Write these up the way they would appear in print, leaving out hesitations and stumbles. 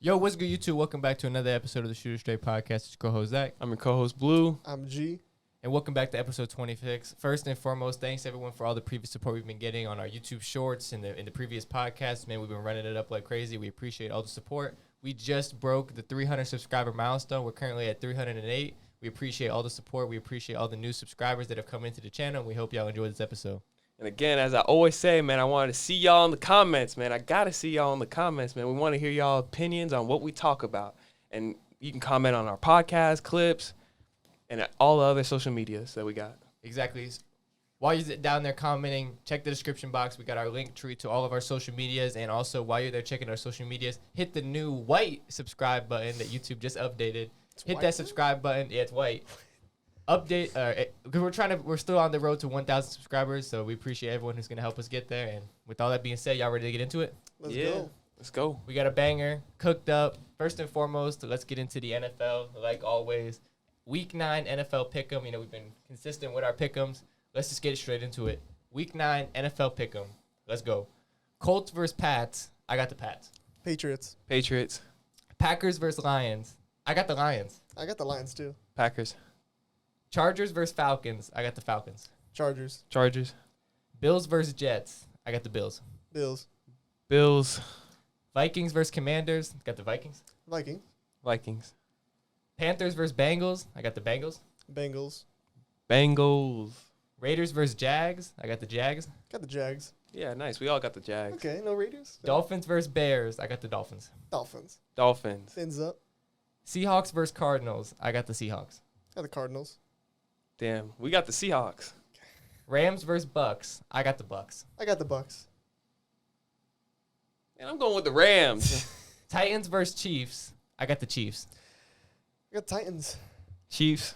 Yo, what's good, YouTube? Welcome back to another episode of the Steve Nash Drake podcast. It's your co-host, Zach. I'm your co-host, Blue. I'm G. And welcome back to episode 26. First and foremost, thanks, everyone, for all the previous support we've been getting on our YouTube shorts and in the previous podcasts. Man, we've been running it up like crazy. We appreciate all the support. We just broke the 300 subscriber milestone. We're currently at 308. We appreciate all the support. We appreciate all the new subscribers that have come into the channel. And we hope y'all enjoy this episode. And again, as I always say, man, I wanted to see y'all in the comments, man. I got to see y'all in the comments, man. We want to hear y'all opinions on what we talk about. And you can comment on our podcast, clips, and all the other social medias that we got. Exactly. While you're down there commenting, check the description box. We got our link tree to all of our social medias. And also, while you're there checking our social medias, hit the new white subscribe button that YouTube just updated. Hit that subscribe button. Yeah, it's white. Update, because we're still on the road to 1,000 subscribers, so we appreciate everyone who's going to help us get there. And with all that being said, y'all ready to get into it? Let's go. We got a banger cooked up. First and foremost, let's get into the NFL, like always. Week 9 NFL Pick'em. You know, we've been consistent with our Pick'ems. Let's just get straight into it. Week 9 NFL Pick'em. Let's go. Colts versus Pats. I got the Pats. Patriots. Packers versus Lions. I got the Lions. I got the Lions, too. Packers. Chargers versus Falcons. I got the Falcons. Chargers. Bills versus Jets. I got the Bills. Bills. Vikings versus Commanders. Got the Vikings. Vikings. Panthers versus Bengals. I got the Bengals. Bengals. Raiders versus Jags. I got the Jags. Got the Jags. Yeah, nice. We all got the Jags. Okay, no Raiders. Dolphins versus Bears. I got the Dolphins. Dolphins. Fins up. Seahawks versus Cardinals. I got the Seahawks. Got the Cardinals. Damn, we got the Seahawks. Rams versus Bucks. I got the Bucks. I got the Bucks. And I'm going with the Rams. Titans versus Chiefs. I got the Chiefs. I got Titans. Chiefs.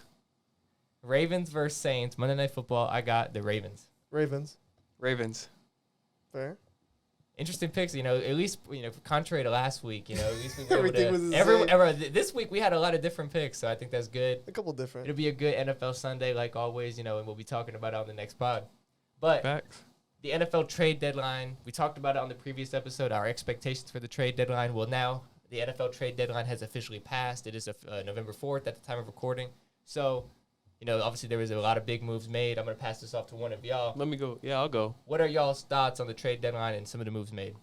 Ravens versus Saints. Monday Night Football. I got the Ravens. Ravens. Fair. Interesting picks, at least, contrary to last week, at least we were Everything able to, was the same. This week we had a lot of different picks, so I think that's good. A couple different. It'll be a good NFL Sunday, like always, and we'll be talking about it on the next pod. But Facts. The NFL trade deadline, we talked about it on the previous episode, our expectations for the trade deadline. Well, now the NFL trade deadline has officially passed. It is November 4th at the time of recording. So, obviously there was a lot of big moves made. I'm going to pass this off to one of y'all. Let me go. Yeah, I'll go. What are y'all's thoughts on the trade deadline and some of the moves made?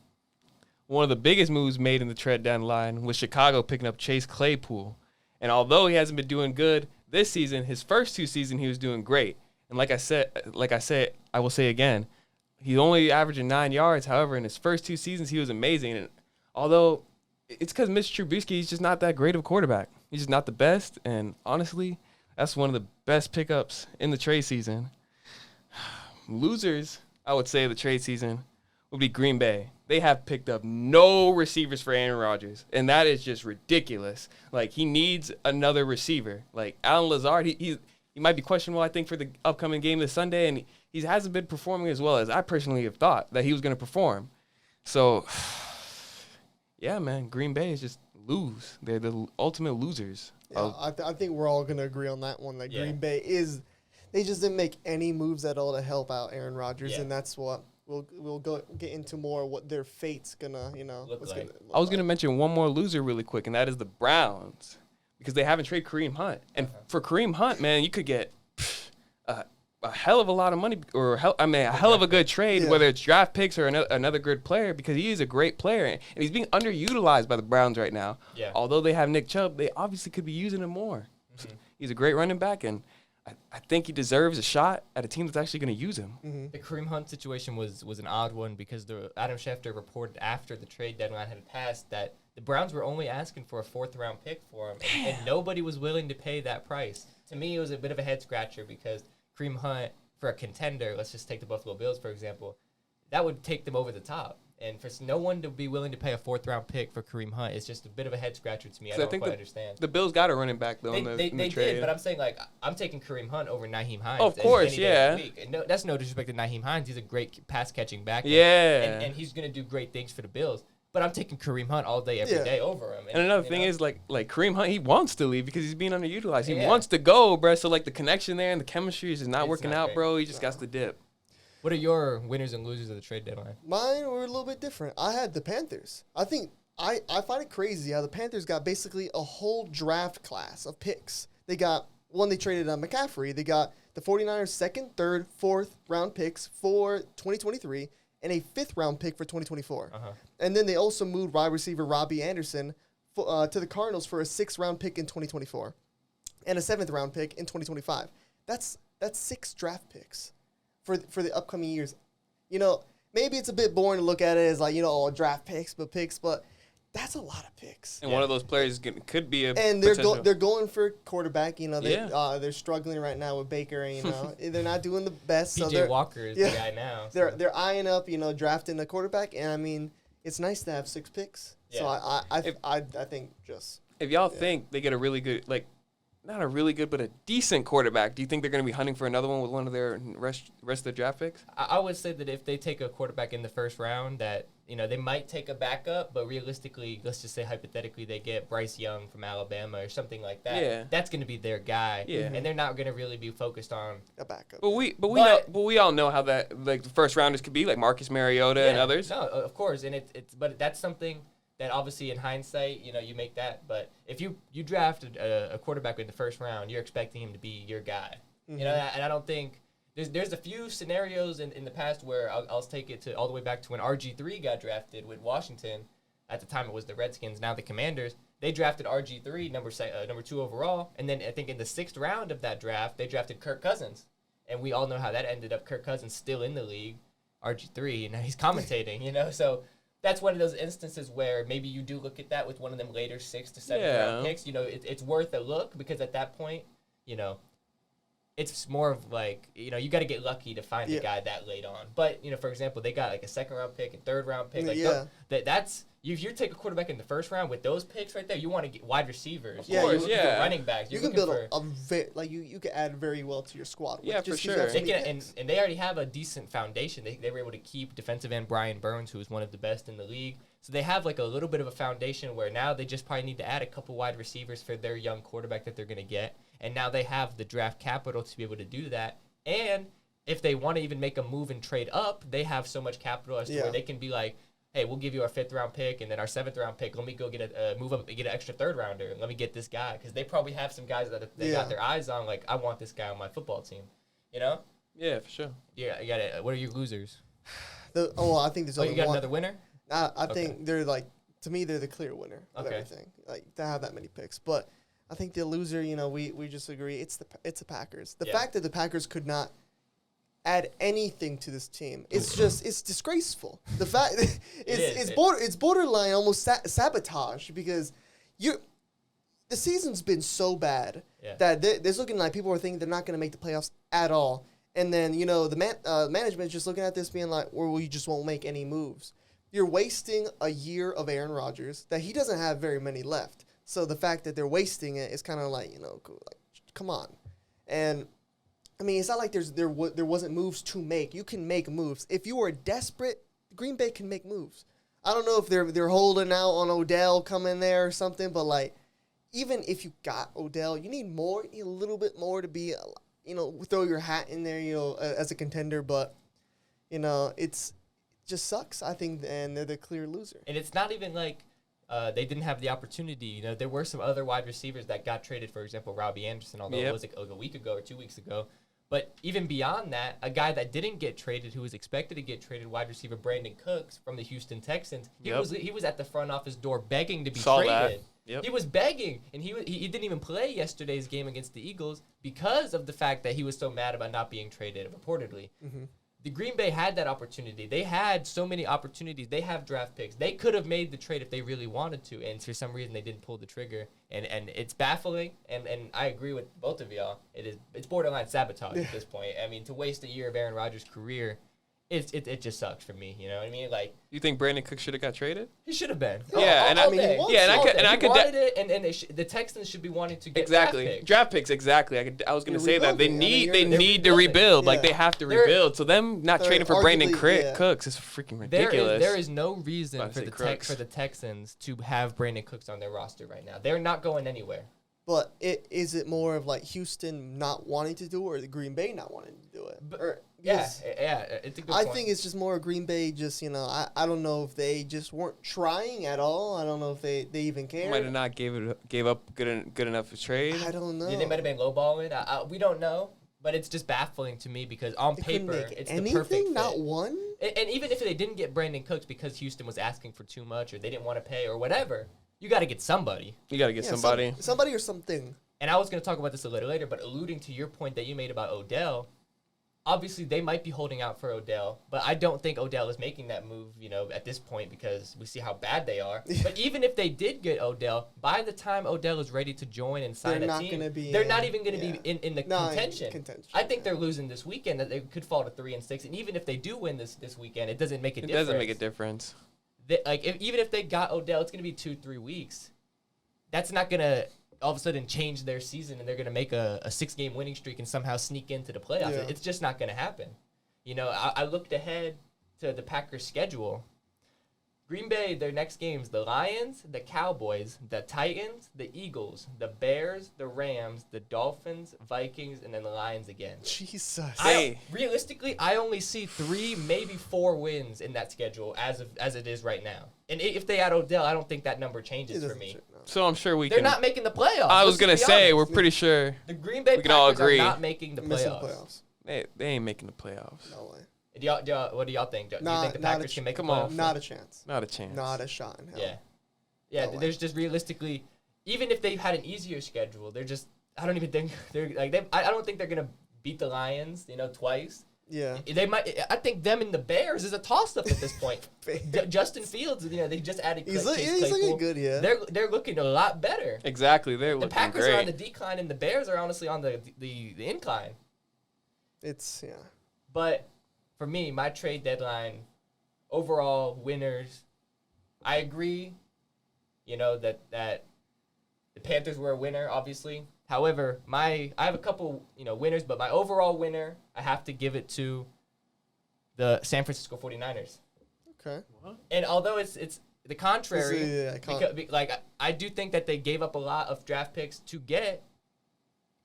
One of the biggest moves made in the trade deadline was Chicago picking up Chase Claypool. And although he hasn't been doing good this season, his first 2 seasons he was doing great. And like I said, I will say again, he's only averaging 9 yards. However, in his first 2 seasons, he was amazing. And although it's because Mr. Trubisky, he's just not that great of a quarterback. He's just not the best. And honestly, that's one of the best pickups in the trade season. Losers, I would say, of the trade season would be Green Bay. They have picked up no receivers for Aaron Rodgers, and that is just ridiculous. Like, he needs another receiver. Like, Alan Lazard, he might be questionable, I think, for the upcoming game this Sunday, and he hasn't been performing as well as I personally have thought that he was going to perform. So, yeah, man, Green Bay is just lose. They're the ultimate losers. Yeah, I think we're all going to agree on that one. Green Bay they just didn't make any moves at all to help out Aaron Rodgers, and that's what we'll get into more what their fate's gonna, look like. I was gonna mention one more loser really quick, and that is the Browns, because they haven't traded Kareem Hunt. And for Kareem Hunt, man, you could get a hell of a lot of money, or a hell of a good trade, whether it's draft picks or another good player, because he is a great player, and he's being underutilized by the Browns right now. Yeah. Although they have Nick Chubb, they obviously could be using him more. Mm-hmm. He's a great running back, and I think he deserves a shot at a team that's actually going to use him. Mm-hmm. The Kareem Hunt situation was an odd one because Adam Schefter reported after the trade deadline had passed that the Browns were only asking for a 4th-round pick for him, and nobody was willing to pay that price. To me, it was a bit of a head-scratcher because Kareem Hunt, for a contender, let's just take the Buffalo Bills, for example, that would take them over the top. And for no one to be willing to pay a 4th-round pick for Kareem Hunt is just a bit of a head-scratcher to me. I don't quite understand. The Bills got a running back, though, They in the trade. did, but I'm saying, I'm taking Kareem Hunt over Nyheim Hines. Of course, any day of the yeah. week. No, that's no disrespect to Nyheim Hines. He's a great pass-catching back. Yeah. And he's going to do great things for the Bills. But I'm taking Kareem Hunt all day, every day over him. And another thing is, like Kareem Hunt, he wants to leave because he's being underutilized. He wants to go, bro. So, the connection there and the chemistry is just not working out, bro. He just got to dip. What are your winners and losers of the trade deadline? Mine were a little bit different. I had the Panthers. I think I find it crazy how the Panthers got basically a whole draft class of picks. They got one, they traded on McCaffrey. They got the 49ers second, third, fourth round picks for 2023 and a fifth round pick for 2024. And then they also moved wide receiver Robbie Anderson to the Cardinals for a sixth round pick in 2024 and a seventh round pick in 2025. That's 6 draft picks for the upcoming years. You know, maybe it's a bit boring to look at it as like, you know, all draft picks, but that's a lot of picks. And one of those players could be a and they're going for quarterback. You know, they're struggling right now with Baker. And, you know, they're not doing the best. PJ Walker is the guy now. So. They're eyeing up, you know, drafting a quarterback. And I mean, it's nice to have 6 picks. Yeah. So I think just if y'all think they get a really good, like, not a really good, but a decent quarterback, do you think they're going to be hunting for another one with one of their rest of their draft picks? I would say that if they take a quarterback in the first round, that, you know, they might take a backup, but realistically, let's just say hypothetically they get Bryce Young from Alabama or something like that. Yeah. That's going to be their guy. Yeah. And they're not going to really be focused on a backup. But we all know how that, like, the first rounders could be, like Marcus Mariota and others. No, of course, and but that's something that obviously in hindsight, you know, you make that. But if you drafted a quarterback in the first round, you're expecting him to be your guy. You know, and I don't think there's a few scenarios in the past where I'll take it to all the way back to when RG3 got drafted with Washington. At the time, it was the Redskins, now the Commanders. They drafted RG3, number 2 overall, and then I think in the 6th round of that draft, they drafted Kirk Cousins. And we all know how that ended up. Kirk Cousins still in the league, RG3, and now he's commentating, you know, so that's one of those instances where maybe you do look at that with one of them later 6th to 7th round picks. You know, it's worth a look because at that point, you know, it's more of like, you know, you got to get lucky to find a guy that late on. But, you know, for example, they got like a 2nd round pick, a 3rd round pick. Like that's if you take a quarterback in the 1st round with those picks right there, you want to get wide receivers. Of course, running backs. You can build you can add very well to your squad. For sure. And they already have a decent foundation. They were able to keep defensive end Brian Burns, who is one of the best in the league. So they have like a little bit of a foundation where now they just probably need to add a couple wide receivers for their young quarterback that they're going to get. And now they have the draft capital to be able to do that. And if they want to even make a move and trade up, they have so much capital as to where they can be like, hey, we'll give you our 5th round pick and then our 7th round pick. Let me go get move up and get an extra 3rd rounder. Let me get this guy. Because they probably have some guys that they got their eyes on. Like, I want this guy on my football team. You know? Yeah, for sure. Yeah, you got it. What are your losers? I think there's you got another winner? I think they're like, to me, they're the clear winner of everything. Like, to have that many picks. But I think the loser, you know, we just agree. It's the Packers. The fact that the Packers could not add anything to this team, it's disgraceful. The fact it's borderline almost sabotage because the season's been so bad that there's looking like people are thinking they're not going to make the playoffs at all. And then, you know, the management's just looking at this being like, well, we just won't make any moves. You're wasting a year of Aaron Rodgers that he doesn't have very many left. So the fact that they're wasting it is kind of like, you know, like, come on. And I mean, it's not like there wasn't moves to make. You can make moves. If you are desperate, Green Bay can make moves. I don't know if they're holding out on Odell coming there or something, but like, even if you got Odell, you need more, a little bit more to be, you know, throw your hat in there, you know, as a contender. But, you know, it just sucks, I think, and they're the clear loser. And it's not even like they didn't have the opportunity. You know, there were some other wide receivers that got traded, for example, Robbie Anderson, although it was like a week ago or 2 weeks ago. But even beyond that, a guy that didn't get traded, who was expected to get traded, wide receiver Brandon Cooks from the Houston Texans, he was at the front office door begging to be traded. Yep. He was begging, and he didn't even play yesterday's game against the Eagles because of the fact that he was so mad about not being traded, reportedly. Mm-hmm. The Green Bay had that opportunity. They had so many opportunities. They have draft picks. They could have made the trade if they really wanted to, and for some reason they didn't pull the trigger. And it's baffling, and I agree with both of y'all. It's borderline sabotage at this point. I mean, to waste a year of Aaron Rodgers' career, it just sucks for me. You know what I mean? Like, you think Brandon Cooks should have got traded? He should have been. Yeah, I could wanted it, and the Texans should be wanting to get draft picks. Exactly. I was going to say that they need to rebuild. Yeah. Like, they have to rebuild. So them not trading for Brandon Cooks is freaking ridiculous. There is no reason for the Texans to have Brandon Cooks on their roster right now. They're not going anywhere. But is it more of like Houston not wanting to do it or the Green Bay not wanting to do it? Yeah, it's a good point. I think it's just more Green Bay. Just I don't know if they just weren't trying at all. I don't know if they even cared. Might have not gave up good enough a trade. I don't know. Yeah, they might have been lowballing. We don't know, but it's just baffling to me because on paper it's the perfect fit. Not one. And even if they didn't get Brandon Cooks because Houston was asking for too much or they didn't want to pay or whatever, you got to get somebody. You got to get somebody. Somebody or something. And I was going to talk about this a little later, but alluding to your point that you made about Odell, obviously they might be holding out for Odell, but I don't think Odell is making that move, at this point because we see how bad they are. But even if they did get Odell, by the time Odell is ready to join and sign a team, they're not even going to be in the contention. I think they're losing this weekend. That they could fall to 3-6, and even if they do win this weekend, it doesn't make a difference. It doesn't make a difference. Even if they got Odell, it's going to be 2-3 weeks. That's not going to all of a sudden change their season and they're going to make a 6-game winning streak and somehow sneak into the playoffs. Yeah. It's just not going to happen. I looked ahead to the Packers' schedule. Green Bay, their next games, the Lions, the Cowboys, the Titans, the Eagles, the Bears, the Rams, the Dolphins, Vikings, and then the Lions again. Jesus. Realistically, I only see 3, maybe 4 wins in that schedule as it is right now. And if they add Odell, I don't think that number changes for me. So I'm sure They're not making the playoffs. I was going to say, we're pretty sure. The Green Bay Packers are not making the playoffs. They ain't making the playoffs. No way. What do y'all think? Do you think the Packers can make the playoffs? Not a chance. Not a chance. Not a shot in hell. Yeah. No there's just realistically, even if they had an easier schedule, they're just. I don't even think they're like. I don't think they're gonna beat the Lions. Twice. Yeah. They might. I think them and the Bears is a toss-up at this point. Justin Fields. They just added. He's looking good. Yeah. They're looking a lot better. Exactly. They're looking great. The Packers are on the decline, and the Bears are honestly on the incline. It's. But. For me, my trade deadline, overall winners, I agree, that the Panthers were a winner, obviously. However, I have a couple, winners, but my overall winner, I have to give it to the San Francisco 49ers. Okay. And although it's the contrary, I do think that they gave up a lot of draft picks to get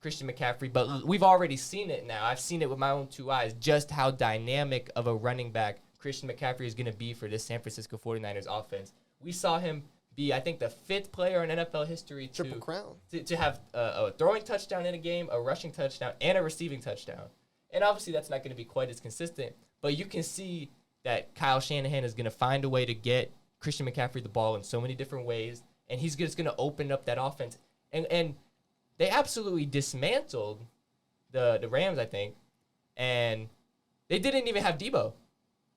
Christian McCaffrey, but we've already seen it now. I've seen it with my own 2 eyes, just how dynamic of a running back Christian McCaffrey is going to be for this San Francisco 49ers offense. We saw him be, I think, the 5th player in NFL history Triple Crown. To have a throwing touchdown in a game, a rushing touchdown, and a receiving touchdown. And obviously that's not going to be quite as consistent, but you can see that Kyle Shanahan is going to find a way to get Christian McCaffrey the ball in so many different ways, and he's just going to open up that offense. And they absolutely dismantled the Rams, I think, and they didn't even have Debo.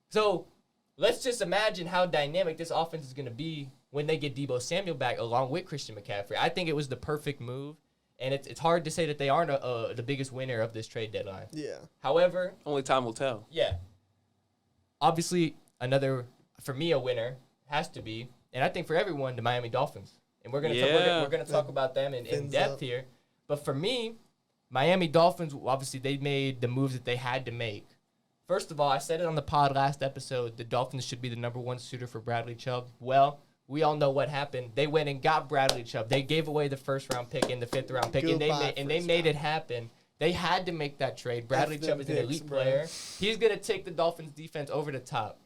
So let's just imagine how dynamic this offense is going to be when they get Debo Samuel back along with Christian McCaffrey. I think it was the perfect move, and it's hard to say that they aren't the biggest winner of this trade deadline. Yeah. However, only time will tell. Yeah. Obviously, for me, a winner has to be, and I think for everyone, the Miami Dolphins. And we're gonna talk about them in depth here. But for me, Miami Dolphins, obviously they made the moves that they had to make. First of all, I said it on the pod last episode, the Dolphins should be the number 1 suitor for Bradley Chubb. Well, we all know what happened. They went and got Bradley Chubb. They gave away the 1st-round pick and the 5th-round pick, and they made it happen. They had to make that trade. Bradley Chubb is an elite player. He's going to take the Dolphins' defense over the top.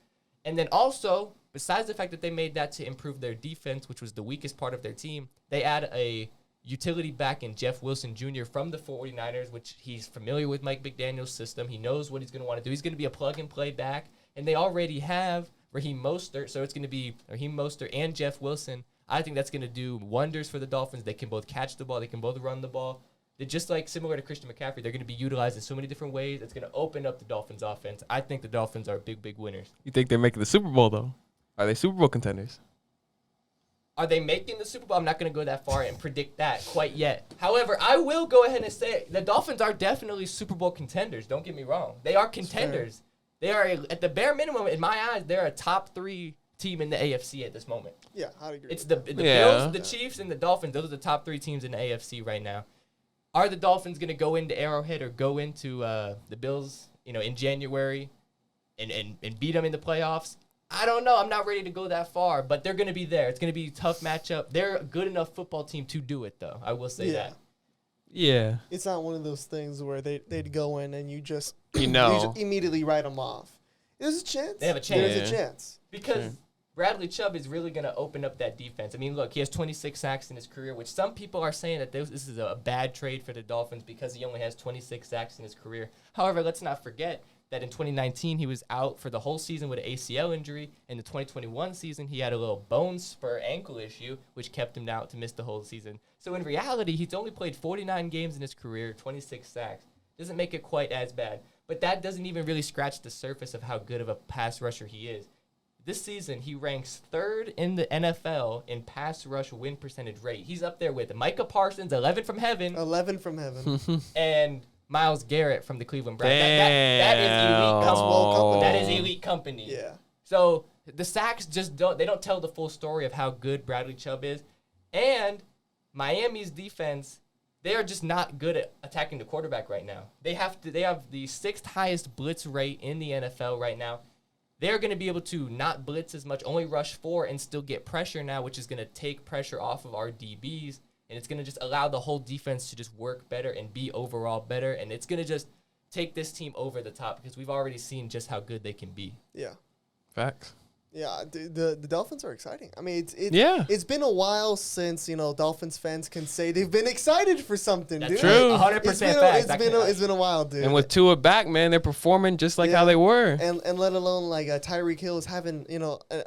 And then also, besides the fact that they made that to improve their defense, which was the weakest part of their team, they add a utility back in Jeff Wilson Jr. from the 49ers, which he's familiar with Mike McDaniel's system. He knows what he's going to want to do. He's going to be a plug-and-play back. And they already have Raheem Mostert, so it's going to be Raheem Mostert and Jeff Wilson. I think that's going to do wonders for the Dolphins. They can both catch the ball. They can both run the ball. They're just like similar to Christian McCaffrey. They're going to be utilized in so many different ways. It's going to open up the Dolphins' offense. I think the Dolphins are big, big winners. You think they're making the Super Bowl, though? Are they Super Bowl contenders? Are they making the Super Bowl? I'm not going to go that far and predict that quite yet. However, I will go ahead and say the Dolphins are definitely Super Bowl contenders. Don't get me wrong. They are contenders. They are, at the bare minimum, in my eyes, they're a top 3 team in the AFC at this moment. Yeah, I'd agree. It's the Bills, the Chiefs, and the Dolphins. Those are the top 3 teams in the AFC right now. Are the Dolphins going to go into Arrowhead or go into the Bills, in January and beat them in the playoffs? I don't know. I'm not ready to go that far, but they're going to be there. It's going to be a tough matchup. They're a good enough football team to do it, though. I will say that. Yeah. It's not one of those things where they'd go in and you just you just immediately write them off. There's a chance. They have a chance. There's a chance. Because Bradley Chubb is really going to open up that defense. I mean, look, he has 26 sacks in his career, which some people are saying that this is a bad trade for the Dolphins because he only has 26 sacks in his career. However, let's not forget that in 2019, he was out for the whole season with an ACL injury. In the 2021 season, he had a little bone spur ankle issue, which kept him out to miss the whole season. So in reality, he's only played 49 games in his career, 26 sacks. Doesn't make it quite as bad. But that doesn't even really scratch the surface of how good of a pass rusher he is. This season, he ranks 3rd in the NFL in pass rush win percentage rate. He's up there with Micah Parsons, 11 from heaven. 11 from heaven. And Myles Garrett from the Cleveland Browns. That is elite company. That is elite company. Yeah. So the sacks just don't tell the full story of how good Bradley Chubb is. And Miami's defense, they are just not good at attacking the quarterback right now. They have the 6th highest blitz rate in the NFL right now. They're going to be able to not blitz as much, only rush 4 and still get pressure now, which is going to take pressure off of our DBs. And it's going to just allow the whole defense to just work better and be overall better. And it's going to just take this team over the top because we've already seen just how good they can be. Yeah. Facts. Yeah, the Dolphins are exciting. I mean, it's been a while since, Dolphins fans can say they've been excited for something, That's dude. true. 100% fact. It's been a while, dude. And with Tua back, man, they're performing just like how they were. And let alone, like, Tyreek Hill is having, a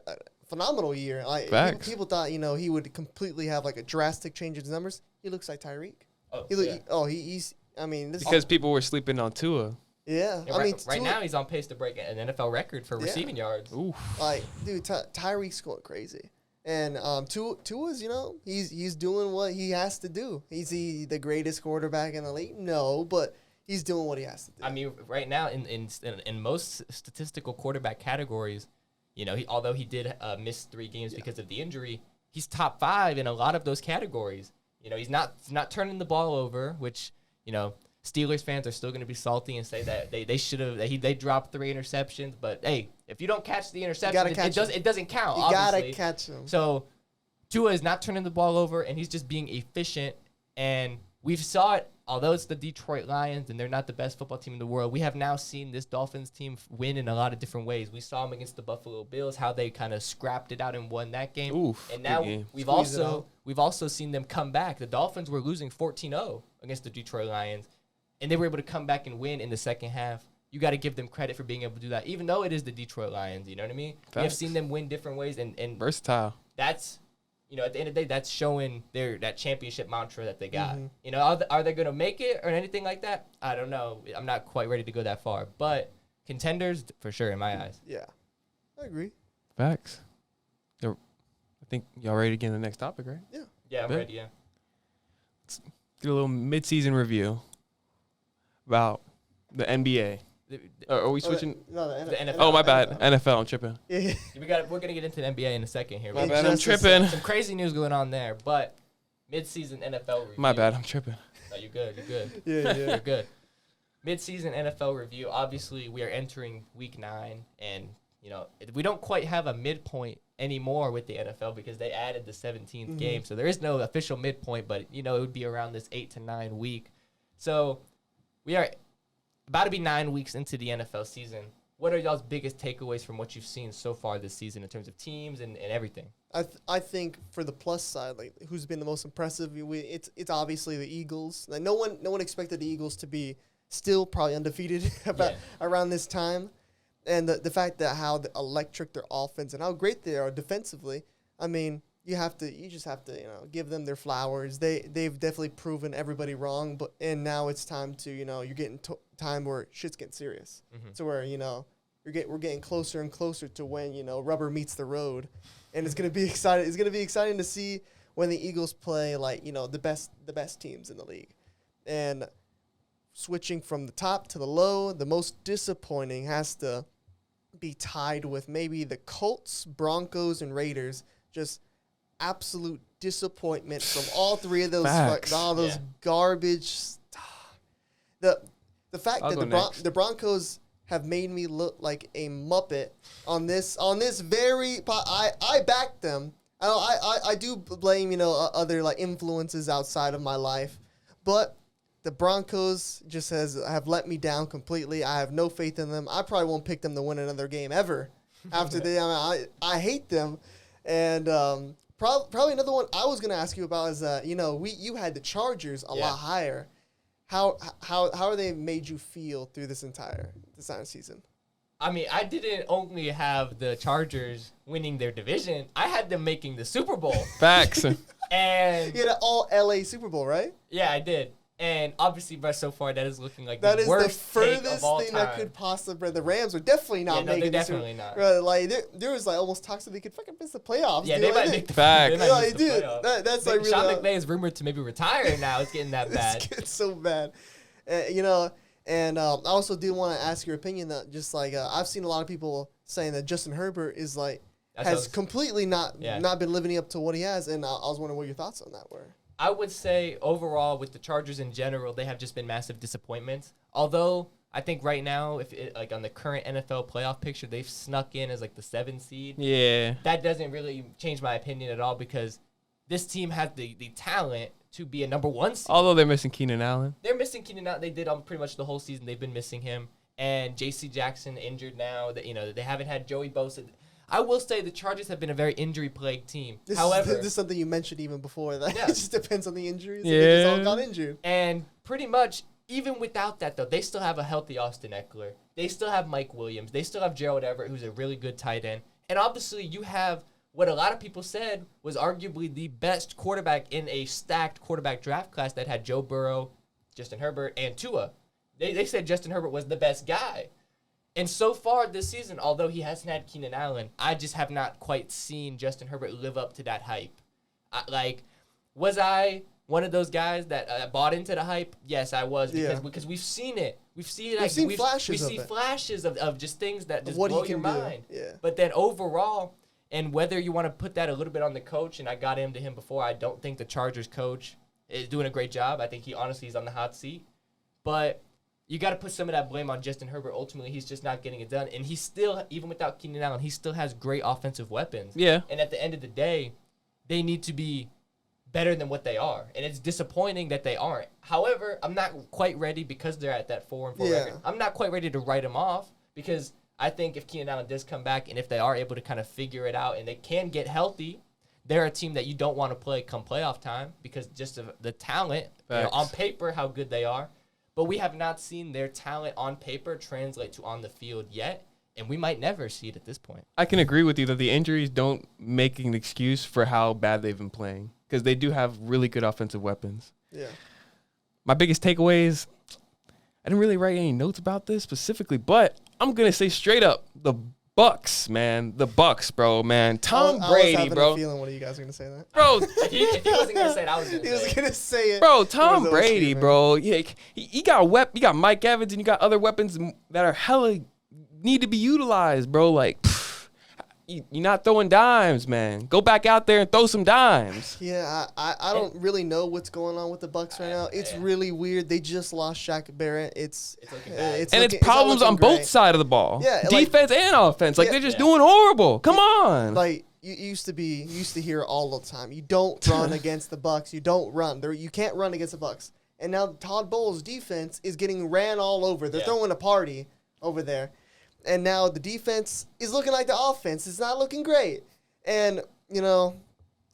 phenomenal year. Like, Facts. people thought, he would completely have, like, a drastic change in his numbers. He looks like Tyreek. Because people were sleeping on Tua. Yeah, right now he's on pace to break an NFL record for receiving yards. Oof. Like, dude, Tyreek's going crazy, and Tua's, he's doing what he has to do. Is he the greatest quarterback in the league? No, but he's doing what he has to do. I mean, right now in most statistical quarterback categories, although he did miss 3 games because of the injury, he's top 5 in a lot of those categories. He's not turning the ball over, which Steelers fans are still going to be salty and say that they should have they dropped 3 interceptions, but hey, if you don't catch the interception, it doesn't count. You obviously. Gotta catch them. So Tua is not turning the ball over, and he's just being efficient. And we've saw it. Although it's the Detroit Lions and they're not the best football team in the world, we have now seen this Dolphins team win in a lot of different ways. We saw them against the Buffalo Bills, how they kind of scrapped it out and won that game. Oof, and now we've also seen them come back. The Dolphins were losing 14-0 against the Detroit Lions, and they were able to come back and win in the second half. You got to give them credit for being able to do that, even though it is the Detroit Lions. You know what I mean? Facts. We have seen them win different ways, and versatile. That's at the end of the day, that's showing that championship mantra that they got. Mm-hmm. Are they going to make it or anything like that? I don't know. I'm not quite ready to go that far, but contenders for sure in my eyes. Yeah, I agree. Facts. I think y'all ready to get in the next topic, right? Yeah. Yeah, I'm ready. Yeah. Let's get a little mid-season review about the NBA. Are we switching? The NFL. Oh, my bad. NFL. I'm tripping. Yeah. We're gonna get into the NBA in a second here. My bad. I'm tripping. Some crazy news going on there, but mid-season NFL review. My bad. I'm tripping. No, you're good. You're good. Yeah. You're good. Mid-season NFL review. Obviously, we are entering Week 9, and we don't quite have a midpoint anymore with the NFL because they added the 17th game, so there is no official midpoint, but it would be around this 8 to 9 week. So we are about to be 9 weeks into the NFL season. What are y'all's biggest takeaways from what you've seen so far this season in terms of teams and everything? I think for the plus side, like who's been the most impressive, it's obviously the Eagles. Like no one expected the Eagles to be still probably undefeated around this time, and the fact that how electric their offense and how great they are defensively. I mean, you just have to give them their flowers. They've definitely proven everybody wrong, and now it's time to you're getting time where shit's getting serious. Mm-hmm. So where we're getting closer and closer to when rubber meets the road, and it's gonna be exciting. It's gonna be exciting to see when the Eagles play the best teams in the league, and switching from the top to the low. The most disappointing has to be tied with maybe the Colts, Broncos, and Raiders. Just absolute disappointment from all 3 of those garbage. The fact that the Broncos have made me look like a muppet on this very I backed them. I do blame other influences outside of my life, but the Broncos just have let me down completely. I have no faith in them. I probably won't pick them to win another game ever after I hate them. And probably another one I was going to ask you about is, you had the Chargers a lot higher. How are they made you feel through this entire season? I mean, I didn't only have the Chargers winning their division. I had them making the Super Bowl. Facts. And you had an all LA Super Bowl, right? Yeah, I did. And obviously, but so far, that is looking like that the is worst the take furthest of all thing time. that could possibly. The Rams are definitely not making. They're definitely not. Like there was like almost talks that they could fucking miss the playoffs. Yeah, dude. they might make the Facts. playoffs. That's like really. Sean McVay is rumored to maybe retire now. It's getting that bad. It's so bad, And I also do want to ask your opinion that just like I've seen a lot of people saying that Justin Herbert is like has completely not been living up to what he has, and I was wondering what your thoughts on that were. I would say overall with the Chargers in general, they have just been massive disappointments. Although I think right now, like on the current NFL playoff picture, they've snuck in as like the 7th seed. Yeah, that doesn't really change my opinion at all because this team has the talent to be a number 1 seed. Although they're missing Keenan Allen. They're missing Keenan Allen. They did on pretty much the whole season. They've been missing him. And J.C. Jackson injured now. That they haven't had Joey Bosa. I will say the Chargers have been a very injury-plagued team. However, this is something you mentioned even before. That it just depends on the injuries. Yeah. They just all got injured. And pretty much, even without that, though, they still have a healthy Austin Eckler. They still have Mike Williams. They still have Gerald Everett, who's a really good tight end. And obviously, you have what a lot of people said was arguably the best quarterback in a stacked quarterback draft class that had Joe Burrow, Justin Herbert, and Tua. They said Justin Herbert was the best guy. And so far this season, although he hasn't had Keenan Allen, I just have not quite seen Justin Herbert live up to that hype. Was I one of those guys that bought into the hype? Yes, I was because we've seen it. We've seen flashes of just things that just blow your mind. Yeah. But then overall, and whether you want to put that a little bit on the coach, and I got into him before, I don't think the Chargers coach is doing a great job. I think he honestly is on the hot seat. But you got to put some of that blame on Justin Herbert. Ultimately, he's just not getting it done. And he still, even without Keenan Allen, he still has great offensive weapons. Yeah. And at the end of the day, they need to be better than what they are. And it's disappointing that they aren't. However, I'm not quite ready because they're at that 4-4 record. I'm not quite ready to write them off because I think if Keenan Allen does come back and if they are able to kind of figure it out and they can get healthy, they're a team that you don't want to play come playoff time because just of the talent, on paper, how good they are. But we have not seen their talent on paper translate to on the field yet, and we might never see it at this point. I can agree with you that the injuries don't make an excuse for how bad they've been playing because they do have really good offensive weapons. Yeah. My biggest takeaways, I didn't really write any notes about this specifically, but I'm going to say straight up, the Bucks, man. The Bucks, bro, man. Tom Brady, I was having bro. a feeling one of you guys were going to say that. Bro. if he wasn't going to say it, I was going to say it. He was going to say it. Bro, Tom Brady, bro. Yeah, he got you got Mike Evans and you got other weapons that are hella need to be utilized, bro. Like, you're not throwing dimes, man. Go back out there and throw some dimes. Yeah, I don't really know what's going on with the Bucks right now. It's really weird. They just lost Shaq Barrett. It's problems on both sides of the ball. Yeah, defense and offense. Like they're just doing horrible. Come on. Like you used to hear all the time. You don't run against the Bucks. You don't run. You can't run against the Bucks. And now Todd Bowles' defense is getting ran all over. They're throwing a party over there. And now the defense is looking like the offense. It's not looking great. And,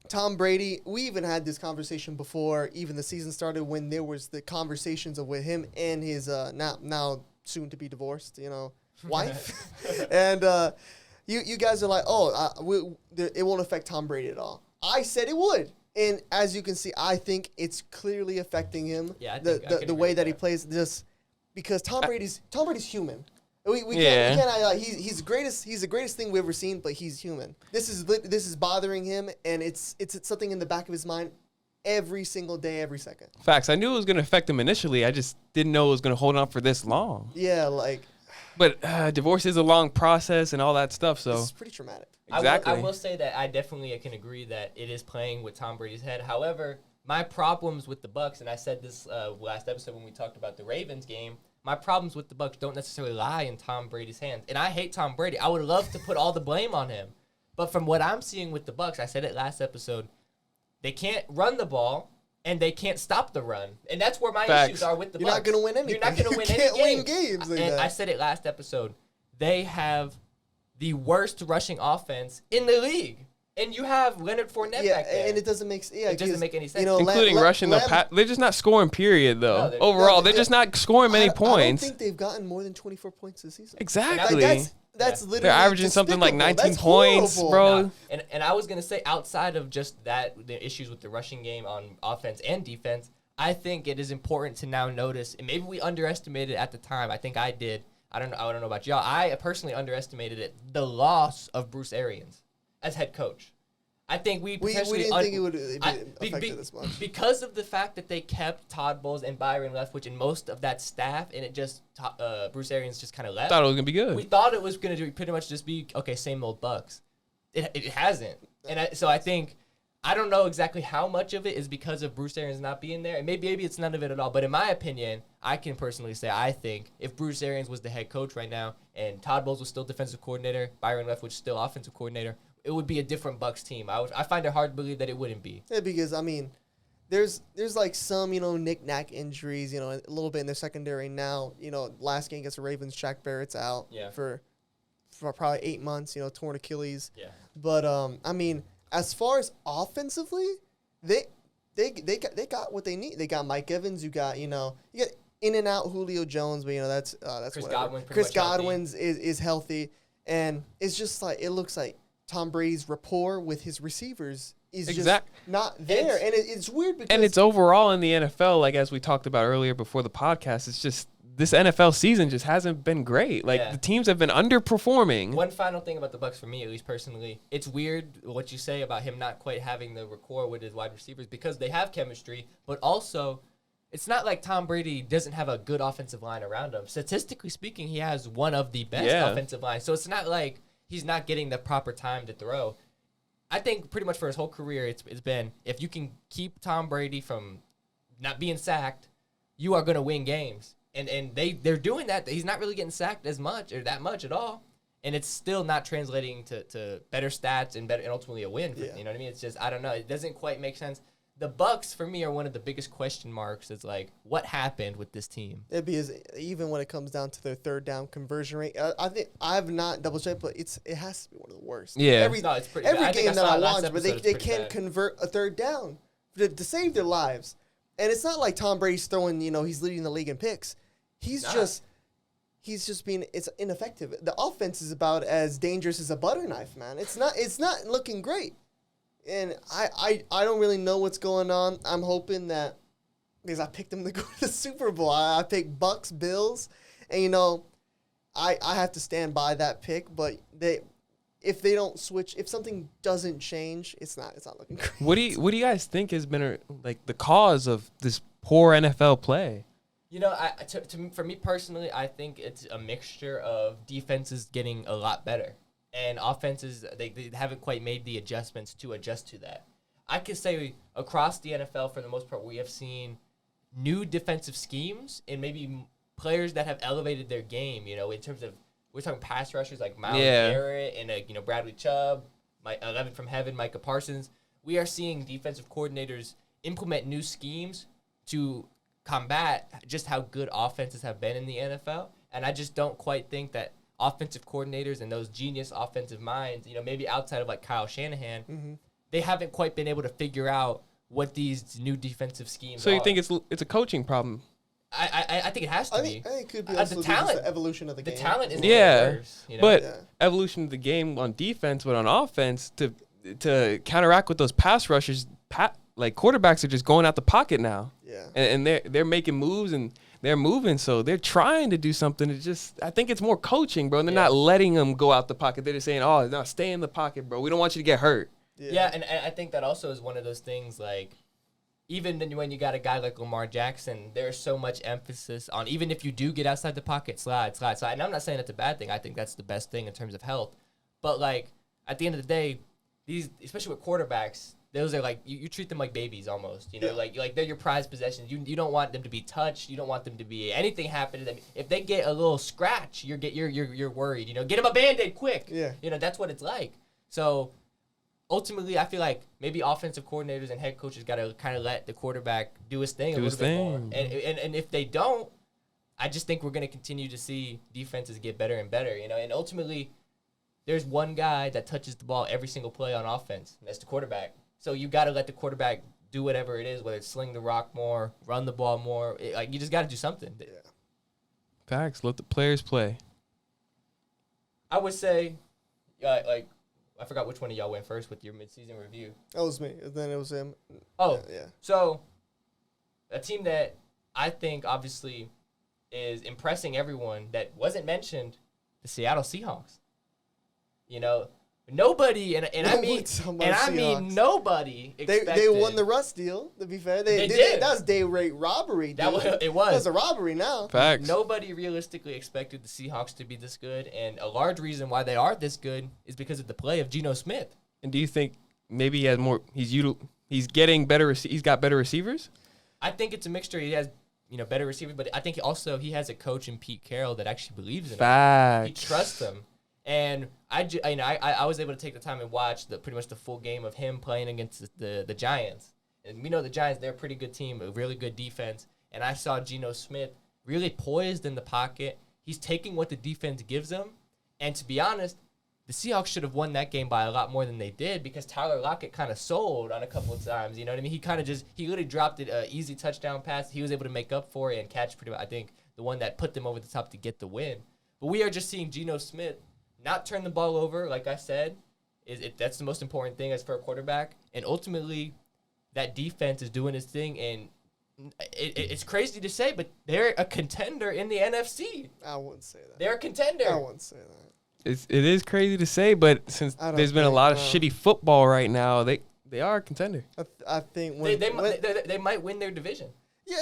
Tom Brady, we even had this conversation before even the season started when there was the conversations with him and his now soon to be divorced, wife. And you guys are like, it won't affect Tom Brady at all. I said it would. And as you can see, I think it's clearly affecting him. Yeah, the way that he plays this because Tom Brady's human. We can't he's the greatest thing we've ever seen, but he's human. This is bothering him, and it's something in the back of his mind every single day, every second. Facts. I knew it was going to affect him initially. I just didn't know it was going to hold on for this long. Yeah, But divorce is a long process and all that stuff, so it's pretty traumatic. Exactly. I will say that I definitely can agree that it is playing with Tom Brady's head. However, my problems with the Bucks, and I said this last episode when we talked about the Ravens game. My problems with the Bucks don't necessarily lie in Tom Brady's hands. And I hate Tom Brady. I would love to put all the blame on him. But from what I'm seeing with the Bucks, I said it last episode, they can't run the ball and they can't stop the run. And that's where my Facts. issues are with the Bucs. You're not going to win anything. You're not going to win You any can't win games. games like And that. I said it last episode. They have the worst rushing offense in the league. And you have Leonard Fournette back there. and it doesn't make it doesn't make any sense. Including rushing the pass. They're just not scoring, period, though. No, Overall, they're just not scoring many points. I don't think they've gotten more than 24 points this season. Exactly. That's literally they're averaging something like 19 points, bro. No. And I was going to say, outside of just that, the issues with the rushing game on offense and defense, I think it is important to now notice, and maybe we underestimated it at the time. I think I did. I don't know about y'all. I personally underestimated it. The loss of Bruce Arians as head coach. I think we didn't think it would affect it this much. Because of the fact that they kept Todd Bowles and Byron Leftwich and most of that staff, and it just Bruce Arians just kind of left. Thought it was gonna be good. We thought it was gonna pretty much just be okay, same old Bucks. It hasn't, and so I think I don't know exactly how much of it is because of Bruce Arians not being there, and maybe it's none of it at all. But in my opinion, I can personally say I think if Bruce Arians was the head coach right now and Todd Bowles was still defensive coordinator, Byron Leftwich still offensive coordinator, it would be a different Bucks team. I find it hard to believe that it wouldn't be. Yeah, because I mean, there's like some knick-knack injuries, a little bit in their secondary now. Last game against the Ravens, Shaq Barrett's out for probably 8 months. Torn Achilles. Yeah. But I mean, as far as offensively, they got what they need. They got Mike Evans. You got in and out Julio Jones, but that's Chris whatever. Godwin. Chris Godwin's is healthy, and it's just like it looks like Tom Brady's rapport with his receivers is just not there. And it's weird because... And it's overall in the NFL, like as we talked about earlier before the podcast, it's just this NFL season just hasn't been great. Like the teams have been underperforming. One final thing about the Bucs for me, at least personally, it's weird what you say about him not quite having the rapport with his wide receivers because they have chemistry, but also it's not like Tom Brady doesn't have a good offensive line around him. Statistically speaking, he has one of the best offensive lines. So it's not like he's not getting the proper time to throw. I think pretty much for his whole career, it's been if you can keep Tom Brady from not being sacked, you are going to win games. And they're doing that. He's not really getting sacked as much or that much at all. And it's still not translating to better stats and ultimately a win. You know what I mean? It's just, I don't know. It doesn't quite make sense. The Bucs, for me, are one of the biggest question marks. It's like, what happened with this team? It'd be even when it comes down to their third down conversion rate. I think I've not double checked, but it has to be one of the worst. Yeah, every game that I watch, but they can't convert a third down to save their lives. And it's not like Tom Brady's throwing. He's leading the league in picks. He's just being ineffective. The offense is about as dangerous as a butter knife, man. It's not looking great. And I don't really know what's going on. I'm hoping that because I picked them to go to the Super Bowl. I picked Bucks, Bills, and I have to stand by that pick. But if they don't switch, if something doesn't change, it's not looking great. What do you guys think has been the cause of this poor NFL play? For me personally, I think it's a mixture of defenses getting a lot better. And offenses, they haven't quite made the adjustments to adjust to that. I could say across the NFL, for the most part, we have seen new defensive schemes and maybe players that have elevated their game, in terms of, we're talking pass rushers like Myles Garrett and, Bradley Chubb, 11 from heaven, Micah Parsons. We are seeing defensive coordinators implement new schemes to combat just how good offenses have been in the NFL. And I just don't quite think that offensive coordinators and those genius offensive minds, maybe outside of like Kyle Shanahan, they haven't quite been able to figure out what these new defensive schemes are. So you think it's a coaching problem? I think it has to be. I think it could be also the talent, the evolution of the game. The talent is worse, but evolution of the game on defense, but on offense to counteract with those pass rushers, quarterbacks are just going out the pocket now. Yeah, and they're making moves and they're moving, so they're trying to do something. I think it's more coaching, bro. And they're not letting them go out the pocket. They're just saying, "Oh, no, stay in the pocket, bro. We don't want you to get hurt." Yeah, and I think that also is one of those things. Like, even when you got a guy like Lamar Jackson, there's so much emphasis on even if you do get outside the pocket, slide. And I'm not saying that's a bad thing. I think that's the best thing in terms of health. But like at the end of the day, these, especially with quarterbacks, those are like you treat them like babies almost. Like they're your prized possessions. You don't want them to be touched. You don't want them to be anything happen to them. If they get a little scratch, you're worried. Get them a Band-Aid quick. Yeah. That's what it's like. So ultimately, I feel like maybe offensive coordinators and head coaches got to kind of let the quarterback do his thing a little bit more. And if they don't, I just think we're going to continue to see defenses get better and better, And ultimately, there's one guy that touches the ball every single play on offense, and that's the quarterback. So you got to let the quarterback do whatever it is, whether it's sling the rock more, run the ball more. You just got to do something. Yeah. Facts. Let the players play. I would say, I forgot which one of y'all went first with your midseason review. That was me. And then it was him. Oh, yeah. So a team that I think obviously is impressing everyone that wasn't mentioned, the Seattle Seahawks. Nobody, and I mean nobody expected. They won the Russ deal. To be fair, they did. That was day rate robbery. Dude. It was. That's a robbery now. Facts. Nobody realistically expected the Seahawks to be this good, and a large reason why they are this good is because of the play of Geno Smith. And do you think maybe he has more? He's getting better. He's got better receivers. I think it's a mixture. He has better receivers, but I think he has a coach in Pete Carroll that actually believes in him. He trusts him. And I was able to take the time and watch pretty much the full game of him playing against the Giants. And we know the Giants, they're a pretty good team, a really good defense. And I saw Geno Smith really poised in the pocket. He's taking what the defense gives him. And to be honest, the Seahawks should have won that game by a lot more than they did because Tyler Lockett kind of sold on a couple of times. You know what I mean? He literally dropped an easy touchdown pass. He was able to make up for it and catch pretty much, I think, the one that put them over the top to get the win. But we are just seeing Geno Smith not turn the ball over, like I said. That's the most important thing as for a quarterback. And ultimately, that defense is doing its thing. And it's crazy to say, but they're a contender in the NFC. I wouldn't say that. They're a contender. I wouldn't say that. It is crazy to say, but since there's been a lot of shitty football right now, they are a contender. I think they might win their division. Yeah,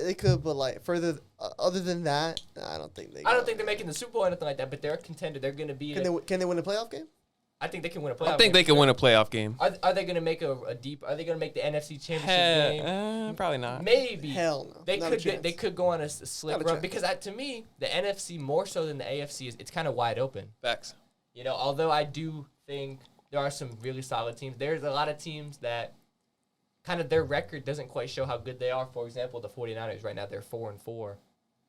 they could, but further, other than that, I don't think I don't think they're making the Super Bowl or anything like that. But they're a contender. They're going to be. Can they win a playoff game? I think they can win a playoff game. I think they can win a playoff game. Are they going to make a deep? Are they going to make the NFC Championship game? Probably not. Maybe. Hell no. They could go on a slip run because to me the NFC more so than the AFC it's kind of wide open. Facts. Although I do think there are some really solid teams. There's a lot of teams that kind of their record doesn't quite show how good they are. For example, the 49ers right now, they're 4-4.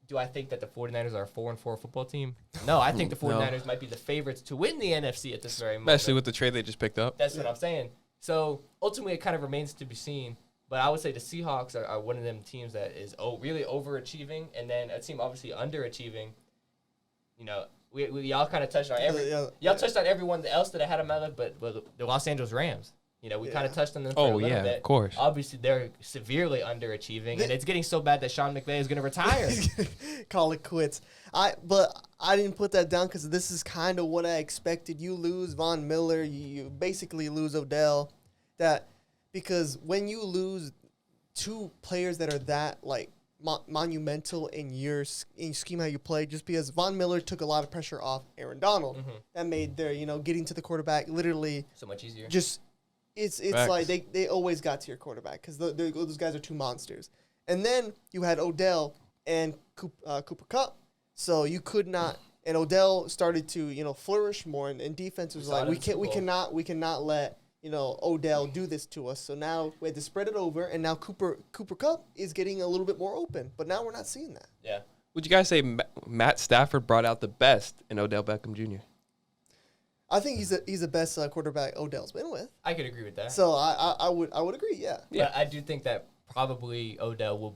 Do I think that the 49ers are a 4-4 football team? No, I think the 49ers might be the favorites to win the NFC at this very moment. Especially with the trade they just picked up. That's what I'm saying. So, ultimately, it kind of remains to be seen. But I would say the Seahawks are one of them teams that is really overachieving, and then a team obviously underachieving. We all kind of touched on touched on everyone else that I had on my list, but the Los Angeles Rams. We kind of touched on them for a little bit. Of course. Obviously, they're severely underachieving, and it's getting so bad that Sean McVay is going to retire. Call it quits. But I didn't put that down because this is kind of what I expected. You lose Von Miller, you basically lose Odell. Because when you lose two players that are that monumental in your scheme how you play, just because Von Miller took a lot of pressure off Aaron Donald, that made their getting to the quarterback literally so much easier. It's like they always got to your quarterback because those guys are two monsters. And then you had Odell and Cooper Kupp, so you could not. And Odell started to flourish more, and defense was like we cannot let Odell do this to us. So now we had to spread it over, and now Cooper Kupp is getting a little bit more open. But now we're not seeing that. Yeah. Would you guys say Matt Stafford brought out the best in Odell Beckham Jr.? I think he's the best quarterback Odell's been with. I could agree with that. So I would agree. Yeah. But I do think that probably Odell will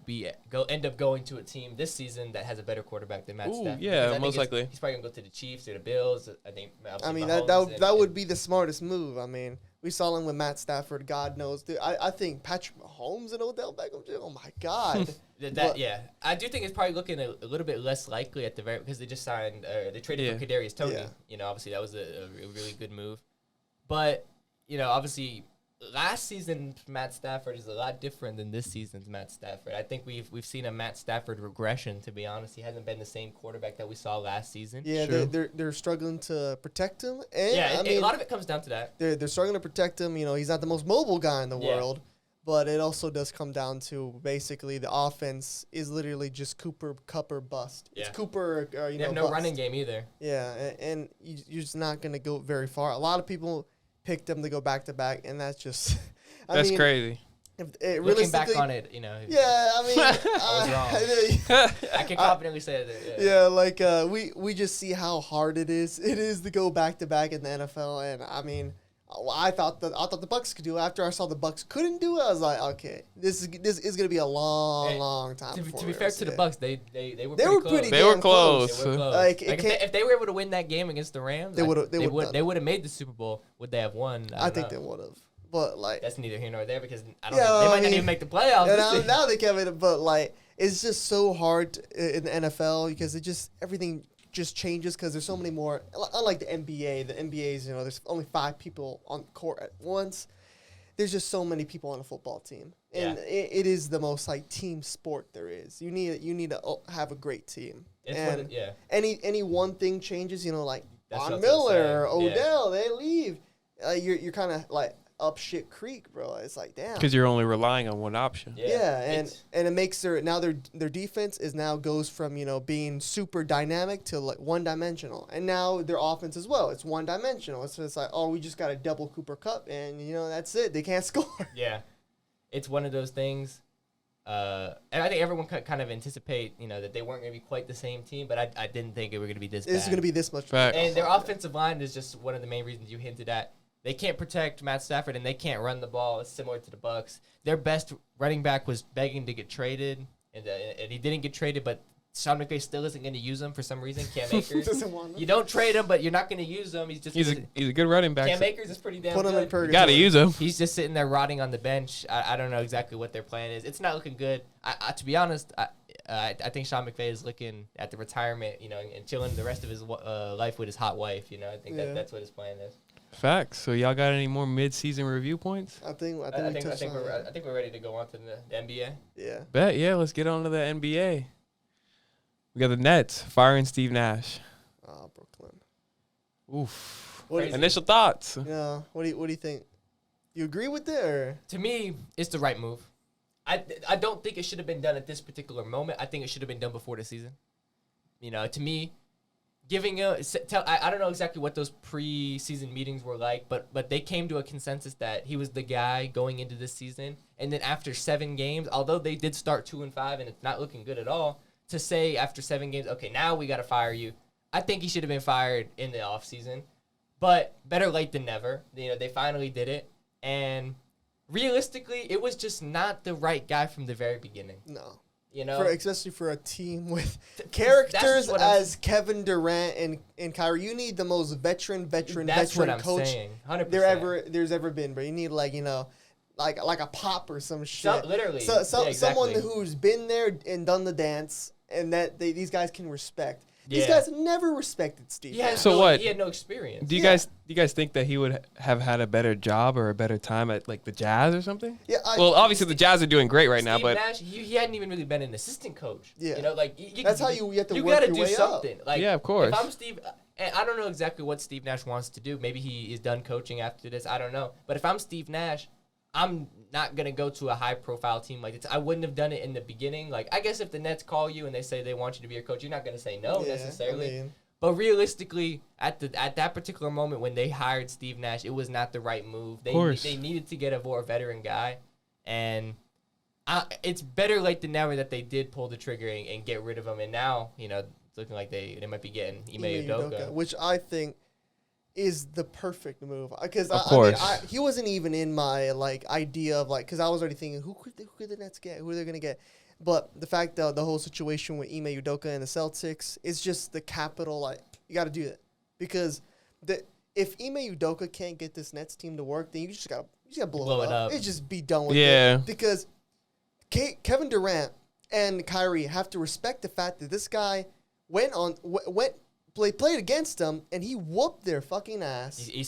end up going to a team this season that has a better quarterback than Matt Stafford. Yeah, most likely. He's probably gonna go to the Chiefs or the Bills. I think. That would be the smartest move. I mean, we saw him with Matt Stafford. God knows. Dude, I think Patrick Mahomes and Odell Beckham. Oh my God. I do think it's probably looking a little bit less likely at the very because they just signed. They traded for Kadarius Toney. Yeah. Obviously that was a really good move, but obviously. Last season's Matt Stafford is a lot different than this season's Matt Stafford. I think we've seen a Matt Stafford regression, to be honest. He hasn't been the same quarterback that we saw last season. Yeah, they're struggling to protect him. And a lot of it comes down to that. They're struggling to protect him. He's not the most mobile guy in the world, but it also does come down to basically the offense is literally just Cooper Kupp or bust. Yeah. It's Cooper. They have no running game either. Yeah, and you're just not going to go very far. A lot of people picked them to go back to back, and that's just That's crazy. Looking back on it, you know. Yeah, I mean, I was wrong. I can confidently say that. Yeah, like we just see how hard it is. It is to go back to back in the NFL, and I mean, I thought the Bucks could do it. After I saw the Bucks couldn't do it, I was like, okay, this is gonna be a long time. To be fair to the Bucks, they were pretty They were damn close. They were close. Like, if they were able to win that game against the Rams, they would have made the Super Bowl. Would they have won? I think they would have. But like, that's neither here nor there because I don't know, they might not even make the playoffs. Now they can't make it. But like, it's just so hard in the NFL because everything just changes because there's so many more. Unlike the NBA, there's only 5 people on court at once. There's just so many people on a football team, and it is the most like team sport there is. You need to have a great team. Any one thing changes, like Von Miller, Odell, they leave. You're kind of like up shit creek, bro. It's like, damn. Because you're only relying on one option. Yeah, and it makes their defense is now goes from being super dynamic to like one dimensional, and now their offense as well. It's one dimensional. It's just like, oh, we just got a double Cooper Cup, and that's it. They can't score. Yeah, it's one of those things. And I think everyone could kind of anticipate, that they weren't going to be quite the same team, but I didn't think it were going to be this bad. It's going to be this much. And their offensive line is just one of the main reasons you hinted at. They can't protect Matt Stafford, and they can't run the ball. It's similar to the Bucs. Their best running back was begging to get traded, and he didn't get traded, but Sean McVay still isn't going to use him for some reason. Cam Akers. You don't trade him, but you're not going to use him. He's a good running back. Cam Akers is pretty damn good. You got to use him. He's just sitting there rotting on the bench. I don't know exactly what their plan is. It's not looking good. To be honest, I think Sean McVay is looking at the retirement, and chilling the rest of his life with his hot wife. I think that's what his plan is. Facts. So y'all got any more mid-season review points? I think we're ready to go on to the NBA. Yeah. Bet. Yeah. Let's get on to the NBA. We got the Nets firing Steve Nash. Oh, Brooklyn. Oof. Crazy. Initial thoughts. Yeah. What do you think? You agree with it? Or? To me, it's the right move. I don't think it should have been done at this particular moment. I think it should have been done before the season. To me, I don't know exactly what those pre-season meetings were like, but they came to a consensus that he was the guy going into this season. And then after 7 games, although they did start 2-5 and it's not looking good at all, to say after 7 games, okay, now we got to fire you. I think he should have been fired in the offseason. But better late than never. They finally did it. And realistically, it was just not the right guy from the very beginning. No. Especially for a team with characters as Kevin Durant and Kyrie, you need the most veteran that's what I'm coach saying. 100%. there's ever been. But you need like a Pop or some shit. Literally, exactly. Someone who's been there and done the dance, and that these guys can respect. These guys never respected Steve. What? He had no experience. Do you guys think that he would have had a better job or a better time at like the Jazz or something? Yeah. Obviously the Jazz are doing great right now, but Nash, he hadn't even really been an assistant coach. Yeah. That's how you have to. You got to do something. Like, yeah, of course. If I'm Steve, and I don't know exactly what Steve Nash wants to do. Maybe he is done coaching after this. I don't know. But if I'm Steve Nash, I'm not going to go to a high-profile team like this. I wouldn't have done it in the beginning. Like, I guess if the Nets call you and they say they want you to be your coach, you're not going to say no necessarily. But realistically, at that particular moment when they hired Steve Nash, it was not the right move. They needed to get a more veteran guy. And it's better late than never that they did pull the trigger and get rid of him. And now, it's looking like they might be getting Ime Udoka. Which I think is the perfect move, because he wasn't even in my idea of because I was already thinking who could the Nets get, who they're gonna get, but the fact that the whole situation with Ime Udoka and the Celtics is just the capital. You got to do that, because if Ime Udoka can't get this Nets team to work, then you just gotta blow it up. It just be done with it, because Kevin Durant and Kyrie have to respect the fact that this guy played against them, and he whooped their fucking ass. He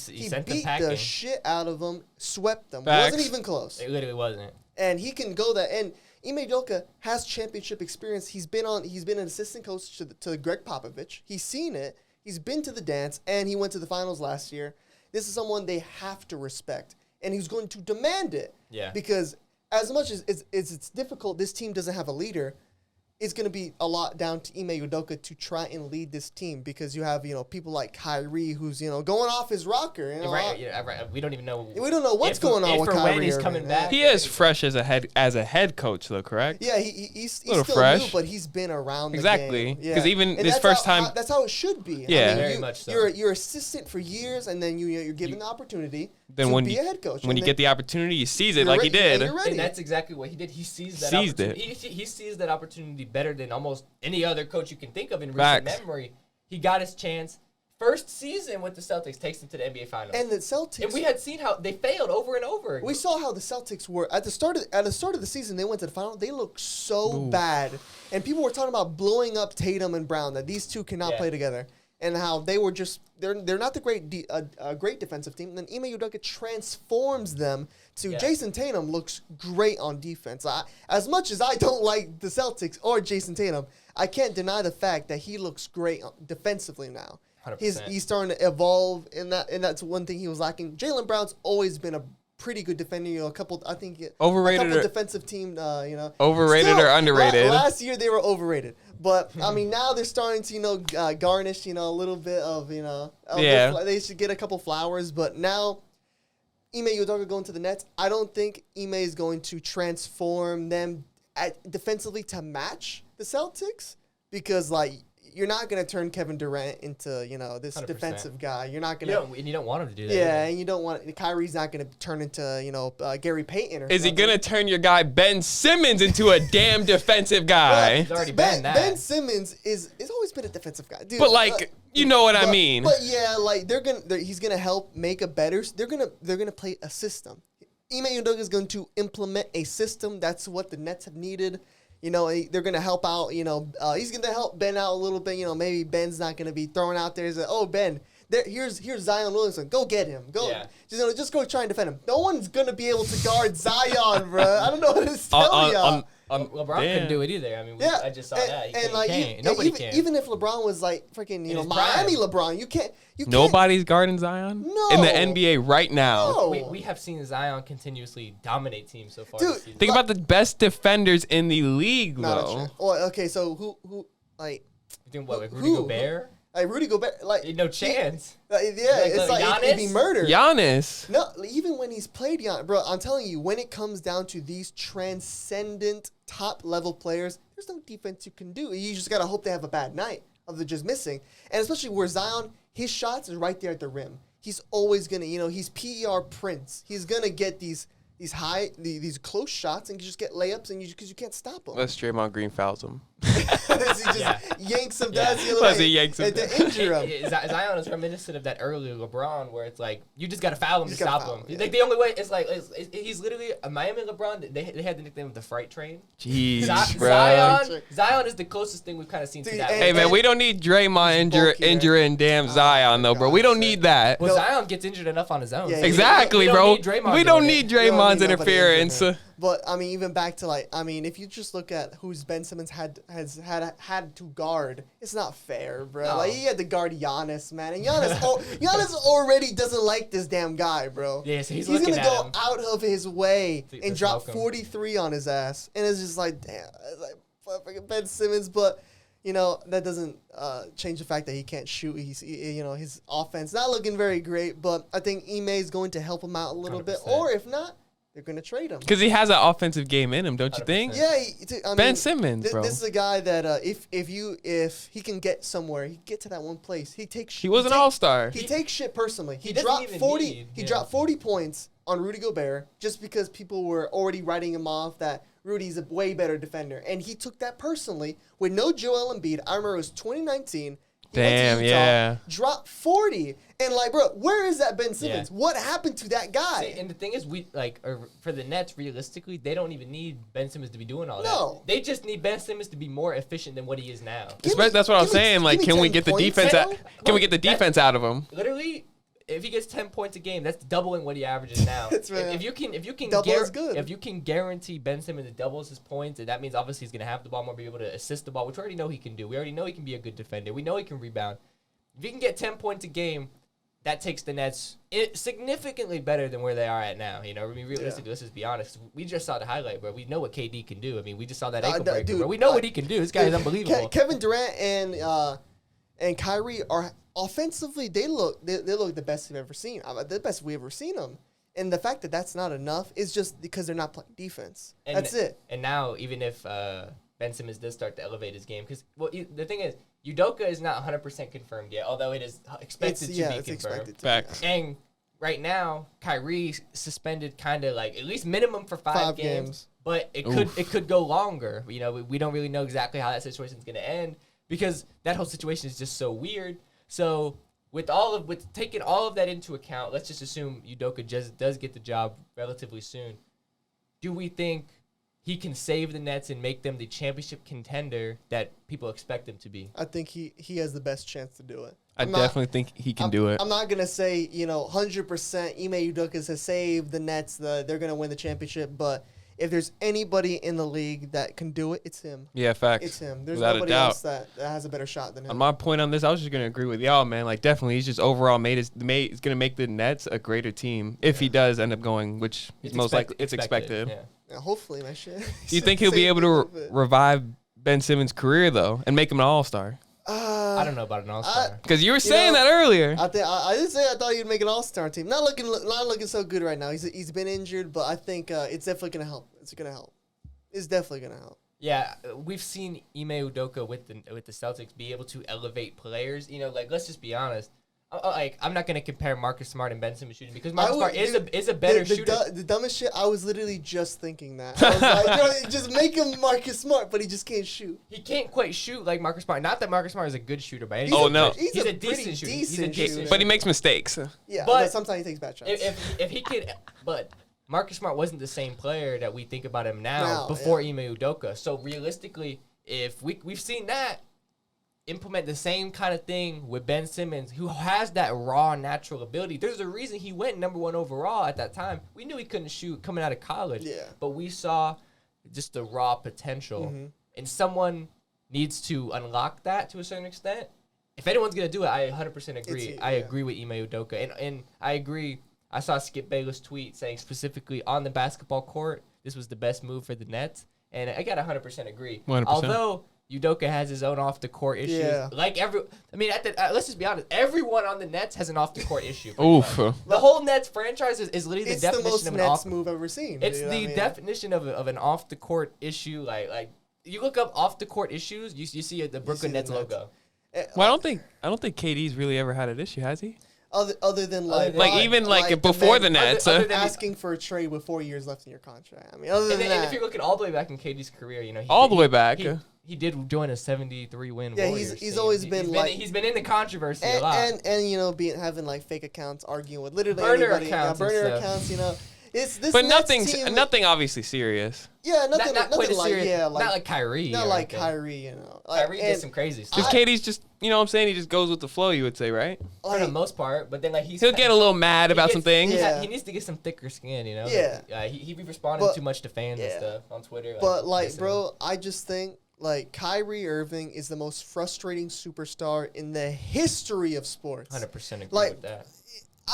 beat the the shit out of them, swept them. Facts. Wasn't even close. It literally wasn't. And he can go that. And Ime Udoka has championship experience. He's been an assistant coach to Greg Popovich. He's seen it. He's been to the dance, and he went to the finals last year. This is someone they have to respect, and he's going to demand it. Yeah. Because as much as it's difficult, this team doesn't have a leader. it's going to be a lot down to Ime Udoka to try and lead this team because you have, people like Kyrie who's, going off his rocker. Right. We don't even know. We don't know what's going on with Kyrie. When he's coming back. He is fresh as a head coach, though, correct? Yeah, he's still fresh, new, but he's been around the exactly. game. Because even and his first time. That's how it should be. Yeah. I mean, very much so. You're assistant for years, and then you're given the opportunity to be a head coach. When you get the opportunity, you seize it like he did. And that's exactly what he did. He seized that opportunity. He seized that opportunity better than almost any other coach you can think of in recent memory. He got his chance. First season with the Celtics takes him to the NBA Finals. And the Celtics. And we had seen how they failed over and over again. We saw how the Celtics were at the start of the season. They went to the final. They looked so bad, and people were talking about blowing up Tatum and Brown, that these two cannot play together, and how they were just they're not the great defensive team. And then Ime Udoka transforms them to Jason Tatum looks great on defense. As much as I don't like the Celtics or Jason Tatum, I can't deny the fact that he looks great defensively now. 100%. He's starting to evolve, and that's one thing he was lacking. Jaylen Brown's always been a pretty good defender. Overrated or defensive team. Overrated or underrated. Last year they were overrated, but I mean now they're starting to garnish a little bit of they should get a couple flowers. But now Ime Udoka going to the Nets, I don't think Ime is going to transform them defensively to match the Celtics because you're not going to turn Kevin Durant into, this 100%. Defensive guy. You're not going to. And you don't want him to do that. Yeah, and you don't want. Kyrie's not going to turn into, Gary Payton or Is something. he going to turn your guy Ben Simmons into a damn defensive guy? He's already been that. Ben Simmons is always been a defensive guy. Dude, but, you know what I mean. But, yeah, he's going to help make a better. They're going to play a system. Ime Udoka is going to implement a system. That's what the Nets have needed. They're going to help out, he's going to help Ben out a little bit. Maybe Ben's not going to be thrown out there. He's like, oh, Ben, here's Zion Williamson. Go get him. Just go try and defend him. No one's going to be able to guard Zion, bro. I don't know what to tell y'all. LeBron couldn't do it either. I mean, I just saw that. He can't. Nobody can. Even if LeBron was freaking, Miami LeBron, you can't. Nobody's guarding Zion? No. In the NBA right now. No. We have seen Zion continuously dominate teams so far Dude, this season. Think about the best defenders in the league, though. Well, okay, so who You think what, Rudy Gobert? Rudy Gobert, no chance. It'd be murder. Giannis. No, even when he's played Giannis, bro, I'm telling you, when it comes down to these transcendent top-level players, there's no defense you can do. You just got to hope they have a bad night of the just missing. And especially where Zion, his shots is right there at the rim. He's always going to, he's PER Prince. He's going to get these these close shots and just get layups because you can't stop him. Unless Draymond Green fouls him. He just yanks him down to injure him. Zion is reminiscent of that earlier LeBron where it's like you just got to foul him to stop him. Yeah. Like the only way he's literally a Miami LeBron. They had the nickname of the Freight Train. Jeez, bro. Zion is the closest thing we've kind of seen to that. Hey man, we don't need Draymond injuring damn Zion though, bro. We don't need that. Well, Zion gets injured enough on his own. Yeah, exactly, bro. We don't need Draymond's interference. But I mean, even back to if you just look at who's Ben Simmons had to guard, it's not fair, bro. No. He had to guard Giannis, man, and Giannis already doesn't like this damn guy, bro. Yeah, so he's gonna go out of his way and drop 43 on his ass, and it's just damn, it's fucking Ben Simmons, but. That doesn't change the fact that he can't shoot. His offense not looking very great, but I think Ime is going to help him out a little 100%. bit. Or if not, they're going to trade him. Because he has an offensive game in him, don't you 100%. think? Yeah. Ben Simmons, bro. This is a guy that if he can get somewhere, he get to that one place. He was an all-star. He takes shit personally. He doesn't dropped even 40. He dropped 40 points on Rudy Gobert just because people were already writing him off that Rudy's a way better defender. And he took that personally with no Joel Embiid. I remember it was 2019. Damn, Utah, yeah. Dropped 40. And, bro, where is that Ben Simmons? Yeah. What happened to that guy? See, and the thing is, for the Nets, realistically, they don't even need Ben Simmons to be doing all No. that. They just need Ben Simmons to be more efficient than what he is now. That's what I'm saying. Can we get the defense out? Can we get the defense out of him? Literally, if he gets 10 points a game, that's doubling what he averages now. That's right. If you can Double is good. If you can guarantee Ben Simmons doubles his points, and that means obviously he's gonna have the ball more, be able to assist the ball, which we already know he can do. We already know he can be a good defender. We know he can rebound. If he can get 10 points a game, that takes the Nets significantly better than where they are at now. You know, I mean, realistically, let's just be honest. We just saw the highlight, bro. We know what KD can do. I mean, we just saw that ankle breaker, bro. We know what he can do. This guy is unbelievable. Kevin Durant and Kyrie are offensively. They look the best we've ever seen. The best we've ever seen them. And the fact that that's not enough is just because they're not playing defense. That's it. And now, even if Ben Simmons does start to elevate his game, because the thing is, Udoka is not 100% confirmed yet, although it is expected to be confirmed. Facts. And right now, Kyrie suspended kind of like at least minimum for 5 games. But it could go longer. You know, we don't really know exactly how that situation is going to end because that whole situation is just so weird. So with taking all of that into account, let's just assume Udoka just does get the job relatively soon. Do we think he can save the Nets and make them the championship contender that people expect them to be? I think he has the best chance to do it. I definitely think he can do it. I'm not going to say, 100% Ime Udoka has saved the Nets. They're going to win the championship. But if there's anybody in the league that can do it, it's him. Yeah, facts. It's him. There's Without nobody else that has a better shot than him. On my point on this, I was just going to agree with y'all, man. Like, definitely, he's just overall is going to make the Nets a greater team if he does end up going, which is most likely it's expected. Yeah. Yeah, hopefully, my shit. Do you think he'll be able to revive Ben Simmons' career, though, and make him an all-star? I don't know about an all-star. Because you were saying that earlier. I did say I thought he'd make an all-star team. Not looking so good right now. He's been injured, but I think it's definitely going to help. It's going to help. It's definitely going to help. Yeah, we've seen Ime Udoka with the Celtics be able to elevate players. You know, like, let's just be honest. I'm not gonna compare Marcus Smart and Ben Simmons shooting because Marcus Smart is a better shooter. The dumbest shit. I was literally just thinking that. I was like, just make him Marcus Smart, but he just can't shoot. He can't quite shoot like Marcus Smart. Not that Marcus Smart is a good shooter by any He's a decent shooter. He's a decent shooter. But he makes mistakes. Yeah, but sometimes he takes bad shots. If he could, but Marcus Smart wasn't the same player that we think about him now before Ime Udoka. So realistically, if we've seen that. Implement the same kind of thing with Ben Simmons, who has that raw natural ability. There's a reason he went number 1 overall at that time. We knew he couldn't shoot coming out of college, but we saw just the raw potential. And someone needs to unlock that to a certain extent. If anyone's going to do it, I 100% agree. I agree with Ime Udoka. And I agree. I saw Skip Bayless tweet saying specifically on the basketball court, this was the best move for the Nets. And I got 100% agree. 100%. Although Udoka has his own off-the-court issues. Yeah. Let's just be honest. Everyone on the Nets has an off-the-court issue. Oof. The whole Nets franchise is literally the definition of an Nets move I've ever seen. It's the definition of an off-the-court issue. Like you look up off-the-court issues, you see the Brooklyn Nets logo. Well, I don't think KD's really ever had an issue, has he? Other than before the Nets, other than asking for a trade with 4 years left in your contract. I mean, other than that, and if you're looking all the way back in KD's career, he did join a 73-win Warriors. He's always been he's been in the controversy a lot, and having like fake accounts, arguing with literally burner anybody, burner accounts, It's this, but nothing obviously serious. Yeah, nothing quite like serious. yeah, not like Kyrie. Not like Kyrie, Kyrie did some crazy stuff. Because KD's just, what I'm saying, he just goes with the flow. You would say, right? For the most part, but then he'll get a little mad about some things. Yeah. He needs to get some thicker skin, Yeah. He be responding too much to fans and stuff on Twitter. But bro, I just think Kyrie Irving is the most frustrating superstar in the history of sports. 100% agree with that.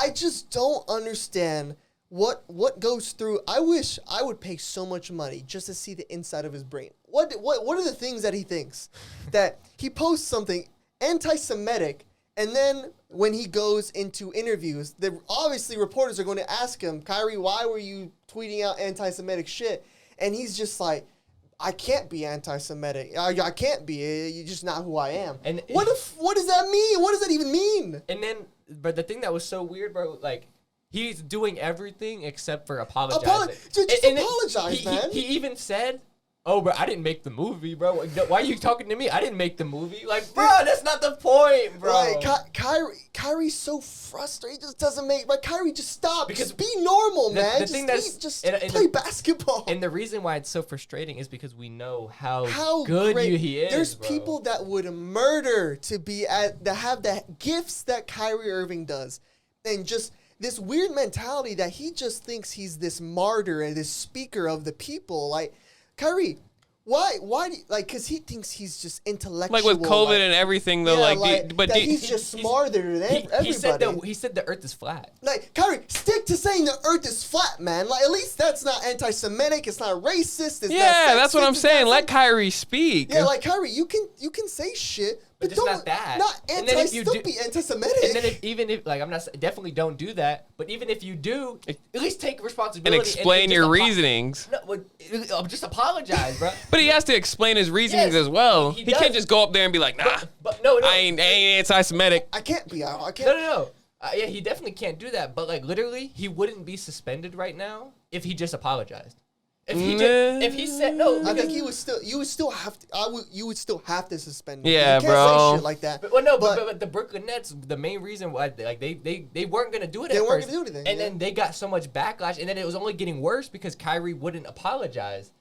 I just don't understand what goes through. I wish I would pay so much money just to see the inside of his brain. What are the things that he thinks? That he posts something anti-Semitic, and then when he goes into interviews, obviously reporters are going to ask him, Kyrie, why were you tweeting out anti-Semitic shit? And he's just like, I can't be anti-Semitic. I can't be. You're just not who I am. And what does that mean? What does that even mean? And then, but the thing that was so weird, bro, he's doing everything except for apologizing. Just apologize, man. He even said, "Oh, bro, I didn't make the movie, bro. Why are you talking to me? I didn't make the movie." Like, bro, that's not the point, bro. Kyrie's so frustrated. He just doesn't make. Like, Kyrie, just stop. Just be normal, man. Just play basketball. And the reason why it's so frustrating is because we know how good he is. There's people that would murder to have the gifts that Kyrie Irving does, and just this weird mentality that he just thinks he's this martyr and this speaker of the people. Like, Kyrie, Why? Because he thinks he's just intellectual. Like with COVID and everything, though. He's just smarter than everybody. He said the Earth is flat. Like, Kyrie, stick to saying the Earth is flat, man. Like, at least that's not anti-Semitic. It's not racist. It's not that's what I'm saying. Let Kyrie speak. Yeah, like Kyrie, you can say shit, but just not that. Not don't be anti-Semitic. And then even if I'm not definitely don't do that. But even if you do, at least take responsibility and explain your reasonings. No, just apologize, bro. But he has to explain his reasonings as well. He can't just go up there and be like, nah, but no, I ain't anti-Semitic. I can't be. I can't. No. Yeah, he definitely can't do that. But like literally, he wouldn't be suspended right now if he just apologized. If he said no, I think you would still have to suspend him. Yeah, you can't bro. say shit like that. But the Brooklyn Nets, the main reason why they weren't gonna do it. They weren't gonna do anything, and then they got so much backlash, and then it was only getting worse because Kyrie wouldn't apologize.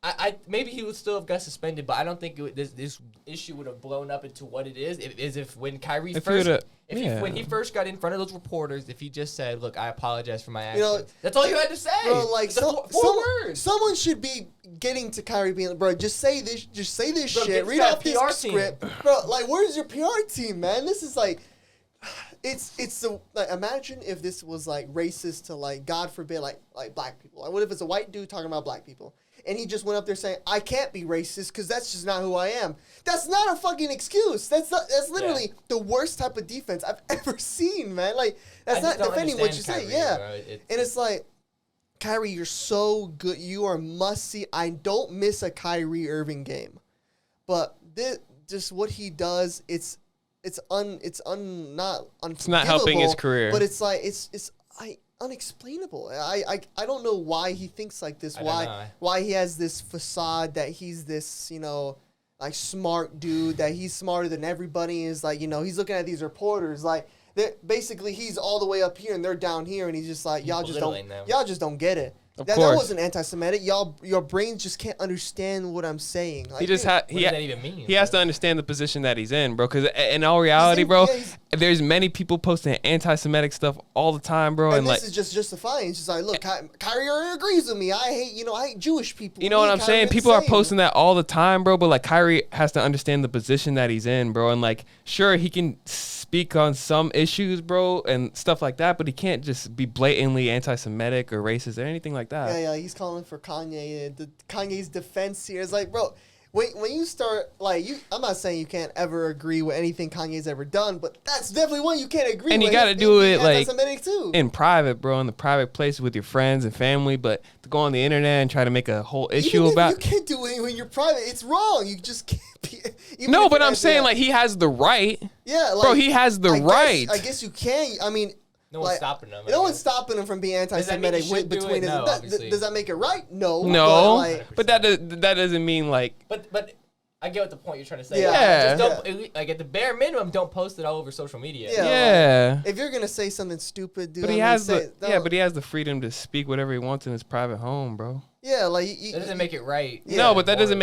I maybe he would still have got suspended, but I don't think this issue would have blown up into what it is. If when Kyrie when he first got in front of those reporters, if he just said, "Look, I apologize for my actions," that's all you had to say. Bro, like four words. Someone should be getting to Kyrie being, bro, just say this Bro, shit. Read off this script, bro. Like, where's your PR team, man? This is like. It's so like imagine if this was like racist to like God forbid like black people. Like what if it's a white dude talking about black people and he just went up there saying I can't be racist because that's just not who I am. That's not a fucking excuse. That's literally the worst type of defense I've ever seen, man. Like that's not defending what you say. Yeah, and it's like Kyrie, you're so good. You are must see. I don't miss a Kyrie Irving game, but this just what he does. It's not helping his career, but it's like it's unexplainable. I don't know why he thinks like this. Why he has this facade that he's this like smart dude, that he's smarter than everybody is. Like he's looking at these reporters like basically he's all the way up here and they're down here, and he's just like y'all just don't get it. That wasn't anti-Semitic. Your brains just can't understand what I'm saying. Like, what does that even mean? He has to understand the position that he's in, bro. Because in all reality, bro, there's many people posting anti-Semitic stuff all the time, bro. And this is just justifying. It's just like, look, Kyrie agrees with me. I hate Jewish people. You know what I'm saying? People are posting that all the time, bro. But like Kyrie has to understand the position that he's in, bro. And like, sure, he can speak on some issues, bro, and stuff like that, but he can't just be blatantly anti-Semitic or racist or anything like that. Yeah, he's calling for Kanye. Kanye's defense here is like, bro, when you start like I'm not saying you can't ever agree with anything Kanye's ever done, but that's definitely one you can't agree with. And you got to do it like too. In private, bro, in the private place with your friends and family, but to go on the internet and try to make a whole issue about you can't do it when you're private. It's wrong. You just can't be. No, but I'm saying like he has the right. Yeah, like, bro, he has the right. I guess you can. I mean. No one's stopping him. No one's stopping him from being anti-Semitic between his. Does that make it right? No. But that doesn't mean like. But I get what the point you're trying to say. Yeah. Just don't, like at the bare minimum, don't post it all over social media. Yeah. Like, if you're gonna say something stupid, dude. But he has the freedom to speak whatever he wants in his private home, bro. Yeah, like that doesn't make it right. Yeah. No, but that doesn't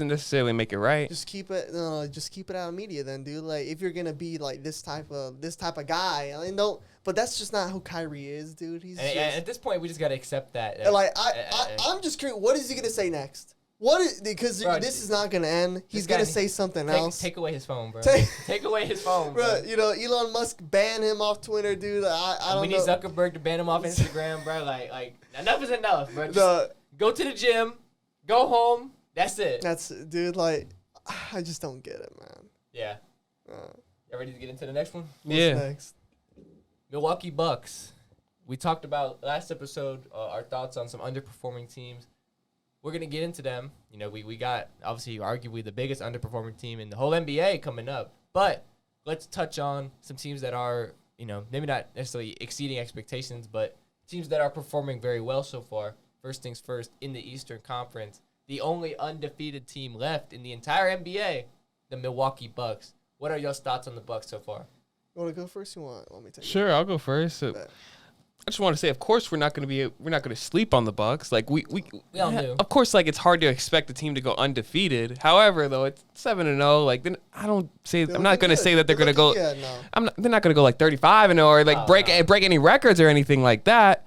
necessarily make it right. Just keep it out of media, then, dude. Like if you're gonna be like this type of guy, I mean, don't. But that's just not who Kyrie is, dude. He's and at this point, we just gotta accept that. I'm just curious. What is he gonna say next? Because this is not gonna end. He's gonna say something else. Take away his phone, bro. Take away his phone, bro. Elon Musk banned him off Twitter, dude. I don't know. We need Zuckerberg to ban him off Instagram, bro. Like enough is enough, bro. Just go to the gym, go home. That's it. Dude. Like, I just don't get it, man. Yeah. You ready to get into the next one? What's next? Milwaukee Bucks. We talked about last episode our thoughts on some underperforming teams. We're going to get into them. We got, obviously, arguably the biggest underperforming team in the whole NBA coming up. But let's touch on some teams that are, maybe not necessarily exceeding expectations, but teams that are performing very well so far. First things first, in the Eastern Conference, the only undefeated team left in the entire NBA, the Milwaukee Bucks. What are your thoughts on the Bucks so far? You want to go first? You want me to take it? Sure, I'll go first. I just want to say, of course, we're not going to sleep on the Bucks. Like we all do. Of course, like it's hard to expect a team to go undefeated. However, though, it's 7-0. Like then I'm not going to say that they're going to go. No. They're not going to go like 35-0 or like break any records or anything like that.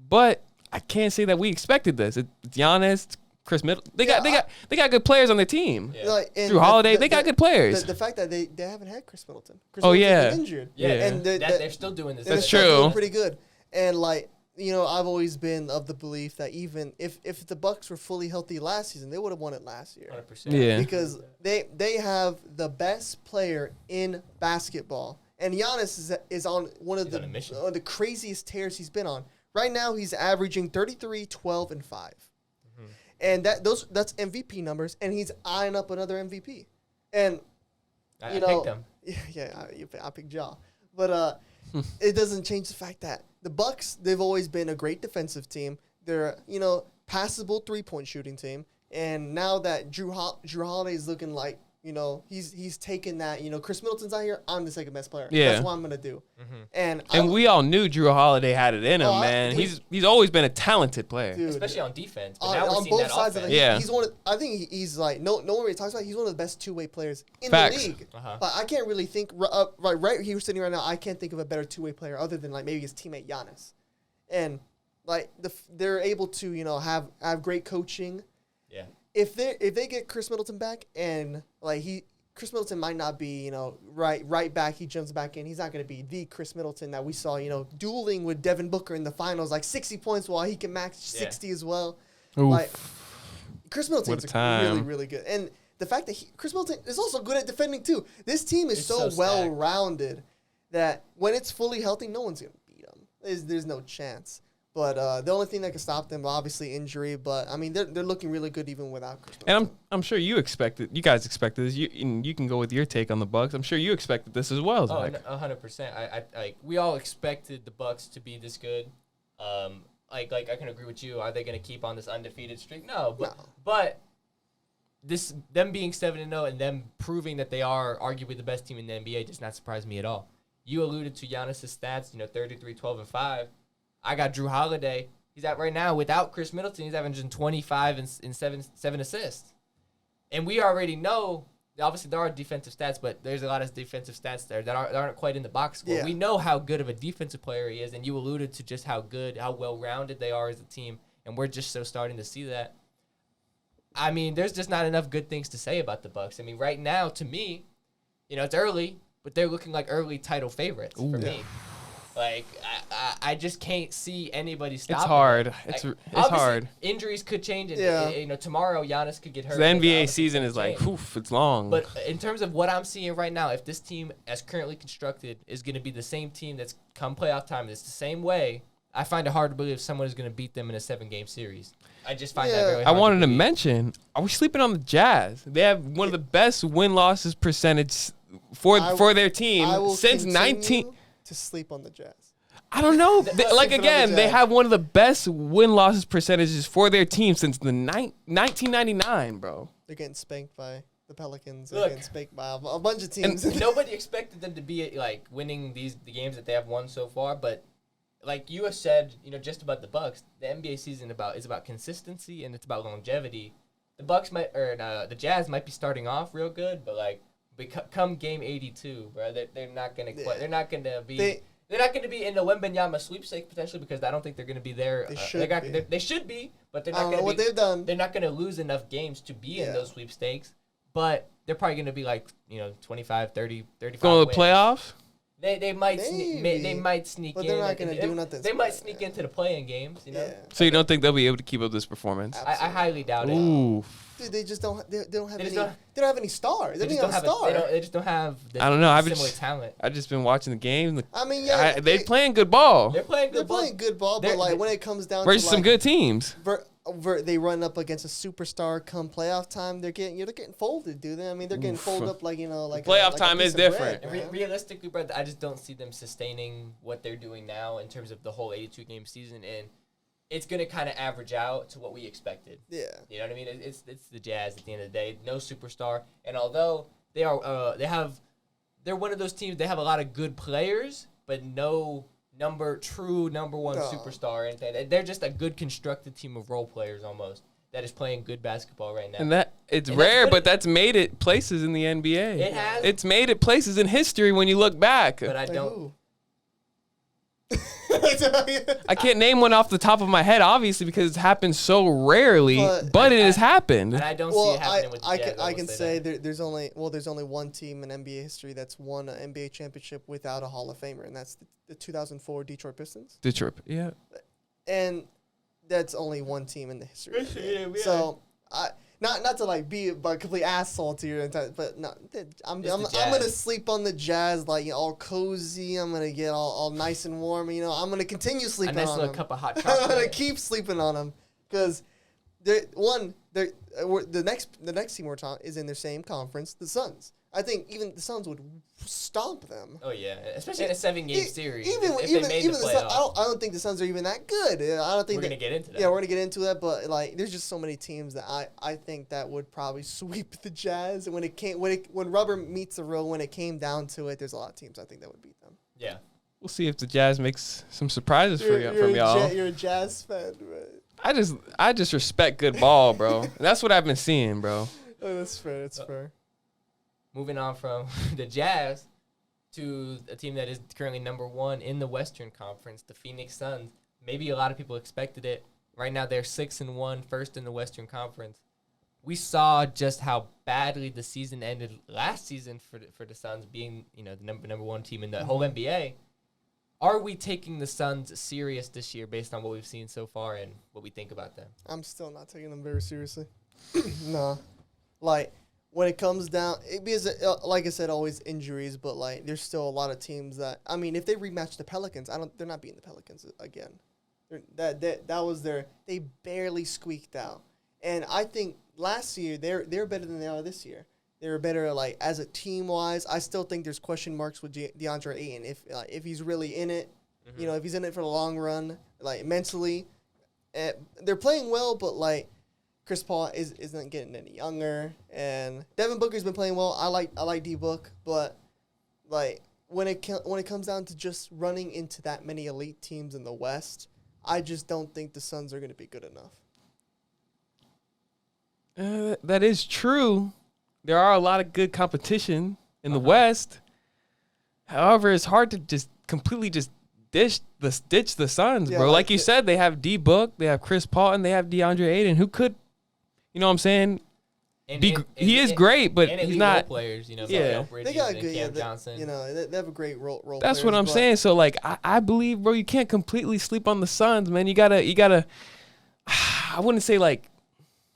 But I can't say that we expected this. It's Giannis, Chris Middleton. They got good players on their team. Yeah. Like, and Drew Holiday, they got good players. The fact that they haven't had Chris Middleton. Chris Oh, Middleton's yeah. been injured. Yeah, and they're still doing this. and That's they're still doing true. pretty good. And like, you know, I've always been of the belief that even if the Bucks were fully healthy last season, they would have won it last year. 100%. Yeah. Because they have the best player in basketball, and Giannis is on one of He's on a mission. the craziest tears he's been on. Right now, he's averaging 33, 12, and 5. And that's MVP numbers, and he's eyeing up another MVP. And I picked them. I picked Ja, but it doesn't change the fact that the Bucks, they've always been a great defensive team. They're passable 3-point shooting team, and now that Drew Holiday is looking like he's taken that. Chris Middleton's out here. I'm the second best player. Yeah. That's what I'm gonna do. And we all knew Drew Holiday had it in him, Oh, man. He's always been a talented player. dude, Especially on defense. But now we're on seeing both that sides of offense. it, Yeah. he's one. I think he's like no one really talks about it. He's one of the best two-way players in Facts. the league. Uh-huh. But I can't really think right here sitting right now. I can't think of a better two-way player other than like maybe his teammate Giannis, and like they're able to have great coaching. Yeah. If they get Chris Middleton back and Chris Middleton might not be, right back. He jumps back in. He's not going to be the Chris Middleton that we saw, dueling with Devin Booker in the finals, like 60 points while he can max 60 as well. Oof. Like Chris Middleton's What a time. really, really good. And the fact that Chris Middleton is also good at defending too. This team is It's so so stacked. well-rounded that when it's fully healthy, no one's going to beat them. There's no chance. But the only thing that can stop them, obviously, injury. But I mean, they're looking really good even without Chris Middleton. And I'm sure you guys expected this. You can go with your take on the Bucks. I'm sure you expected this as well, Oh, Zach. 100%. We all expected the Bucks to be this good. I can agree with you. Are they going to keep on this undefeated streak? No, but them being 7-0 and them proving that they are arguably the best team in the NBA does not surprise me at all. You alluded to Giannis' stats, 33, 12, and 5. I got Drew Holiday. He's at right now without Chris Middleton. He's averaging 25 and seven assists. And we already know, obviously there are defensive stats, but there's a lot of defensive stats there that aren't quite in the box score. Yeah. We know how good of a defensive player he is, and you alluded to just how well-rounded they are as a team, and we're just so starting to see that. I mean, there's just not enough good things to say about the Bucks. I mean, right now, to me, it's early, but they're looking like early title favorites for me. Like, I just can't see anybody stopping. It's hard. them. It's Obviously, hard. Injuries could change, and tomorrow Giannis could get hurt. The NBA Giannis season could is like, change. poof, it's long. But in terms of what I'm seeing right now, if this team, as currently constructed, is going to be the same team that's come playoff time, it's the same way, I find it hard to believe someone is going to beat them in a 7-game series. I just find that very I hard wanted to believe. mention, are we sleeping on the Jazz? They have one of the best win-losses percentage for their team I will since continue 19. to sleep on the Jazz. I don't know. Sleeping on the They Jazz. have one of the best win-losses percentages for their team since the 1999, bro. They're getting spanked by the Pelicans. Look. They're getting spanked by a bunch of teams. Nobody expected them to be winning the games that they have won so far, but like you have said, just about the Bucks, the NBA season is about consistency and it's about longevity. The Jazz might be starting off real good, but come game 82, bro, they're not gonna quite. They're not gonna be. They're not going to be in the Wembanyama sweepstakes potentially because I don't think they're going to be there. They should be, but they're not going to be. what they've done. They're not going to lose enough games to be in those sweepstakes, but they're probably going to be 25, 30, 35 Going to wins. the playoffs? They might Maybe. they might sneak But in. they're not gonna do nothing They might special, sneak into the play-in games. So you don't think they'll be able to keep up this performance? I highly doubt it. Ooh. Dude, they just don't. They don't have They any. just don't- They don't have any stars. They don't have a star. They just don't have. The I don't know. similar talent. I've just been watching the game. I mean, They playing good ball They're playing they're good ball. playing good ball, but when it comes down versus to some good teams. they run up against a superstar come playoff time, they're getting folded, dude. I mean, they're getting folded up like Playoff time is different. And realistically, bro, I just don't see them sustaining what they're doing now in terms of the whole 82-game season, and it's gonna kind of average out to what we expected. Yeah, you know what I mean? It's the Jazz at the end of the day, no superstar, and although they're one of those teams. They have a lot of good players, but no true number one superstar or anything. They're just a good constructed team of role players almost that is playing good basketball right now. And it's rare, but that's made it places in the NBA. It has. It's made it places in history when you look back. But I Like don't. who? I can't name one off the top of my head, obviously, because it's happened so rarely, but it has happened. And I don't see it happening with the Jazz. I can say there's only one team in NBA history that's won an NBA championship without a Hall of Famer, and that's the 2004 Detroit Pistons. Detroit, yeah. And that's only one team in the history. So not to like be a complete asshole to you, but no, I'm gonna sleep on the Jazz like all cozy. I'm gonna get all nice and warm. I'm gonna continue sleeping on them. A nice little cup of hot chocolate. I'm gonna keep sleeping on them because the next team we're talking is in their same conference, the Suns. I think even the Suns would stomp them. Oh yeah, especially in a 7-game series. Even the Suns, I don't think the Suns are even that good. I don't think we're gonna get into that. Yeah, we're gonna get into that. But like, there's just so many teams that I think that would probably sweep the Jazz. And when rubber meets the road, when it came down to it, there's a lot of teams I think that would beat them. Yeah, we'll see if the Jazz makes some surprises from y'all. You're a Jazz fan, right? I just respect good ball, bro. That's what I've been seeing, bro. Oh, that's fair. That's fair. Moving on from the Jazz to a team that is currently number 1 in the Western Conference, the Phoenix Suns. Maybe a lot of people expected it. Right now they're 6-1, first in the Western Conference. We saw just how badly the season ended last season for the Suns, being the number 1 team in the whole NBA. Are we taking the Suns serious this year based on what we've seen so far and what we think about them? I'm still not taking them very seriously. No, like. When it comes down, because like I said, always injuries, but like there's still a lot of teams that if they rematch the Pelicans, they're not beating the Pelicans again. They barely squeaked out, and I think last year they're better than they are this year. They were better like as a team wise. I still think there's question marks with DeAndre Ayton if he's really in it, if he's in it for the long run, like mentally. They're playing well, but like. Chris Paul isn't getting any younger, and Devin Booker's been playing well. I like D Book, but like when it comes down to just running into that many elite teams in the West, I just don't think the Suns are going to be good enough. That is true. There are a lot of good competition in the West. However, it's hard to just completely ditch the Suns, bro. Like you said, they have D Book, they have Chris Paul, and they have DeAndre Ayton, who could. You know what I'm saying? He is great, but he's not. Role players, they got good. Cam Johnson. They have a great role. That's what I'm saying. So like, I believe, bro, you can't completely sleep on the Suns, man. You gotta. I wouldn't say like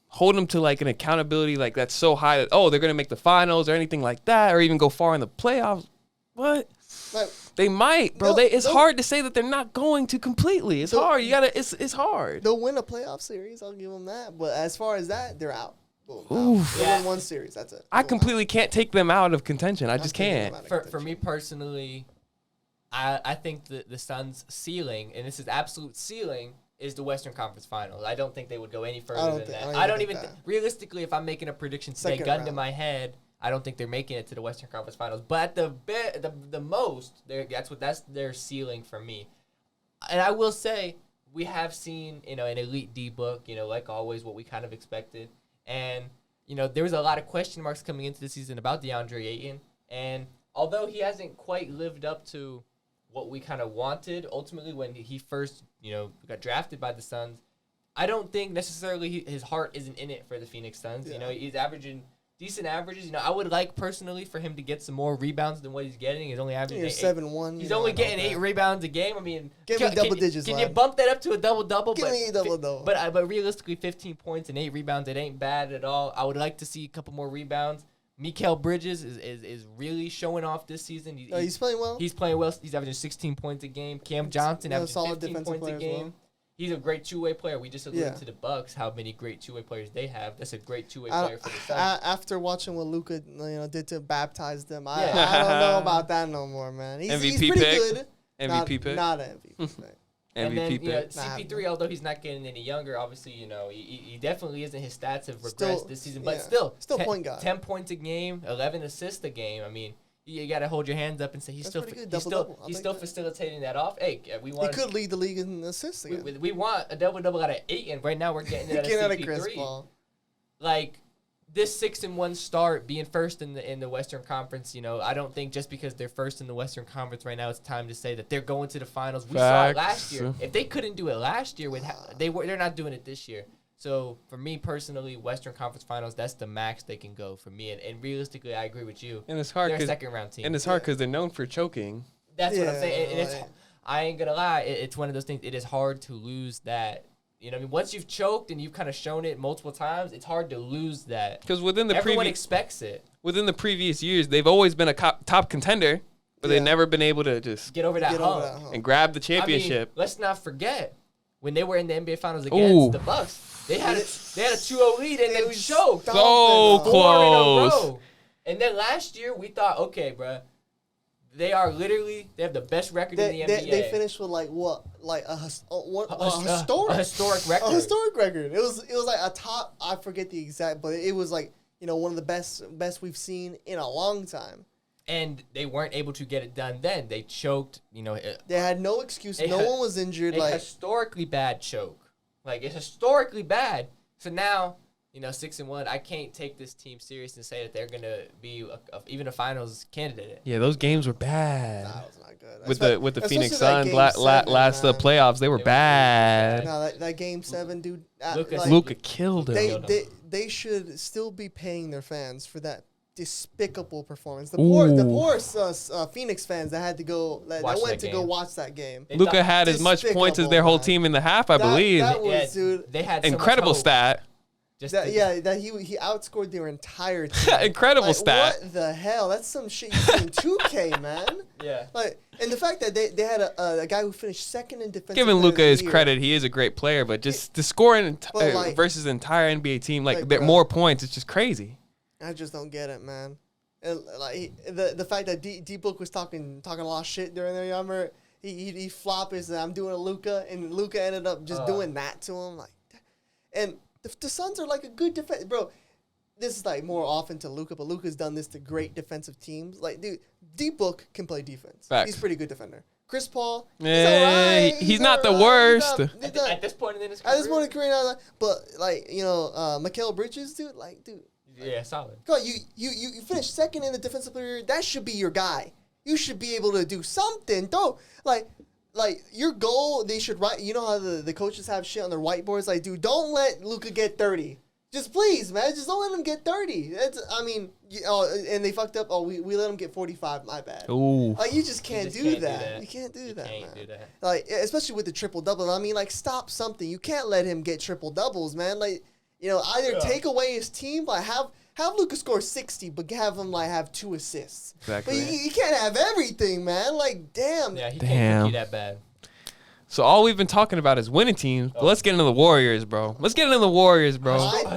hold them to like an accountability like that's so high that they're gonna make the finals or anything like that, or even go far in the playoffs. What? Like, they might, bro. It's hard to say that they're not going to completely. It's hard. It's hard. They'll win a playoff series. I'll give them that. But as far as that, they're out. Boom, they won one series. That's it. I completely can't take them out of contention. I just can't. For me personally, I think the Suns' ceiling, and this is absolute ceiling, is the Western Conference Finals. I don't think they would go any further than that. I don't even realistically, if I'm making a prediction today, gun to my head, I don't think they're making it to the Western Conference Finals. But at the most, that's their ceiling for me. And I will say, we have seen, an elite D Book, like always, what we kind of expected. And, there was a lot of question marks coming into the season about DeAndre Ayton. And although he hasn't quite lived up to what we kind of wanted, ultimately when he first, got drafted by the Suns, I don't think necessarily his heart isn't in it for the Phoenix Suns. Yeah. He's averaging decent averages. I would like personally for him to get some more rebounds than what he's getting. He's only averaging 7-1. He's only getting 8 rebounds a game. I mean, give me double digits. Can you bump that up to a double-double? Give me a double-double. But realistically, 15 points and 8 rebounds, it ain't bad at all. I would like to see a couple more rebounds. Mikal Bridges is really showing off this season. He's playing well. He's playing well. He's averaging 16 points a game. Cam Johnson averaging 15 points a game. Well. He's a great two-way player. We just alluded to the Bucks, how many great two-way players they have. That's a great two-way player for the Suns. After watching what Luka did to baptize them, I don't know about that no more, man. He's pretty good. MVP pick? Not an MVP pick. And then, CP3, although he's not getting any younger, obviously, he definitely isn't. His stats have regressed this season. But still point guard. 10 points a game, 11 assists a game. I mean, you got to hold your hands up and say he's still facilitating that off. Hey, he could lead the league in assists again. We want a double-double out of Ayton. Right now we're getting it out of CP3. Chris Paul. Like, this 6-1 start, being first in the Western Conference, I don't think just because they're first in the Western Conference right now, it's time to say that they're going to the finals. We saw it last year. If they couldn't do it last year, they're not doing it this year. So for me personally, Western Conference Finals, that's the max they can go for me. And realistically, I agree with you. And it's hard. They're a second round team. And it's hard because they're known for choking. That's what I'm saying. And I ain't gonna lie. It's one of those things. It is hard to lose that. You know what I mean? Once you've choked and you've kind of shown it multiple times, it's hard to lose that. Because everyone expects it. Within the previous years, they've always been a top contender, but they've never been able to just get over that hump and grab the championship. I mean, let's not forget when they were in the NBA Finals against the Bucks. They had a 2-0 lead and then choked. So close. And then last year we thought, okay, bro, they have the best record in the NBA. They finished with a historic record. A historic record. It was like a top. I forget the exact, but it was like one of the best we've seen in a long time. And they weren't able to get it done then. They choked. They had no excuse. No one was injured. A historically bad choke. It's historically bad. So now, 6-1, I can't take this team serious and say that they're going to be even a finals candidate. Yeah, those games were bad. That was not good. With the Phoenix Suns last playoffs, they were bad. No, that game 7, dude. Luka killed him. They should still be paying their fans for that despicable performance. The poor Phoenix fans that had to go watch that game. Luka had as much points as their whole team in the half, I believe. That was, dude. They had so incredible stat. He outscored their entire team. Incredible stat. What the hell? That's some shit you see in 2K, man. Yeah. And the fact that they had a guy who finished second in defensive. Giving Luka his credit, he is a great player, but just the scoring versus the entire NBA team, more points, it's just crazy. I just don't get it, man. And the fact that D-Book was talking a lot of shit during there, I remember he flopped his I'm doing a Luka, and Luka ended up just doing that to him, and the Suns are a good defense, bro. This is more often to Luka, but Luka's done this to great defensive teams. Dude, D-Book can play defense. Facts. He's a pretty good defender. Chris Paul, he's not the worst. At this point in his career. At this point in his career, but Mikal Bridges, dude. Yeah, solid. Come on, you finished second in the defensive player. That should be your guy. You should be able to do something. Don't your goal. They should write. You know how the coaches have shit on their whiteboards. Dude, don't let Luka get 30. Just please, man. Just don't let him get 30. And they fucked up. Oh, we let him get 45. My bad. Ooh. You just can't do that. You can't do that, man. Especially with the triple double. Stop something. You can't let him get triple doubles, man. Either take away his team, have Luka score 60, but have him have 2 assists. Exactly. But you can't have everything, man. Damn. Yeah, he can't be that bad. So all we've been talking about is winning teams, but let's get into the Warriors, bro.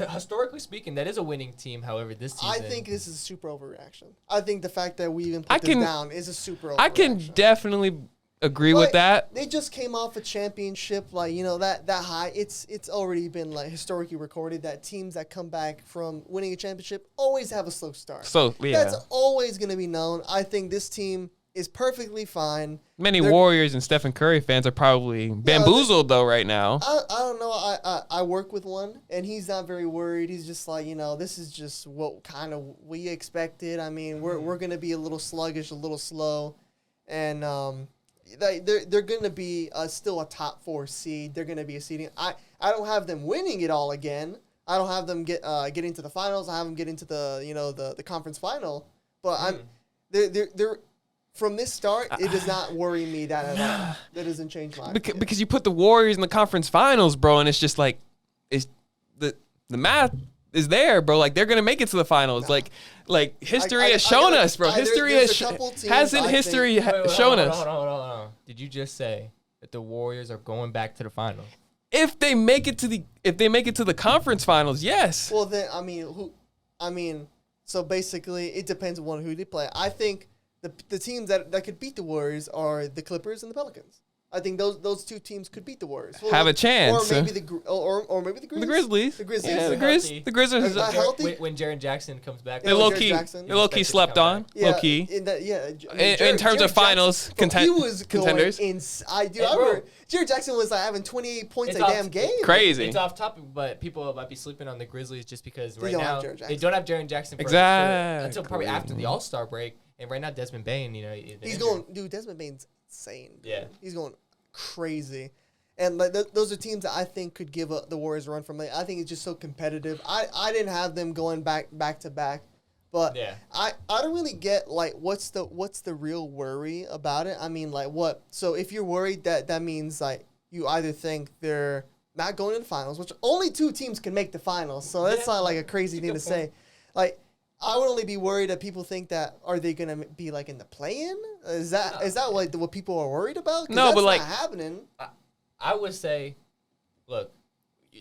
Historically speaking, that is a winning team. However, this season, I think this is a super overreaction. I think the fact that we even put this down is a super overreaction. I can definitely agree with that. They just came off a championship, that high. It's already been historically recorded that teams that come back from winning a championship always have a slow start. So yeah, that's always going to be known. I think this team is perfectly fine. Many Warriors and Stephen Curry fans are probably bamboozled though right now. I don't know. I work with one, and he's not very worried. He's just this is just what kind of we expected. I mean, we're going to be a little sluggish, a little slow, and they're going to be still a top 4 seed. They're going to be a seeding. I don't have them winning it all again. I don't have them getting to the finals. I have them getting to the conference final. But they're from this start, it does not worry me that at all. That doesn't change my opinion. Because you put the Warriors in the conference finals, bro, and it's just it's the math is there, bro. They're gonna make it to the finals. History has shown us, bro. History has shown us. Hold on. Did you just say that the Warriors are going back to the finals? If they make it to the conference finals, yes. Well, then so basically, it depends on who they play. I think the teams that could beat the Warriors are the Clippers and the Pelicans. I think those two teams could beat the Warriors. Well, Have a chance. Or maybe or maybe the Grizzlies. The Grizzlies. The Grizzlies. Yeah, Healthy. the Grizzlies. Healthy. When Jaren Jackson comes back, They Yeah, low Jared key, Jackson. they low key slept on. Yeah, Low key. in terms of finals he was contenders. going I Hey, remember Jared Jackson was like having 28 points It's a damn game. Crazy. It's off topic, but people might be sleeping on the Grizzlies just because They right don't now have Jaren Jackson. they don't have Jaren Jackson until probably after the All-Star break. And right now, Desmond Bane, He's going, dude. Desmond Bane's insane. Dude. Yeah. He's going crazy, and like those are teams that I think could give the Warriors a run from. I think it's just so competitive. I didn't have them going back to back, but Yeah. I don't really get like what's the real worry about it. I mean, like what? So if you're worried, that means like you either think they're not going to the finals, which only 2 teams can make the finals, so that's Yeah. not like a crazy thing to say. Like, I would only be worried that people think that are they gonna be like in the play-in? Is that what people are worried about? 'Cause No, that's but, like- not happening. I would say, look,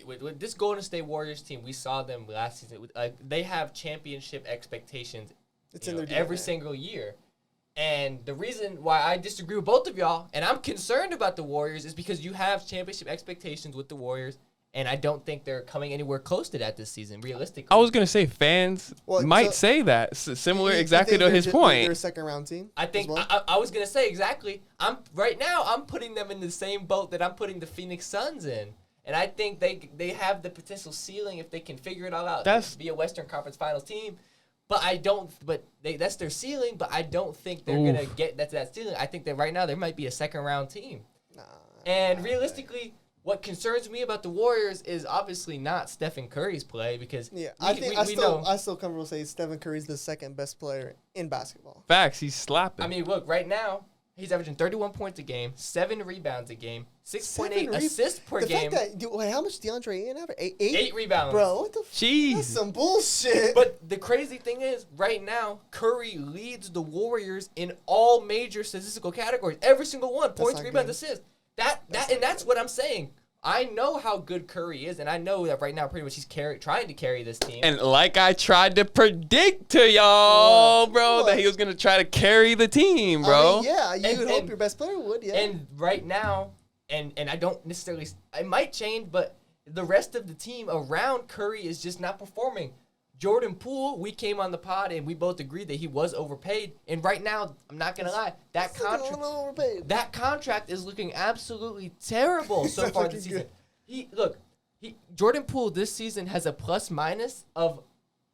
with this Golden State Warriors team, we saw them last season. They have championship expectations It's in their DNA. every single year. And the reason why I disagree with both of y'all, and I'm concerned about the Warriors, is because you have championship expectations with the Warriors, and I don't think they're coming anywhere close to that this season, realistically. I was gonna say fans Well, might so- say that similar You exactly think to his they're point. a second-round team. I think as well? I was gonna say exactly. I'm putting them in the same boat that I'm putting the Phoenix Suns in, and I think they have the potential ceiling if they can figure it all out. That's- Be a Western Conference Finals team, but I don't. But that's their ceiling. But I don't think they're gonna get that ceiling. I think that right now there might be a second-round team, Nah. and realistically. What concerns me about the Warriors is obviously not Stephen Curry's play because I know. still comfortable say Stephen Curry's the second best player in basketball. Facts, he's slapping. I mean, look, right now, he's averaging 31 points a game, 7 rebounds a game, 6.8 assists per the game, fact that wait, how much DeAndre Ayton average? 8? 8 rebounds. Bro, what the? Jeez. That's some bullshit. But the crazy thing is, right now, Curry leads the Warriors in all major statistical categories. Every single one. Points, not rebounds, good. assists. That's what I'm saying. I know how good Curry is, and I know that right now pretty much he's trying to carry this team. And like I tried to predict to y'all, bro, that he was gonna try to carry the team, bro. I mean, yeah, you would hope and- your best player would, yeah. And right now, and I don't necessarily, it might change, but the rest of the team around Curry is just not performing. Jordan Poole, we came on the pod and we both agreed that he was overpaid. And right now, I'm not gonna lie, that He's looking a contract, little overpaid. that contract is looking absolutely terrible so not far looking this season. good. Jordan Poole this season has a plus minus of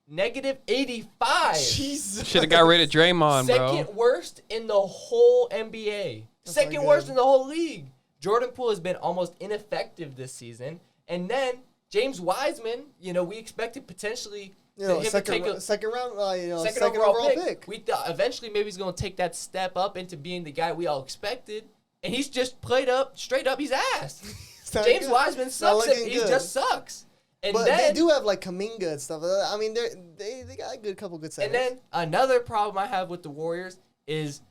negative 85. Jesus. Should have got rid of Draymond, Second bro. worst in the whole NBA. That's Second not worst good. in the whole league. Jordan Poole has been almost ineffective this season. And then James Wiseman, we expected potentially him to take a second round, second overall pick. We thought eventually maybe he's going to take that step up into being the guy we all expected. And he's just played up, straight up, he's ass. It's not James good. Wiseman It's not sucks. looking He good. just sucks. And But then, they do have like Kuminga and stuff. I mean, they got a couple good centers. and then another problem I have with the Warriors is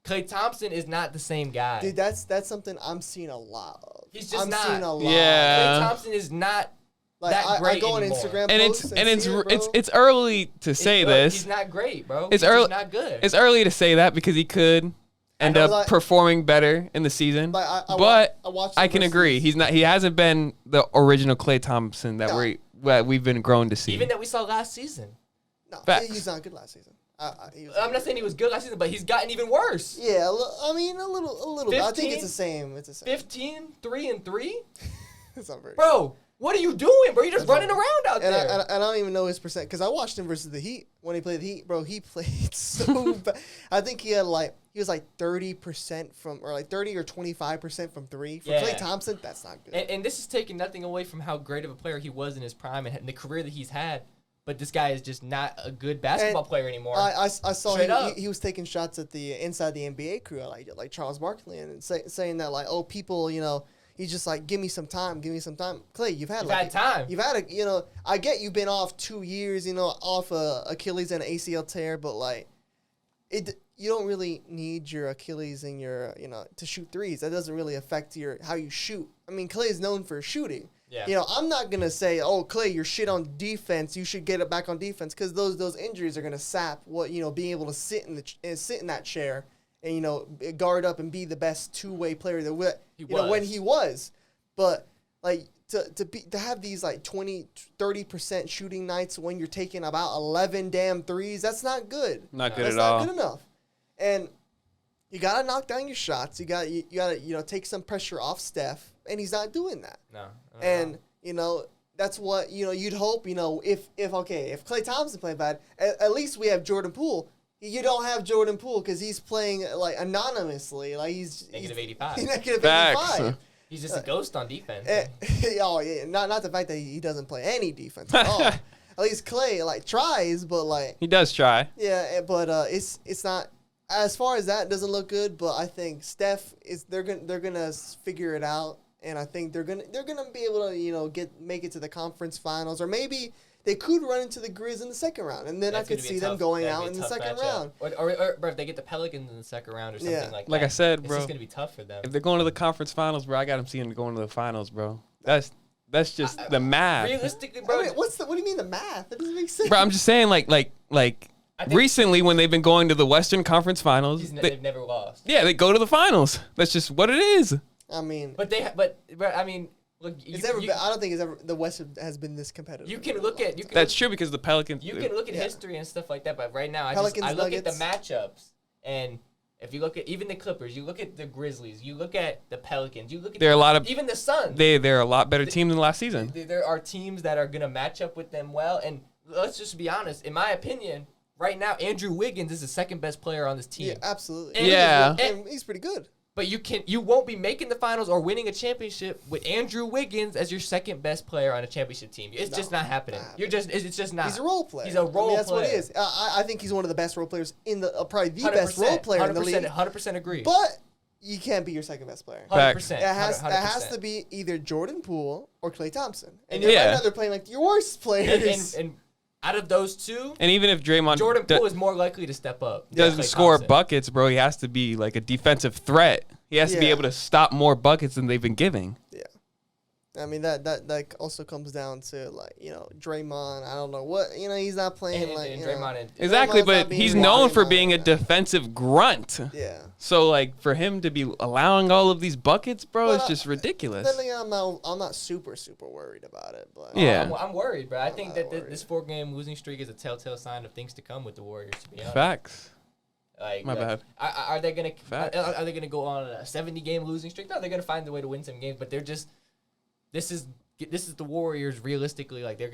Klay Thompson is not the same guy. dude, that's something I'm seeing a lot of. He's just I'm not. seeing a lot. Yeah. Klay Thompson is not Like that great I go on anymore. Instagram And posts it's see it, bro. it's early to say Look, this. He's not great, bro. It's He's early- just not good. It's early to say that because he could end know, up like- performing better in the season. Like, I but watched I him can versus- agree. He hasn't been the original Klay Thompson that No. we've been grown to see. Even that we saw last season. No, Facts. he's not good last season. I'm not saying he was good last season, but he's gotten even worse. Yeah, I mean a little. bit. I think 15? it's the same. It's the same. 15, 3 and 3? It's not very. Bro, what are you doing, bro? You're just running around out And there. I don't even know his percent because I watched him versus the Heat when he played the Heat. Bro, he played so bad. I think he was like 30% from, or like 30 or 25% from three. For Yeah. Klay Thompson, that's not good. And this is taking nothing away from how great of a player he was in his prime and the career that he's had. But this guy is just not a good basketball player anymore. I saw Straight up. he was taking shots at the inside the NBA crew, like Charles Barkley, and saying that like, oh, people, he's just like, give me some time. Klay, you've had time. You've had I get you've been off 2 years, off Achilles and ACL tear, but like, you don't really need your Achilles and your to shoot threes. That doesn't really affect how you shoot. I mean, Klay is known for shooting. Yeah. I'm not gonna say, oh, Klay, you're shit on defense. You should get it back on defense because those injuries are gonna sap what being able to sit in that chair and guard up and be the best two-way player that when he was. But like to have these like 20-30% shooting nights when you're taking about 11 damn threes, that's not good. Not good that's at all. Not good enough. And you gotta knock down your shots. You gotta take some pressure off Steph, and he's not doing that. No. And that's what you'd hope. If Klay Thompson playing bad, at least we have Jordan Poole. You don't have Jordan Poole because he's playing like anonymously. Like he's -85. He's -85. He's just a ghost on defense. Oh yeah, not the fact that he doesn't play any defense at all. At least Klay like tries, but like he does try. Yeah, but it's not. As far as that, doesn't look good. But I think Steph they're gonna figure it out, and I think they're gonna be able to make it to the conference finals, or maybe they could run into the Grizz in the second round, and then I could see them going out in the second round. Or if they get the Pelicans in the second round or something like that. Like I said, bro, it's just gonna be tough for them. If they're going to the conference finals, bro, I got them seeing them going to the finals, bro. That's just the math. Realistically, bro, what do you mean the math? That doesn't make sense. Bro, I'm just saying, like recently when they've been going to the Western Conference Finals, they've never lost. Yeah, they go to the finals. That's just what it is. I mean, but I mean, look, I don't think the West has been this competitive. You can look at that's true because the Pelicans. You can look at history and stuff like that, but right now I Pelicans, look at the matchups, and if you look at even the Clippers, you look at the Grizzlies, you look at the Pelicans, you look at even the Suns. They're a lot better team than last season. There are teams that are gonna match up with them well, and let's just be honest. In my opinion, right now Andrew Wiggins is the second best player on this team. Yeah, absolutely. And he's pretty good. But you won't be making the finals or winning a championship with Andrew Wiggins as your second best player on a championship team. It's just not happening. It's just not. He's a role player. He's a role player. That's what he is. I think he's one of the best role players in the probably the best role player in the league. 100% agree. But you can't be your second best player. 100%. It has to be either Jordan Poole or Klay Thompson. And right now they're playing like your worst players. And out of those two, and even if Draymond Jordan Poole is more likely to step up. Doesn't score buckets, bro. He has to be like a defensive threat. He has to be able to stop more buckets than they've been giving. Yeah. I mean that also comes down to Draymond. I don't know what he's not playing and Draymond. Exactly, but he's known for being a defensive grunt. Yeah. So for him to be allowing all of these buckets, bro, it's just ridiculous. I'm not super worried about it, but yeah, I'm worried, bro. I think that this 4-game losing streak is a telltale sign of things to come with the Warriors. To be honest. Facts. My bad. Are they gonna go on a 70-game losing streak? No, they're gonna find a way to win some games, but they're just. This is the Warriors realistically. Like they're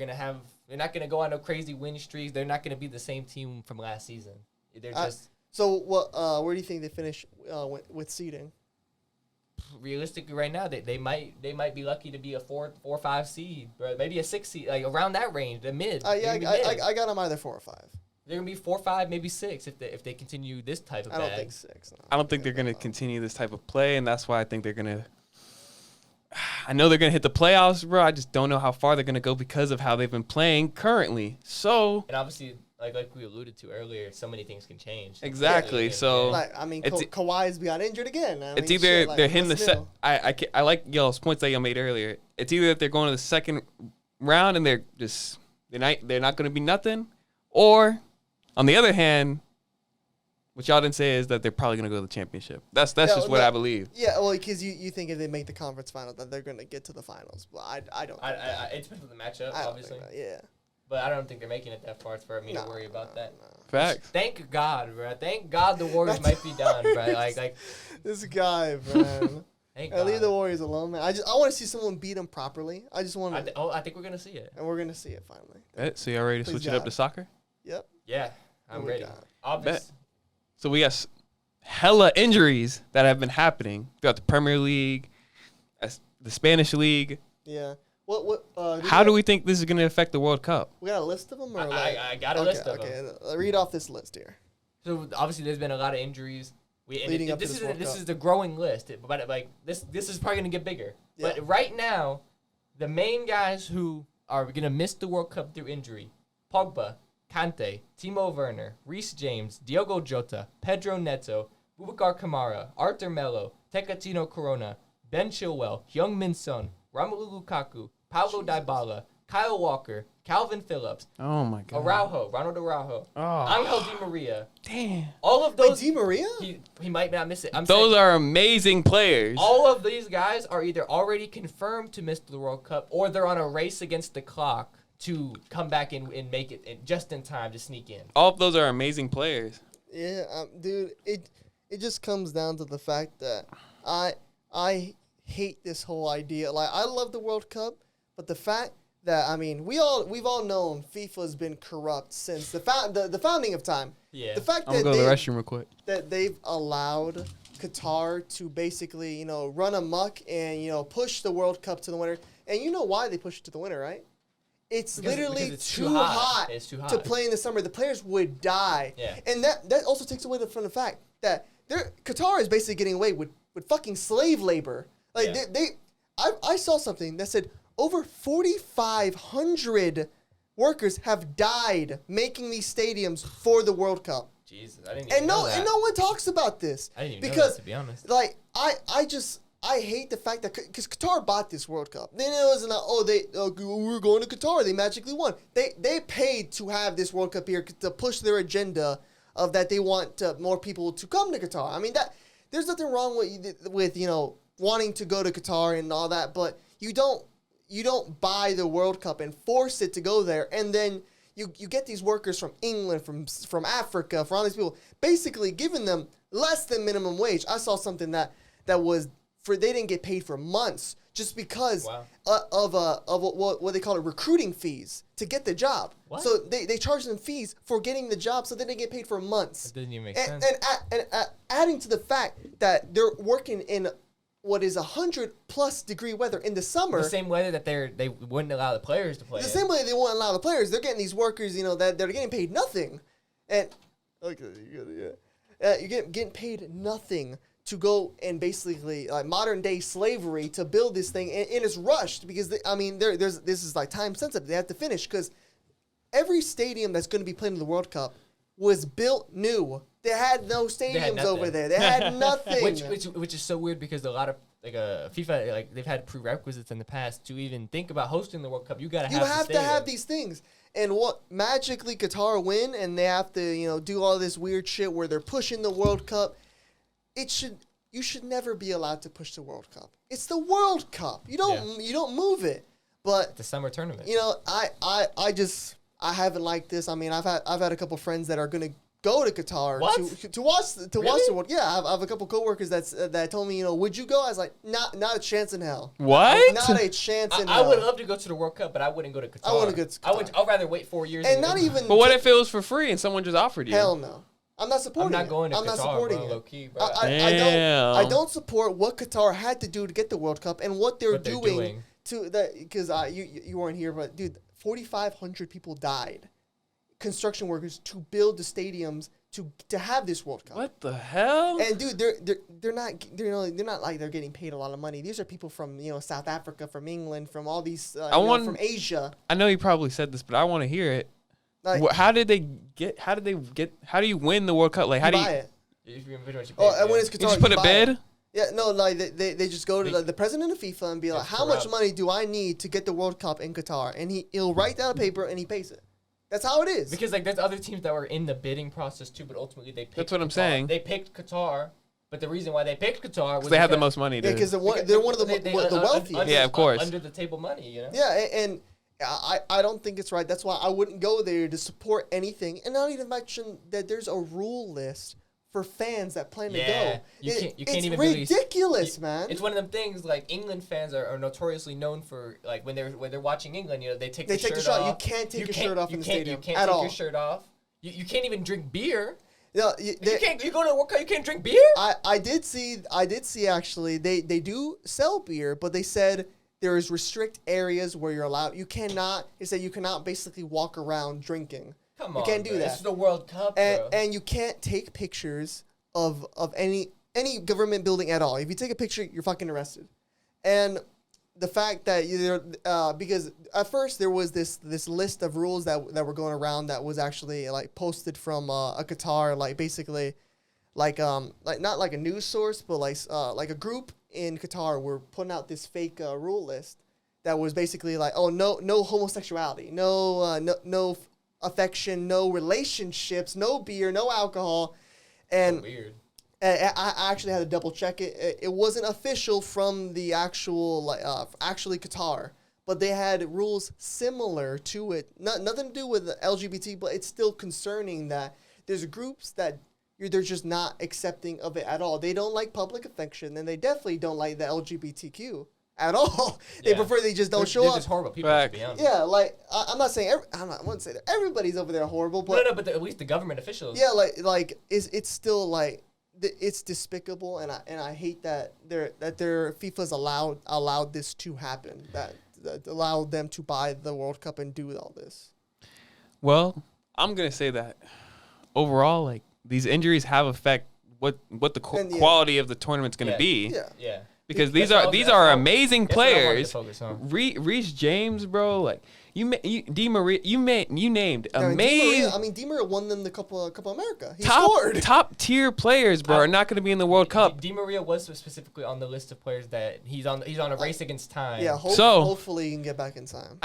not gonna go on no crazy win streaks. They're not gonna be the same team from last season. They're just. So what? Where do you think they finish with seeding? Realistically, right now they might be lucky to be a 4 or 5 seed, bro. Maybe a 6 seed, like around that range, the mid. I got them either 4 or 5. They're gonna be 4, 5, maybe 6 if they continue this type of. I don't think 6. No. I don't think they're gonna continue this type of play, and that's why I think they're gonna. I know they're gonna hit the playoffs, bro. I just don't know how far they're gonna go because of how they've been playing currently. So. And obviously, like we alluded to earlier, so many things can change. Exactly. So. Kawhi's got injured again. It's either they're hitting the. I like y'all's points that y'all made earlier. It's either that they're going to the second round and they're not gonna be nothing, or. On the other hand, what y'all didn't say is that they're probably going to go to the championship. That's just what I believe. Yeah, well, because you think if they make the conference final that they're going to get to the finals. Well, I don't think that. It depends on the matchup, obviously. Yeah. But I don't think they're making it that far for me to worry about that. No. Facts. Thank God, bro. Thank God the Warriors might be done, bro. Like this guy, man. Thank God. Leave the Warriors alone, man. I want to see someone beat them properly. I just want to. I think we're going to see it. And we're going to see it finally. So y'all ready to switch it up to soccer? Yep. Yeah. I'm ready. Obvious. So we got hella injuries that have been happening throughout the Premier League, the Spanish League. Yeah. How do we think this is going to affect the World Cup? We got a list of them? I got a list of them. Okay, read off this list here. So obviously there's been a lot of injuries. This is the growing list, but this is probably going to get bigger. Yeah. But right now, the main guys who are going to miss the World Cup through injury, Pogba, Kante, Timo Werner, Reece James, Diogo Jota, Pedro Neto, Boubacar Kamara, Arthur Melo, Tecatino Corona, Ben Chilwell, Heung-min Son, Romelu Lukaku, Paulo Dybala, Kyle Walker, Calvin Phillips, Oh my God. Ronald Araujo, Oh, Angel Di Maria. damn. All of Wait, those. Di Maria? He might not miss it. I'm Those saying are amazing players. all of these guys are either already confirmed to miss the World Cup or they're on a race against the clock to come back and make it just in time to sneak in. All of those are amazing players. Yeah, dude, it just comes down to the fact that I hate this whole idea. Like, I love the World Cup, but the fact that, I mean, we've all known FIFA's been corrupt since the founding of time. Yeah. The fact I'm that gonna go to the restroom real quick. that they've allowed Qatar to basically, run amok and, push the World Cup to the winner. And you know why they push it to the winner, right? It's literally it's too hot It's too hot to play in the summer. The players would die. Yeah. And that also takes away from the fact that Qatar is basically getting away with fucking slave labor. Like, Yeah. I saw something that said over 4,500 workers have died making these stadiums for the World Cup. Jesus, I didn't even know that. And no one talks about this. I didn't even know because, that, to be honest. like, I hate the fact that because Qatar bought this World Cup. Then it wasn't we're going to Qatar. They magically won. They paid to have this World Cup here to push their agenda of that they want more people to come to Qatar. I mean, that there's nothing wrong with wanting to go to Qatar and all that, but you don't buy the World Cup and force it to go there, and then you get these workers from England, from Africa, from all these people, basically giving them less than minimum wage. I saw something that was they didn't get paid for months just because of what they call it, recruiting fees to get the job. What? So they charge them fees for getting the job, so they didn't get paid for months. That doesn't even make And, sense. and adding to the fact that they're working in what is 100+ degree weather in the summer. The same weather that they wouldn't allow the players to play. The in. same way they won't allow the players. They're getting these workers, that they're getting paid nothing, and you're getting paid nothing to go and basically modern day slavery to build this thing, and it's rushed because this is like time sensitive. They have to finish because every stadium that's going to be playing in the World Cup was built new. They had no stadiums over there. They had nothing. which is so weird because a lot of FIFA they've had prerequisites in the past to even think about hosting the World Up. You have to have these things. And what magically Qatar win, and they have to do all this weird shit where they're pushing the World Cup. You should never be allowed to push the World Cup. It's the World Cup. You don't move it. But the summer tournament. I haven't liked this. I mean, I've had a couple friends that are gonna go to Qatar to watch the World. Yeah, I have a couple coworkers that told me, would you go? I was like, not a chance in hell. What? Not a chance in I hell. would love to go to the World Cup, but I wouldn't go to Qatar. I wouldn't go to Qatar. I'd rather wait 4 years. And not even. But what if it was for free and someone just offered you? Hell no. I'm not supporting it. I'm not going to I'm Qatar, not supporting bro, it. low key, bro. I don't support what Qatar had to do to get the World Cup and what they're doing to that, because you weren't here, but dude, 4,500 people died, construction workers, to build the stadiums to have this World Cup. What the hell? And dude, they're not like they're getting paid a lot of money. These are people from South Africa, from England, from all these from Asia. I know you probably said this, but I want to hear it. Like, how do you win the World Cup? Like, how do you buy it? When it's Qatar, you just put a bid? Yeah, no, like they just go to the president of FIFA and be like, how much money do I need to get the World Cup in Qatar? And he'll write down a paper and he pays it. That's how it is. Because there's other teams that were in the bidding process too, but ultimately they picked. That's what I'm Qatar. saying. They picked Qatar, but the reason why they picked Qatar was they have the most money. Yeah, because they're one of the wealthiest. Yeah, of course. Under the table money, Yeah, and I don't think it's right. That's why I wouldn't go there to support anything. And not even mention that there's a rule list for fans that plan to go. You can't even it's ridiculous, man. It's one of them things. Like, England fans are notoriously known for, like, when they're watching England, they take the shirt off. You can't take your shirt off in the stadium. You can't at take all. your shirt off. You can't even drink beer. No, You go to a World Cup, you can't drink beer. I did see actually they do sell beer, but they said there is restrict areas where you're allowed. You cannot. They said you cannot basically walk around drinking. Come on, you can't do that. This is the World Cup, bro. And you can't take pictures of any government building at all. If you take a picture, you're fucking arrested. And the fact that because at first there was this list of rules that were going around that was actually like posted from a Qatar, like basically like not like a news source, but like a group in Qatar were putting out this fake rule list that was basically like, oh, no homosexuality, no affection, no relationships, no beer, no alcohol, and So weird. I actually had to double check it. It wasn't official from the actual actually Qatar, but they had rules similar to it. Nothing to do with the LGBT, but it's still concerning that there's groups that they're just not accepting of it at all. They don't like public affection, and they definitely don't like the LGBTQ at all. They prefer they just don't show they're up. just horrible people, to be honest. Yeah, like I'm not saying I wouldn't say that everybody's over there horrible, but No, but at least the government officials. yeah, like it's still like it's despicable, and I hate that their FIFA's allowed this to happen, that allowed them to buy the World Cup and do all this. Well, I'm gonna say that overall, like these injuries have affect what the quality of the tournament's gonna be. Yeah. Because these are amazing players. Reece Reece James, bro, like Di Maria, you named amazing. Di Maria won them the Copa America. He scored. Top tier players, bro, are not going to be in the World Cup. Di Maria was specifically on the list of players that he's on a race against time. Yeah, hopefully he can get back in time.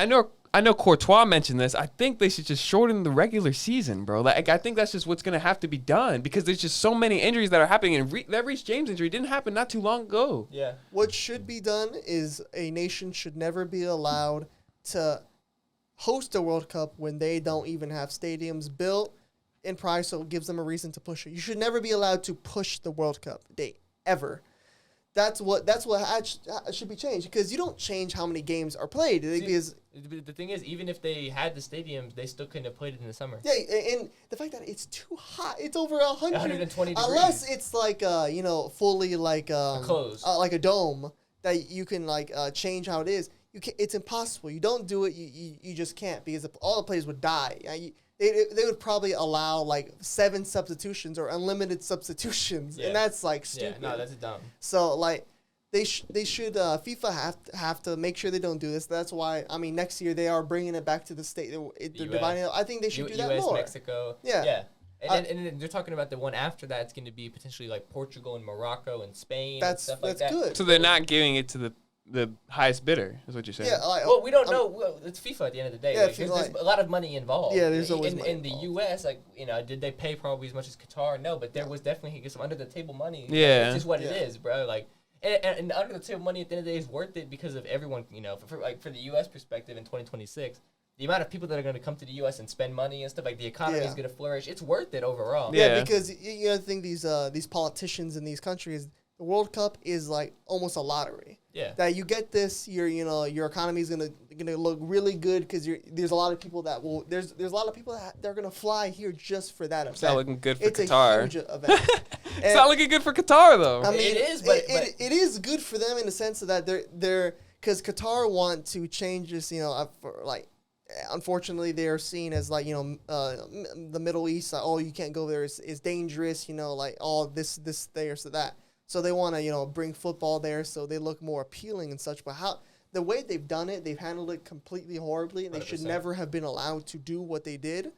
I know Courtois mentioned this. I think they should just shorten the regular season, bro. Like I think that's just what's going to have to be done because there's just so many injuries that are happening, and that Reece James injury didn't happen not too long ago. Yeah. What should be done is a nation should never be allowed to host a World Cup when they don't even have stadiums built in price, so it gives them a reason to push it. You should never be allowed to push the World Cup date ever. That's what should be changed, because you don't change how many games are played. Because the thing is, even if they had the stadiums, they still couldn't have played it in the summer. Yeah, and the fact that it's too hot, it's over 120 degrees. Unless it's like fully like closed, like a dome that you can change how it is. It's impossible. You don't do it. You just can't, because all the players would die. They would probably allow like 7 substitutions or unlimited substitutions, and that's like stupid. Yeah, no, that's dumb. So like they should FIFA have to make sure they don't do this. That's why next year they are bringing it back to the state. They're dividing it. I think they should do that more. Mexico. Yeah. And then they're talking about the one after that. It's going to be potentially like Portugal and Morocco and Spain. That's stuff like that. good. So they're not giving it to the highest bidder, is what you're saying. Yeah. Well, we don't know. Well, it's FIFA at the end of the day. Yeah, there's a lot of money involved. Yeah, there's always money in the U.S. Did they pay probably as much as Qatar? No, but there was definitely some under the table money. Yeah, it's just what it is, bro. Like, and under the table money at the end of the day is worth it because of everyone. For the U.S. perspective in 2026. The amount of people that are going to come to the U.S. and spend money and stuff, like the economy is going to flourish. It's worth it overall. Yeah, because you gotta think these politicians in these countries, the World Cup is like almost a lottery. Yeah. That you get this, your economy is gonna look really good because there's a lot of people that there's a lot of people that they're gonna fly here just for that event. It's not looking good for it's Qatar. It's a huge event. It's not looking good for Qatar though. I mean, it is, but it is good for them in the sense of that they're because Qatar want to change this, for like. Unfortunately, they are seen as like the Middle East. Like, oh, you can't go there. It's dangerous. Like all this there, so that. So they want to bring football there, so they look more appealing and such. But the way they've done it, they've handled it completely horribly, and they 100%. Should never have been allowed to do what they did.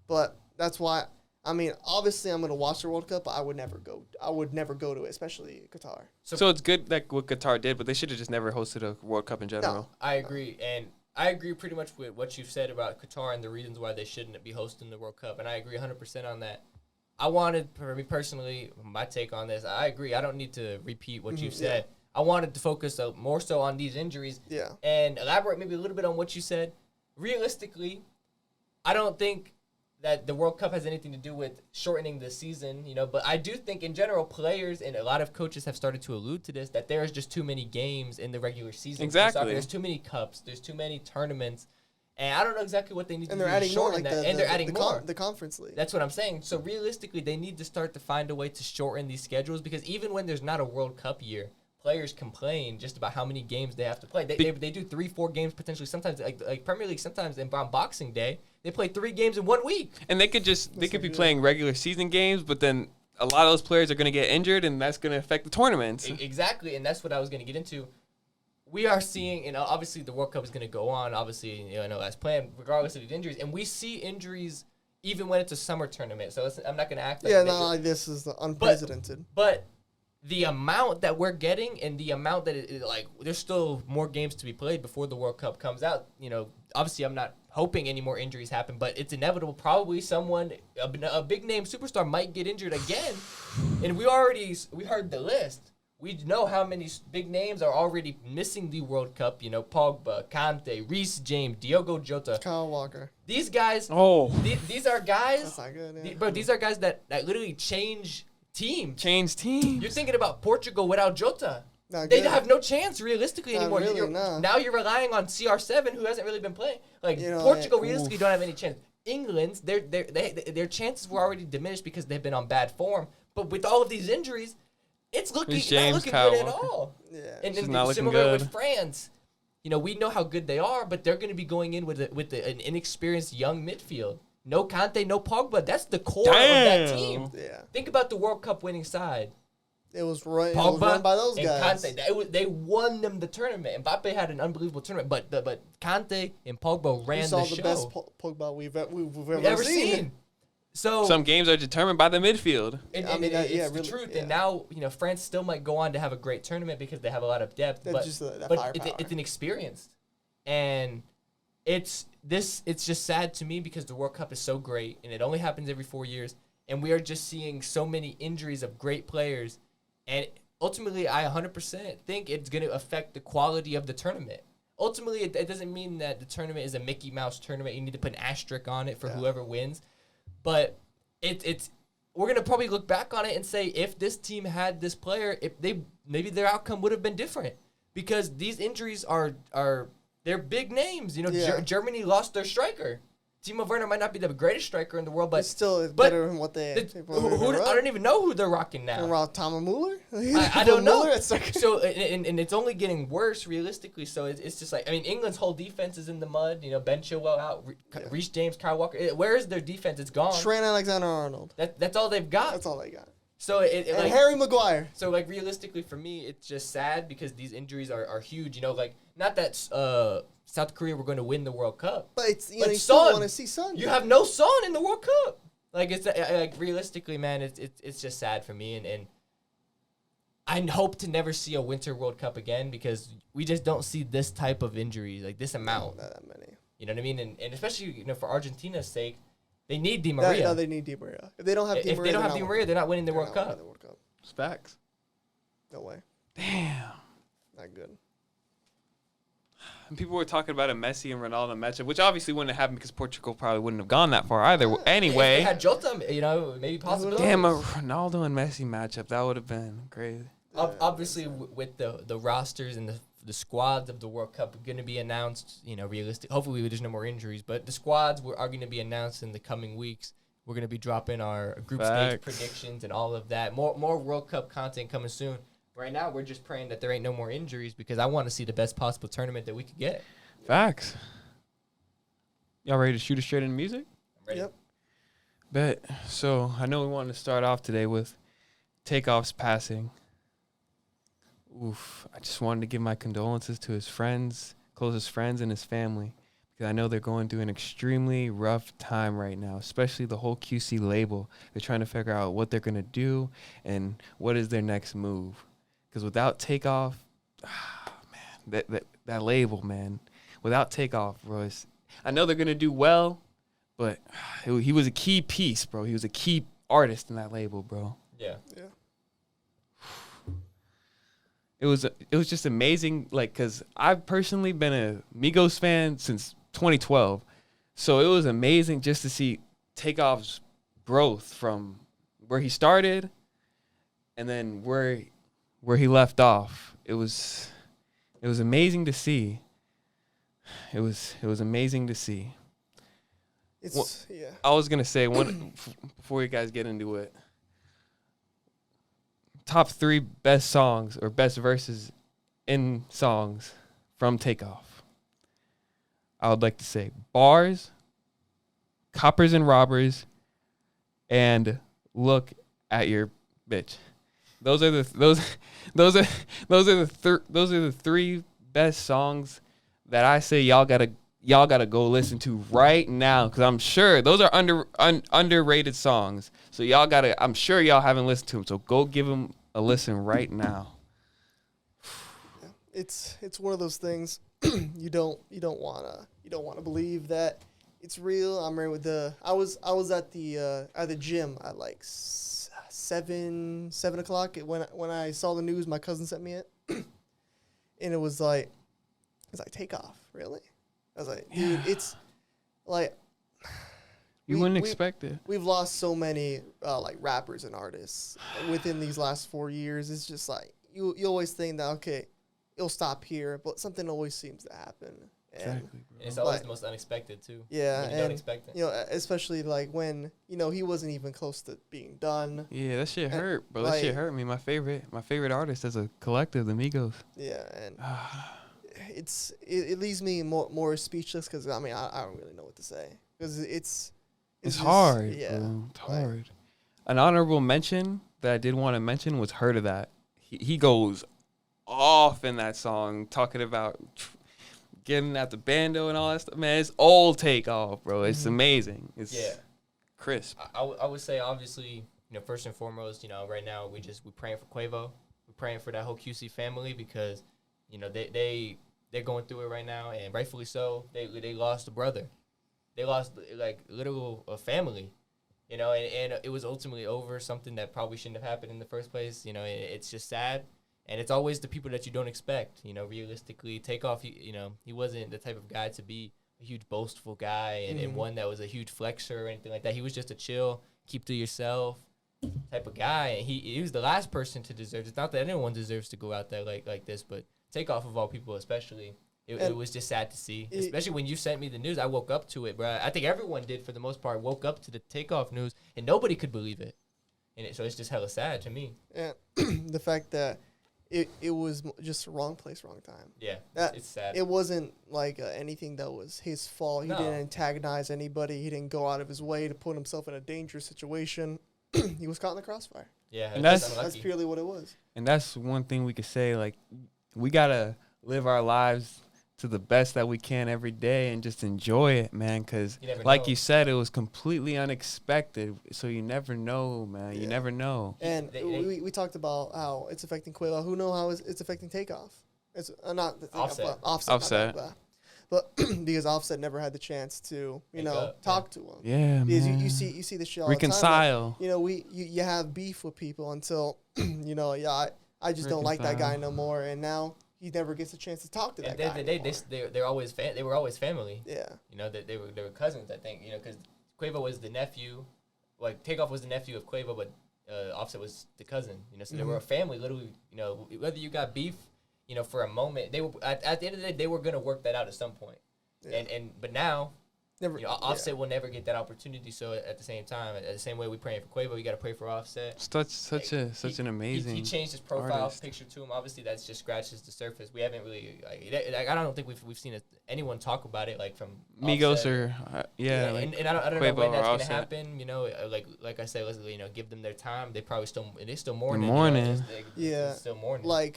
But that's why. Obviously, I'm gonna watch the World Cup, but I would never go. I would never go to it, especially Qatar. So it's good that what Qatar did, but they should have just never hosted a World Cup in general. No, I agree, and I agree pretty much with what you've said about Qatar and the reasons why they shouldn't be hosting the World Cup, and I agree 100% on that. I wanted, for me personally, my take on this, I agree. I don't need to repeat what you've said. Yeah. I wanted to focus more so on these injuries and elaborate maybe a little bit on what you said. Realistically, I don't think that the World Cup has anything to do with shortening the season, but I do think in general players and a lot of coaches have started to allude to this, that there's just too many games in the regular season. Exactly. There's too many cups, there's too many tournaments, and I don't know exactly what they need to do. And they're adding more, and they're adding more. The conference league. That's what I'm saying. So realistically, they need to start to find a way to shorten these schedules, because even when there's not a World Cup year, players complain just about how many games they have to play. They do 3-4 games potentially. Sometimes like Premier League. Sometimes on Boxing Day they play 3 games in 1 week. And they could be playing regular season games, but then a lot of those players are going to get injured, and that's going to affect the tournaments. Exactly, and that's what I was going to get into. We are seeing, obviously the World Cup is going to go on, obviously, as planned, regardless of these injuries, and we see injuries even when it's a summer tournament. So I'm not going to act like like this is unprecedented. But the amount that we're getting and the amount that like there's still more games to be played before the World Cup comes out. You know, obviously I'm not hoping any more injuries happen, but it's inevitable. Probably someone, a big name superstar might get injured again. And we heard the list. We know how many big names are already missing the World Cup. You know, Pogba, Kante, Reece James, Diogo Jota, Kyle Walker. These guys. Oh, these are guys. That's not good. Yeah. But these are guys that literally change teams. change teams. You're thinking about Portugal without Jota. Not They good. have no chance realistically Not anymore. really, no. Now you're relying on CR7, who hasn't really been playing. Like You know, Portugal oof. realistically don't have any chance. England's their chances were already diminished because they've been on bad form. But with all of these injuries, it's not James, looking Kyle good at Walker. all. Yeah. And It's then not looking similar good. with France. You know, we know how good they are, but they're going to be going in with an inexperienced young midfield. No Kante, no Pogba. That's the core of that Damn. team. Yeah. Think about the World Cup winning side. It was run Pogba by those and guys. Kante. They won them the tournament. Mbappe had an unbelievable tournament, but Kante and Pogba ran We saw the the show best Pogba we've we've ever ever seen. So Some games are determined by the midfield. and, I mean, it's yeah, the really, truth. yeah. And now France still might go on to have a great tournament because they have a lot of depth. That's But just that but firepower. it's inexperienced, and it's just sad to me because the World Cup is so great and it only happens every 4 years, and we are just seeing so many injuries of great players, and ultimately I 100% think it's going to affect the quality of the tournament. Ultimately, it doesn't mean that the tournament is a Mickey Mouse tournament. You need to put an asterisk on it for whoever wins, but it's we're gonna probably look back on it and say if this team had this player, if maybe their outcome would have been different because these injuries are they're big names. You know, Yeah. Germany lost their striker. Timo Werner might not be the greatest striker in the world, but It's still but better than what they. I don't even know who they're rocking now. Around Thomas Muller. I don't know. Muller at second. So and it's only getting worse realistically. So it's just like, I mean, England's whole defense is in the mud. You know, Ben Chilwell out, Reece James, Kyle Walker. Where is their defense? It's gone. Trent Alexander-Arnold. That's all they've got. That's all they got. So it And like Harry Maguire. so like realistically for me, it's just sad because these injuries are huge. You know, like not that South Korea were going to win the World Cup. But it's But you still Son, want to see Son. You have no Son in the World Cup. Like it's like realistically, man, it's just sad for me, and I hope to never see a Winter World Cup again because we just don't see this type of injuries, like this amount. Not that many. You know what I mean? And especially for Argentina's sake, they need Di Maria. No, they need Di Maria. If they don't have Di Maria, If they don't have Di Maria, they're not winning the World Cup. It's facts. No way. Damn. Not good. And people were talking about a Messi and Ronaldo matchup, which obviously wouldn't have happened because Portugal probably wouldn't have gone that far either. Anyway, If they had Jota, you know, maybe possibility. damn, a Ronaldo and Messi matchup, that would have been crazy. Obviously, with the rosters and the squads of the World Cup are going to be announced, you know, realistic. Hopefully, there's no more injuries, but the squads are going to be announced in the coming weeks. We're going to be dropping our group stage predictions and all of that. More World Cup content coming soon. Right now, we're just praying that there ain't no more injuries because I want to see the best possible tournament that we could get. Facts. Y'all ready to shoot it straight into music? I'm ready. Yep. Bet. So I know we wanted to start off today with Takeoff's passing. Oof. I just wanted to give my condolences to his friends, closest friends, and his family. Because I know they're going through an extremely rough time right now, especially the whole QC label. They're trying to figure out what they're going to do and what is their next move. Because without Takeoff, man, that label, man, without Takeoff, bro, I know they're going to do well, but he was a key piece, bro. He was a key artist in that label, bro. Yeah. Yeah. It was just amazing, like, because I've personally been a Migos fan since 2012. So it was amazing just to see Takeoff's growth from where he started and then where he left off. It was amazing to see. It was amazing to see. Yeah. I was gonna say before you guys get into it. Top 3 best songs or best verses in songs from Takeoff. I would like to say Bars, Coppers and Robbers, and Look at Your Bitch. Those are the 3 best songs that I say y'all gotta go listen to right now, because I'm sure those are underrated songs. So I'm sure y'all haven't listened to them. So go give them a listen right now. It's one of those things you don't wanna believe that it's real. I remember I was at the gym at like 7 o'clock when I saw the news. My cousin sent me it, and it was like Takeoff, really? I was like, dude, it's like You wouldn't expect it. We've lost so many like rappers and artists within these last 4 years. It's just like you always think that okay, it'll stop here, but something always seems to happen. Exactly, bro. And it's always the most unexpected too. Yeah, you don't expect it. You know, especially like when he wasn't even close to being done. Yeah, that shit hurt, bro. That shit hurt me. My favorite artist as a collective, the Migos. Yeah, and it leaves me more speechless because I mean I don't really know what to say because it's just, hard. Yeah, bro. It's hard. An honorable mention that I did want to mention was Heard of That. He goes off in that song talking about getting at the bando and all that stuff. Man, it's old Takeoff, bro. It's amazing. It's crisp. I would say obviously, first and foremost, right now we're praying for Quavo. We're praying for that whole QC family because, they're going through it right now, and rightfully so. They lost a brother. They lost like literal family, and it was ultimately over something that probably shouldn't have happened in the first place. It's just sad. And it's always the people that you don't expect. Realistically, Takeoff, he wasn't the type of guy to be a huge boastful guy and one that was a huge flexer or anything like that. He was just a chill, keep to yourself type of guy. And he was the last person to deserve. It's not that anyone deserves to go out there like this, but Takeoff of all people especially. It was just sad to see, especially when you sent me the news. I woke up to it, bro. I think everyone did for the most part. Woke up to the Takeoff news, and nobody could believe it. So it's just hella sad to me. And the fact that it was just wrong place, wrong time. Yeah, it's sad. It wasn't like anything that was his fault. He didn't antagonize anybody. He didn't go out of his way to put himself in a dangerous situation. He was caught in the crossfire. Yeah, and that's purely what it was. And that's one thing we could say, like, we got to live our lives to the best that we can every day and just enjoy it, man, because like you said, it was completely unexpected, so you never know, man. You never know. And we talked about how it's affecting Quavo. Who know how it's affecting Takeoff? It's not the Offset. But because Offset never had the chance to talk to him. Yeah, because man. you see the shit all reconcile. The time. Like, you have beef with people until I just don't like that guy no more, and now he never gets a chance to talk to that guy. They were always family. Yeah. They were cousins, I think. Because Quavo was the nephew, like Takeoff was the nephew of Quavo, but Offset was the cousin. So they were a family. Literally, whether you got beef, for a moment, they were at the end of the day they were gonna work that out at some point. Yeah. But now. Offset will never get that opportunity. So at the same time, at the same way we praying for Quavo, you got to pray for Offset. Such an amazing. He changed his profile artist. picture to him. Obviously, that's just scratches the surface. We haven't really I don't think we've seen anyone talk about it like from Migos Offset. or and I don't know when that's gonna happen. Like I said, let's give them their time. They probably still mourning. They're still mourning. Like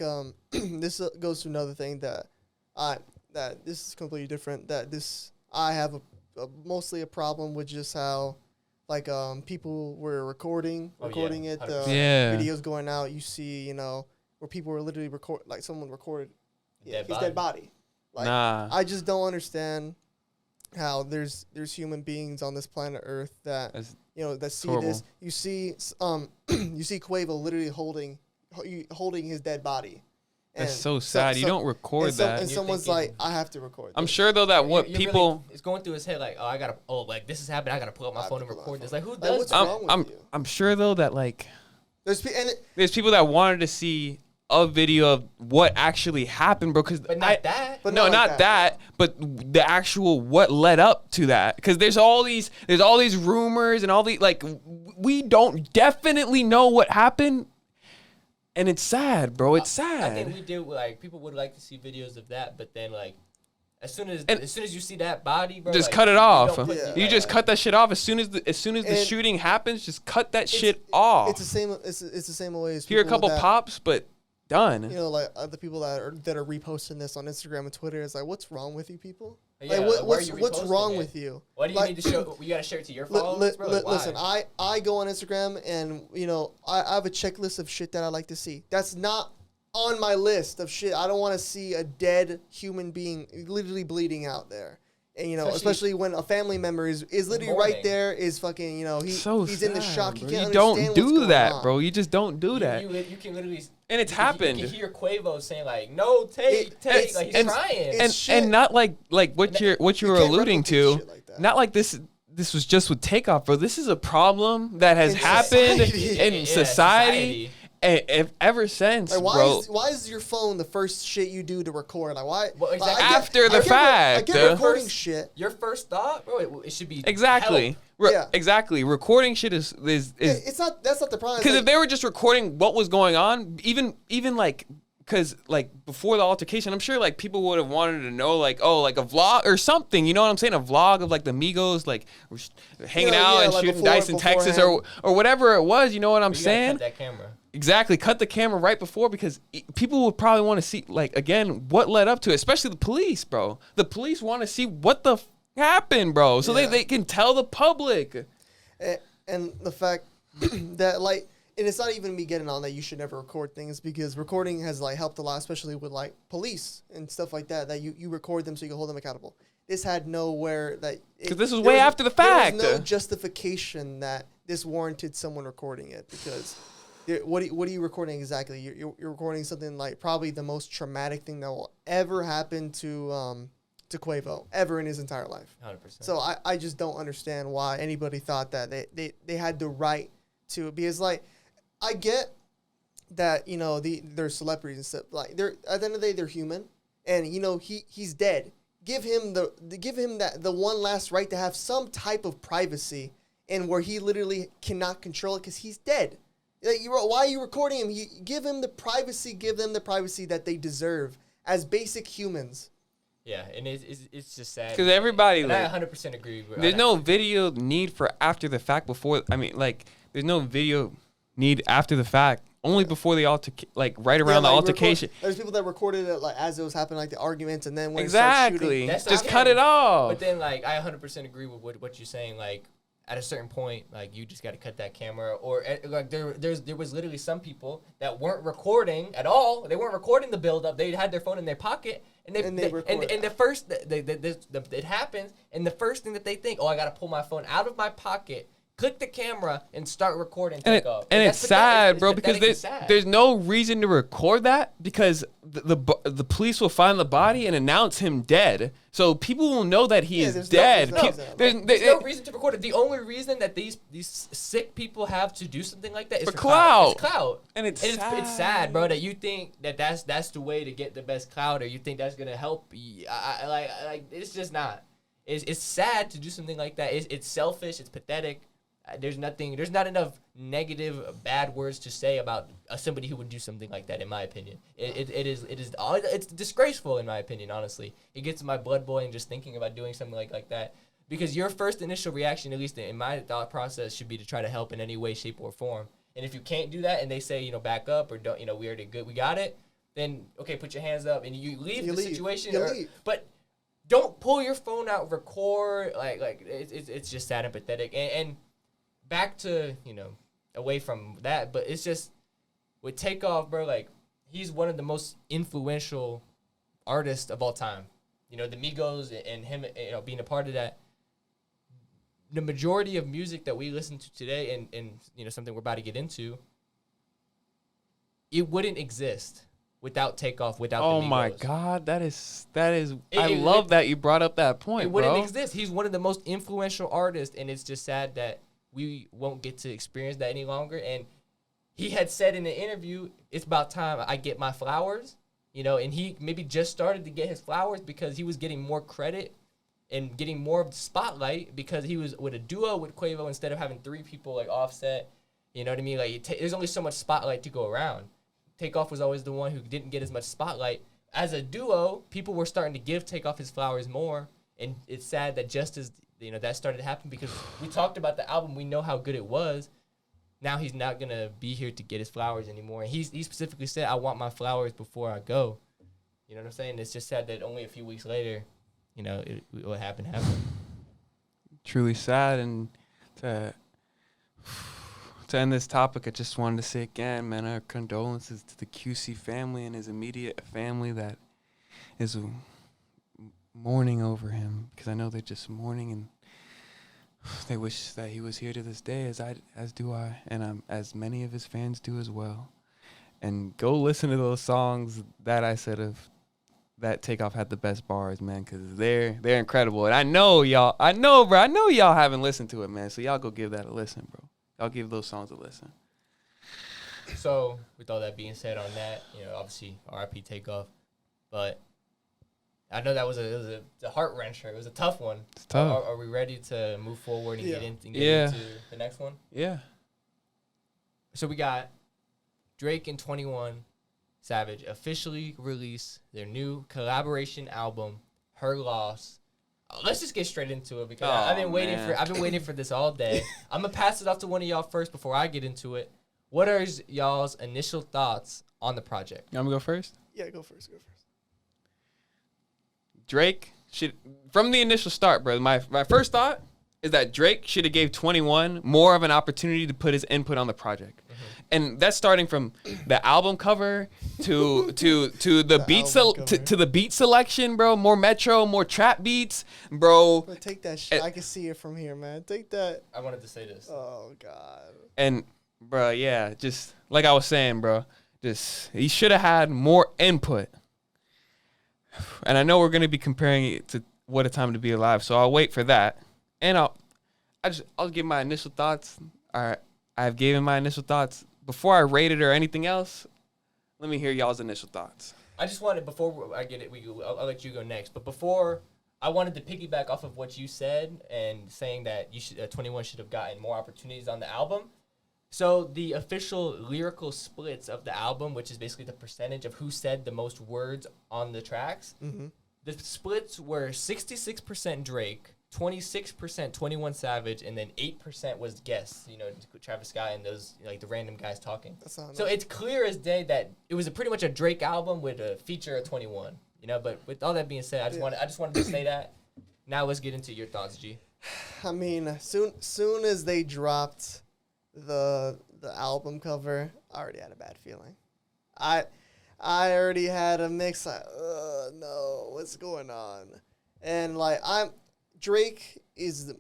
this goes to another thing that this is completely different. I have mostly a problem with just how, like, people were recording it. Videos going out. You see, where people were literally like someone recorded his dead body. Like, I just don't understand how there's human beings on this planet Earth that that see horrible. This. You see Quavo literally holding his dead body. That's so sad. You don't record that. And someone's like, I have to record this. I'm sure, though, that people... Really, it's going through his head like, this is happening. I got to pull up my phone and record this. Like, who does that? What's wrong with you? I'm sure, though, that, like... There's people that wanted to see a video of what actually happened, bro. But not that. But no, not that. But the actual what led up to that. Because there's all these rumors and all the... Like, we don't definitely know what happened. And it's sad, bro. It's sad. I think we do. Like, people would like to see videos of that, but then, like, as soon as you see that body, bro, just like, cut it off. You just cut that shit off as soon as the shooting happens. Just cut that shit off. It's the same. It's the same way as hear a couple pops, but done. Like the people that are reposting this on Instagram and Twitter is like, what's wrong with you people? Yeah, Like, why are you what's reposting wrong it? with you? Why do you Like, need to show? You got to share it to your followers, bro. Like, why? Listen, I go on Instagram and I have a checklist of shit that I like to see. That's not on my list of shit. I don't want to see a dead human being literally bleeding out there. And especially when a family member is literally right there, is fucking, he's in the shock. Bro. He can't You understand don't what's do going that, on. bro. You just don't do that. You can literally. And it's happened. You can hear Quavo saying like, "No, take." Like he's trying. And not like what you were alluding to. Like not like this was just with Takeoff, bro. This is a problem that has happened in society. And ever since, like, bro. Why is your phone the first shit you do to record? Like, why? Well, exactly. After the fact. I get recording shit. Your first thought, bro, it should be Exactly. Exactly. Recording shit is it's not. That's not the problem. Because if they were just recording what was going on, even like, because like before the altercation, I'm sure like people would have wanted to know like, oh, like a vlog or something. You know what I'm saying? A vlog of like the Migos like hanging out and like shooting dice in Texas or whatever it was. You know what I'm saying? Cut that camera. Exactly. Cut the camera right before, because people would probably want to see, like, again, what led up to it, especially the police, bro. The police want to see what the happened, bro, so they can tell the public. And the fact that, like, and it's not even me getting on that you should never record things, because recording has, like, helped a lot, especially with, like, police and stuff like that, that you record them so you can hold them accountable. This had nowhere that... Because this was way after the fact. There was no justification that this warranted someone recording it, because... What are you recording exactly? You're recording something like probably the most traumatic thing that will ever happen to Quavo ever in his entire life. 100%. So I just don't understand why anybody thought that they had the right to, because like I get that they're celebrities and stuff, like they're at the end of the day they're human, and he's dead. Give him the one last right to have some type of privacy, and where he literally cannot control it because he's dead. Like, why are you recording him? Give them the privacy that they deserve as basic humans. Yeah, and it's just sad. Because everybody, and like, I 100% agree with there's no video need for after the fact before. I mean, like, there's no video need after the fact. Only before the right around the altercation. There's people that recorded it like as it was happening, like the arguments, and then when exactly, it just cut it off. But then, like, I 100% agree with what you're saying. Like, at a certain point, like, you just got to cut that camera. Or like there was literally some people that weren't recording at all. They weren't recording the build up. They had their phone in their pocket, and the first it happens, and the first thing that they think, oh, I got to pull my phone out of my pocket, click the camera, and start recording. And it's sad, bro, because there's no reason to record that, because the police will find the body and announce him dead. So people will know that he is dead. There's no reason to record it. The only reason that these sick people have to do something like that is for clout. It's clout. And it's sad, bro, that you think that's the way to get the best clout, or you think that's gonna help. Like it's just not. It's sad to do something like that. It's selfish. It's pathetic. There's not enough negative, bad words to say about somebody who would do something like that. In my opinion, it's disgraceful. In my opinion, honestly, it gets my blood boiling just thinking about doing something like that. Because your first initial reaction, at least in my thought process, should be to try to help in any way, shape, or form. And if you can't do that, and they say back up, or don't, we already good, we got it. Then okay, put your hands up and you leave the situation. But don't pull your phone out, record. Like it's just sad and pathetic. And back to, away from that, but it's just, with Takeoff, bro, like, he's one of the most influential artists of all time. The Migos and him, being a part of that. The majority of music that we listen to today, and something we're about to get into, it wouldn't exist without Takeoff, without the Migos. Oh my God, that is. I love that you brought up that point, bro. It wouldn't exist. He's one of the most influential artists, and it's just sad that we won't get to experience that any longer. And he had said in an interview, it's about time I get my flowers, and he maybe just started to get his flowers because he was getting more credit and getting more of the spotlight because he was with a duo with Quavo instead of having three people like Offset. You know what I mean? Like, there's only so much spotlight to go around. Takeoff was always the one who didn't get as much spotlight. As a duo, people were starting to give Takeoff his flowers more, and it's sad that just as that started to happen, because we talked about the album, we know how good it was. Now he's not gonna be here to get his flowers anymore. And he specifically said, "I want my flowers before I go." You know what I'm saying? It's just sad that only a few weeks later, what happened happened. Truly sad, and to end this topic, I just wanted to say again, man, our condolences to the QC family and his immediate family that is mourning over him, because I know they're just mourning and they wish that he was here to this day, as do I, and as many of his fans do as well. And go listen to those songs that I said of that Takeoff had the best bars, man, because they're incredible. And I know y'all haven't listened to it, man. So y'all go give that a listen, bro. Y'all give those songs a listen. So with all that being said on that, obviously RIP Takeoff, but I know that was a heart wrencher. It was a tough one. It's tough. Are we ready to move forward and get into the next one? Yeah. So we got Drake and 21 Savage officially release their new collaboration album, Her Loss. Let's just get straight into it because I've been waiting for this all day. I'm gonna pass it off to one of y'all first before I get into it. What are y'all's initial thoughts on the project? You want me to go first? Yeah, go first. Drake should, from the initial start, bro. My first thought is that Drake should have gave 21 more of an opportunity to put his input on the project. And that's starting from the album cover to the beat selection, bro. More metro, more trap beats, bro. But take that shit. I can see it from here, man. Take that. I wanted to say this. Oh God. And bro, yeah, just like I was saying, bro, he should have had more input. And I know we're gonna be comparing it to What a Time to Be Alive, so I'll wait for that. And I'll give my initial thoughts. All right, I've given my initial thoughts. Before I rate it or anything else, let me hear y'all's initial thoughts. I just wanted, before I get it, I'll let you go next. But before, I wanted to piggyback off of what you said and saying that 21 should have gotten more opportunities on the album. So the official lyrical splits of the album, which is basically the percentage of who said the most words on the tracks, the splits were 66% Drake, 26% 21 Savage, and then 8% was guests, Travis Scott and those, the random guys talking. So it's clear as day that it was pretty much a Drake album with a feature of 21, But with all that being said, I just wanted to say that. Now let's get into your thoughts, G. I mean, soon as they dropped the album cover, I already had a bad feeling. I already had a mix. No, what's going on? And Drake is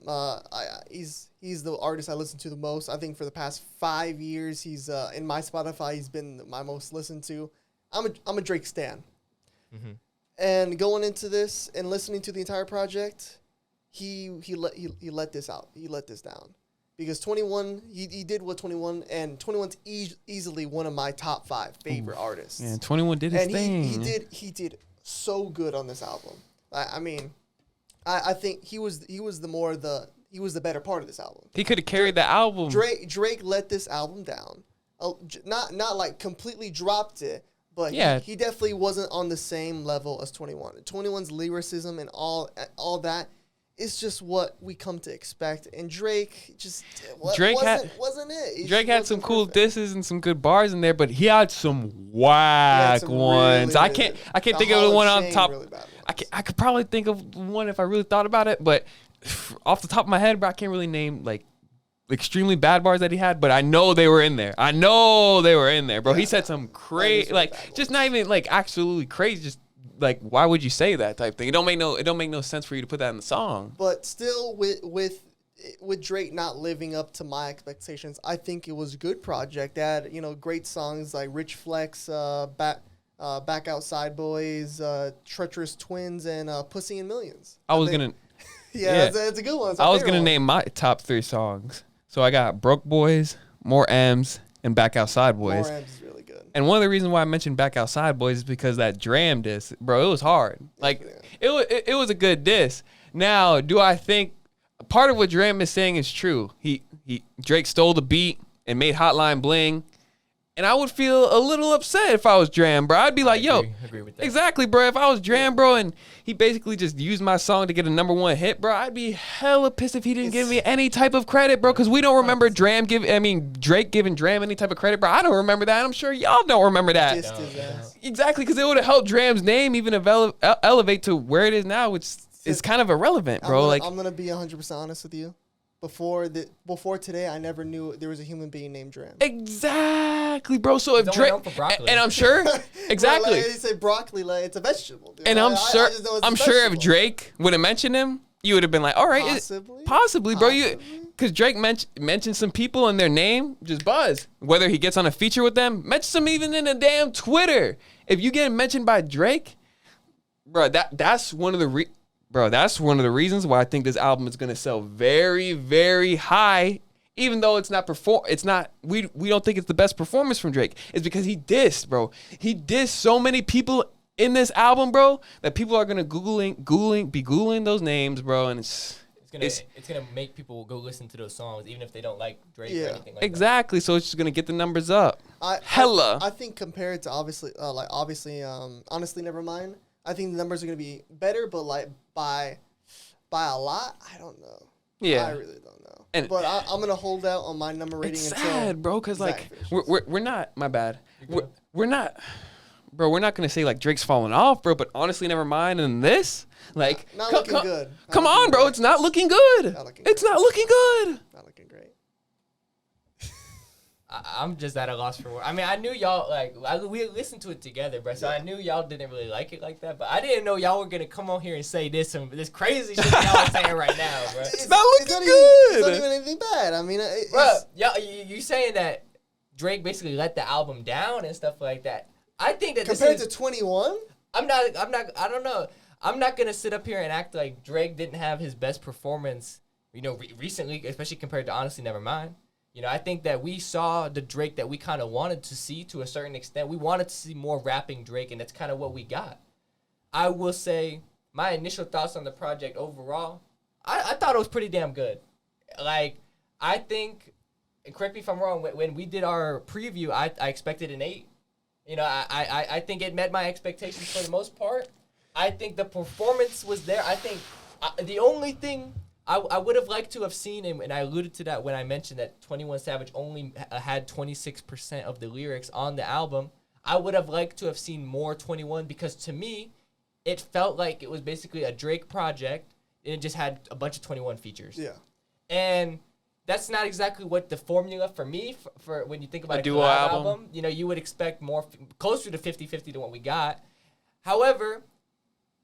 he's the artist I listen to the most. I think for the past 5 years, he's in my Spotify. He's been my most listened to. I'm a Drake stan. Mm-hmm. And going into this and listening to the entire project, he let this out. He let this down because 21 he did what 21 and 21's easily one of my top 5 favorite artists. Yeah, 21 did his thing. He did so good on this album. I mean. I think he was the better part of this album. He could have carried the album. Drake let this album down. Not completely dropped it, but he definitely wasn't on the same level as 21. 21's lyricism and all that is just what we come to expect. And Drake wasn't it. Drake had some cool disses and some good bars in there, but he had some whack ones. Really, I can't think of the one on top. Really I could probably think of one if I really thought about it, but off the top of my head, bro, I can't really name extremely bad bars that he had, but I know they were in there. Bro. He said some crazy, just not even absolutely crazy, just why would you say that type thing? It don't make no sense for you to put that in the song. But still, with Drake not living up to my expectations, I think it was a good project. It had great songs like Rich Flex, Back Outside Boys, Treacherous Twins, and Pussy in Millions. It's a good one. I was gonna name my top 3 songs. So I got Broke Boys, More M's, and Back Outside Boys. More M's is really good. And one of the reasons why I mentioned Back Outside Boys is because that Dram diss, bro, it was hard. It was a good diss. Now, do I think part of what Dram is saying is true? Drake stole the beat and made Hotline Bling. And I would feel a little upset if I was Dram, bro. I'd be like, agree with that. Exactly, bro. If I was Dram, bro, and he basically just used my song to get a #1 hit, bro, I'd be hella pissed if he didn't give me any type of credit, bro, because we don't remember Drake giving Dram any type of credit, bro. I don't remember that. I'm sure y'all don't remember that. No. Exactly, because it would have helped Dram's name even elevate to where it is now, which is kind of irrelevant, bro. I'm gonna be 100% honest with you. Before today, I never knew there was a human being named Dram. Exactly, bro. So if He's Drake, only known for broccoli. and I'm sure, exactly, Bro, like, they say broccoli, like it's a vegetable. Dude. and I just know it's a I'm sure if vegetable. Drake would have mentioned him, you would have been like, all right, possibly, bro. Because Drake mentioned some people and their name, just buzz. Whether he gets on a feature with them, mention some even in a damn Twitter. If you get mentioned by Drake, bro, that's one of the reasons why I think this album is gonna sell very, very high. Even though it's not we don't think it's the best performance from Drake. It's because he dissed, bro. He dissed so many people in this album, bro, that people are gonna be googling those names, bro, and it's gonna make people go listen to those songs even if they don't like Drake or anything like exactly. So it's just gonna get the numbers up. I think compared to honestly, Nevermind, I think the numbers are gonna be better, but like by a lot, I don't know. Yeah, I really don't know. But I'm gonna hold out on my number rating. It's until sad, bro, because like we're not. My bad. We're not. Bro, we're not gonna say like Drake's falling off, bro. But honestly, Nevermind and this, like, not looking good. Come on, bro. It's not looking good. It's not looking good. Not looking great. I'm just at a loss for words. I mean, I knew y'all we listened to it together, bro. So I knew y'all didn't really like it like that. But I didn't know y'all were gonna come on here and say this crazy shit y'all are saying right now, bro. It's not looking good. It's not even anything bad. I mean, bro, you saying that Drake basically let the album down and stuff like that. I think that compared to 21, I don't know. I'm not gonna sit up here and act like Drake didn't have his best performance, recently, especially compared to Honestly Nevermind. I think that we saw the Drake that we kind of wanted to see to a certain extent. We wanted to see more rapping Drake, and that's kind of what we got. I will say my initial thoughts on the project overall, I thought it was pretty damn good. Like, I think, correct me if I'm wrong, when we did our preview, I expected an 8. I think it met my expectations for the most part. I think the performance was there. I think the only thing I would have liked to have seen, and I alluded to that when I mentioned that 21 Savage only had 26% of the lyrics on the album. I would have liked to have seen more 21 because to me, it felt like it was basically a Drake project and it just had a bunch of 21 features. Yeah. And that's not exactly what the formula for me, for when you think about a duo collab album. You would expect more, closer to 50-50 to what we got. However,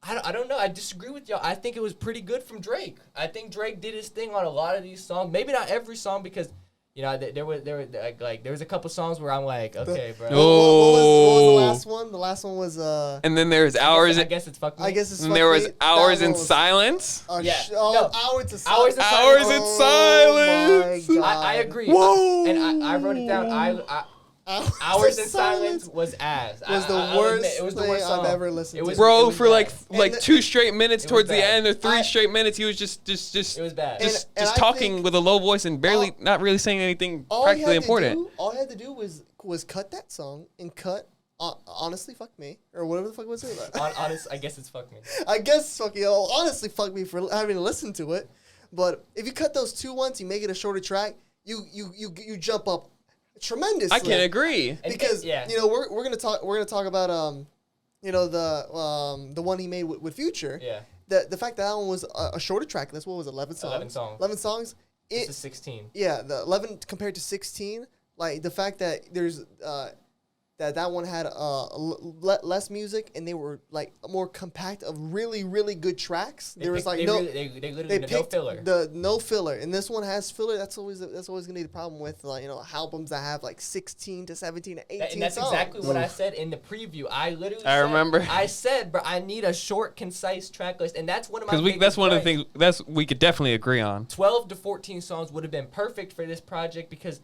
I don't know. I disagree with y'all. I think it was pretty good from Drake. I think Drake did his thing on a lot of these songs. Maybe not every song because, there was a couple songs where I'm like, okay, bro. What was the last one? The last one was And then there's hours. I guess it's Fuck Me. I guess it's. And there was hours in was, silence. Hours in silence. Hours in silence. Oh my God. I agree. Whoa. And I wrote it down. Hours in Silence was ass. Was the worst it was the worst song I've ever listened to. Bro, it was for bad. like 2 straight minutes towards the bad. end, or 3 straight minutes, he was just It was bad. just And I talking think with a low voice and barely not really saying anything practically important. All he had to do was cut that song and cut Honestly Fuck Me, or whatever the fuck was it. Honest, I guess it's Fuck Me. I guess honestly fuck me for having to listen to it. But if you cut those 2 once, you make it a shorter track, you jump up tremendously. I can't agree because we're gonna talk about the one he made with Future. Yeah. The fact that one was a shorter track. That's what was 11 songs. 11 songs. 11 songs. This is 16. Yeah, the 11 compared to 16. Like the fact that there's that one had less music and they were like more compact of really really good tracks. They literally no filler. The no filler, and this one has filler. That's always gonna be the problem with albums that have like 16 to 17 to 18 and that's songs. exactly what I said in the preview. I remember. I said, bro, I need a short, concise track list, and that's one of my. Because that's one of the things we could definitely agree on. 12 to 14 songs would have been perfect for this project because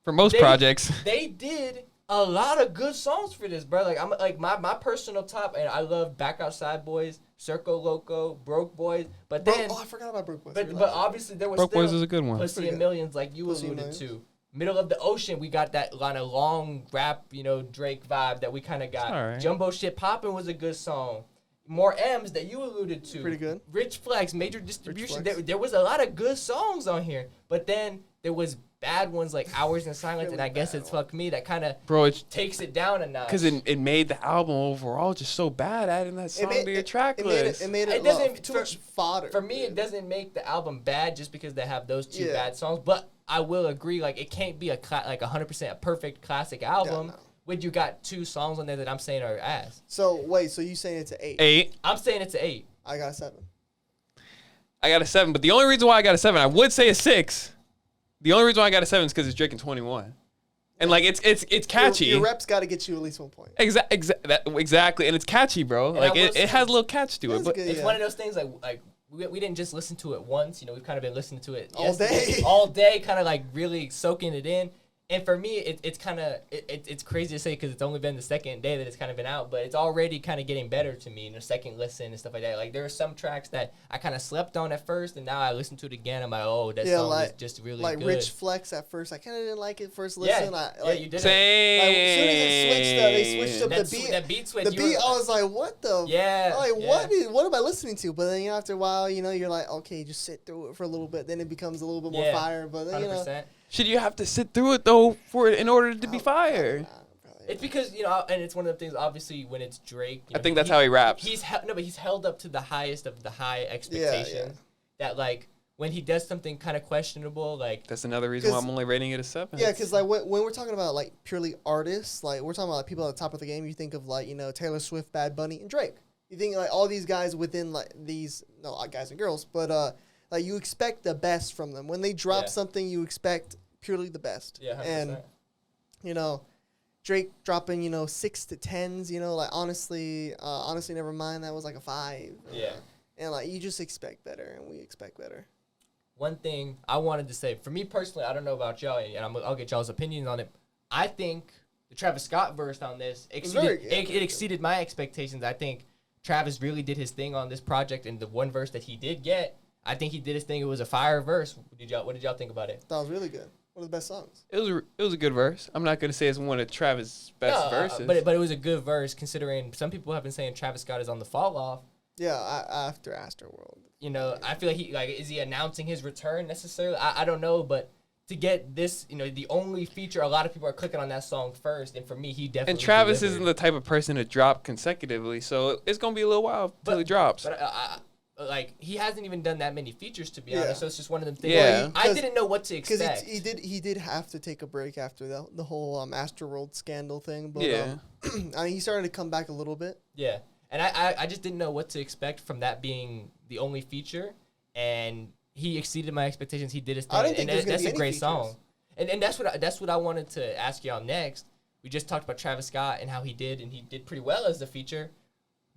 for most projects they did a lot of good songs for this, bro. Like I'm like my personal top, and I love Back Outside Boys, Circo Loco, Broke Boys. But then I forgot about Broke Boys. But obviously there was Broke still Boys is a good one. Pussy and Millions, like you alluded to. Middle of the Ocean, we got that kind of long rap, Drake vibe that we kind of got. Right. Jumbo Shit Poppin' was a good song. More M's that you alluded to. Pretty good. Rich Flex, Major Distribution. There was a lot of good songs on here, but then there was bad ones like Hours in Silence, Really and I guess bad it's Fuck Me that kind of takes it down a notch. Because it made the album overall just so bad, adding that song to your track list. It made it doesn't too much fodder. For me, it doesn't make the album bad just because they have those two bad songs. But I will agree, like it can't be like 100% a perfect classic album. no. When you got two songs on there that I'm saying are ass. So wait, so you saying it's an 8? 8. I'm saying it's an 8. I got a 7. I got a 7, but the only reason why I got a 7, I would say a 6. The only reason why I got a 7 is because it's Drake in 21, and like it's catchy. Your reps got to get you at least 1 point. Exactly, and it's catchy, bro. And like it has a little catch to it. But good, it's one of those things like we didn't just listen to it once. You know, we've kind of been listening to it all day, kind of like really soaking it in. And for me, it's kind of it's crazy to say because it's only been the second day that it's kind of been out, but it's already kind of getting better to me in the second listen and stuff like that. Like there are some tracks that I kind of slept on at first, and now I listen to it again. I'm like, oh, that song is just really like good. Rich Flex at first, I kind of didn't like it first listen. You did. Same. Like, as soon as they switched up the beat. That beat switch. The beat, I was like, what the? Yeah. Like what am I listening to? But then after a while, you're like, okay, just sit through it for a little bit. Then it becomes a little bit more fire. But then 100%. Should you have to sit through it though in order to be fired? It's because and it's one of the things. Obviously, when it's Drake, I think that's how he raps. He's held up to the highest of the high expectations. That like when he does something kind of questionable, like that's another reason why I'm only rating it a 7. Yeah, because like when we're talking about like purely artists, like we're talking about like, people at the top of the game. You think of like Taylor Swift, Bad Bunny, and Drake. You think like all these guys within like these guys and girls, but like you expect the best from them. When they drop something, you expect purely the best. Yeah, 100%. And Drake dropping 6 to 10s. Like honestly, never mind. That was like a 5. Yeah. And like you just expect better, and we expect better. One thing I wanted to say, for me personally, I don't know about y'all, and I'll get y'all's opinions on it. I think the Travis Scott verse on this exceeded my expectations. I think Travis really did his thing on this project, and the one verse that he did get, I think he did his thing. It was a fire verse. What did y'all think about it? That was really good. One of the best songs. It was a good verse. I'm not gonna say it's one of Travis' best verses, but it was a good verse considering some people have been saying Travis Scott is on the fall off. Yeah, after Astroworld. I feel like is he announcing his return necessarily? I don't know, but to get this, the only feature, a lot of people are clicking on that song first, and for me, he definitely. And Travis delivered. isn't the type of person to drop consecutively, so it's gonna be a little while until he drops. But like he hasn't even done that many features to be honest, so it's just one of them things. Yeah, I didn't know what to expect. Because he did have to take a break after the whole Astroworld scandal thing, but he started to come back a little bit. Yeah, and I just didn't know what to expect from that being the only feature, and he exceeded my expectations. He did his thing, and that's a great song. And that's what I wanted to ask y'all next. We just talked about Travis Scott and how he did pretty well as the feature.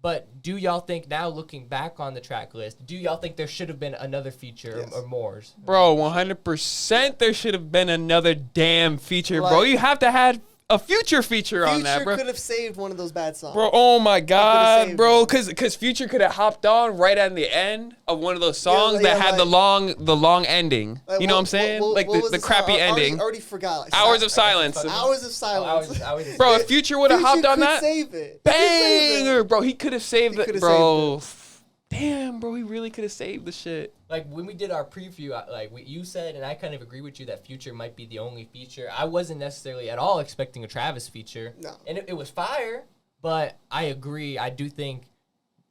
But do y'all think now, looking back on the track list, do y'all think there should have been another feature or more? Bro, 100% there should have been another damn feature, bro. You have to have a Future feature on that, bro. Future could have saved one of those bad songs. Bro, oh my God, bro. Because Future could have hopped on right at the end of one of those songs that had the long ending. You know what I'm saying? The crappy ending. I already forgot. Like, Hours of Silence. Hours of Silence. Bro, if Future would have hopped on that, save it. banger, bro. He could have saved it, bro. Damn, bro, he really could have saved the shit. Like, when we did our preview, you said, and I kind of agree with you, that Future might be the only feature. I wasn't necessarily at all expecting a Travis feature. No. And it was fire, but I agree. I do think,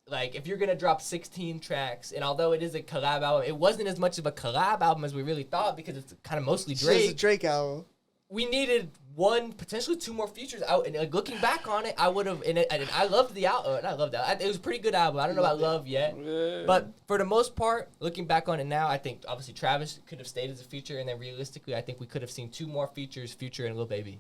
like, if you're going to drop 16 tracks, and although it is a collab album, it wasn't as much of a collab album as we really thought because it's kind of mostly Drake. It's a Drake album. We needed one, potentially 2 more features out. And like, looking back on it, I would have. And I loved the album. I loved that. It was a pretty good album. I don't know about love yet, but for the most part, looking back on it now, I think obviously Travis could have stayed as a feature, and then realistically, I think we could have seen 2 more features, Future and Lil Baby.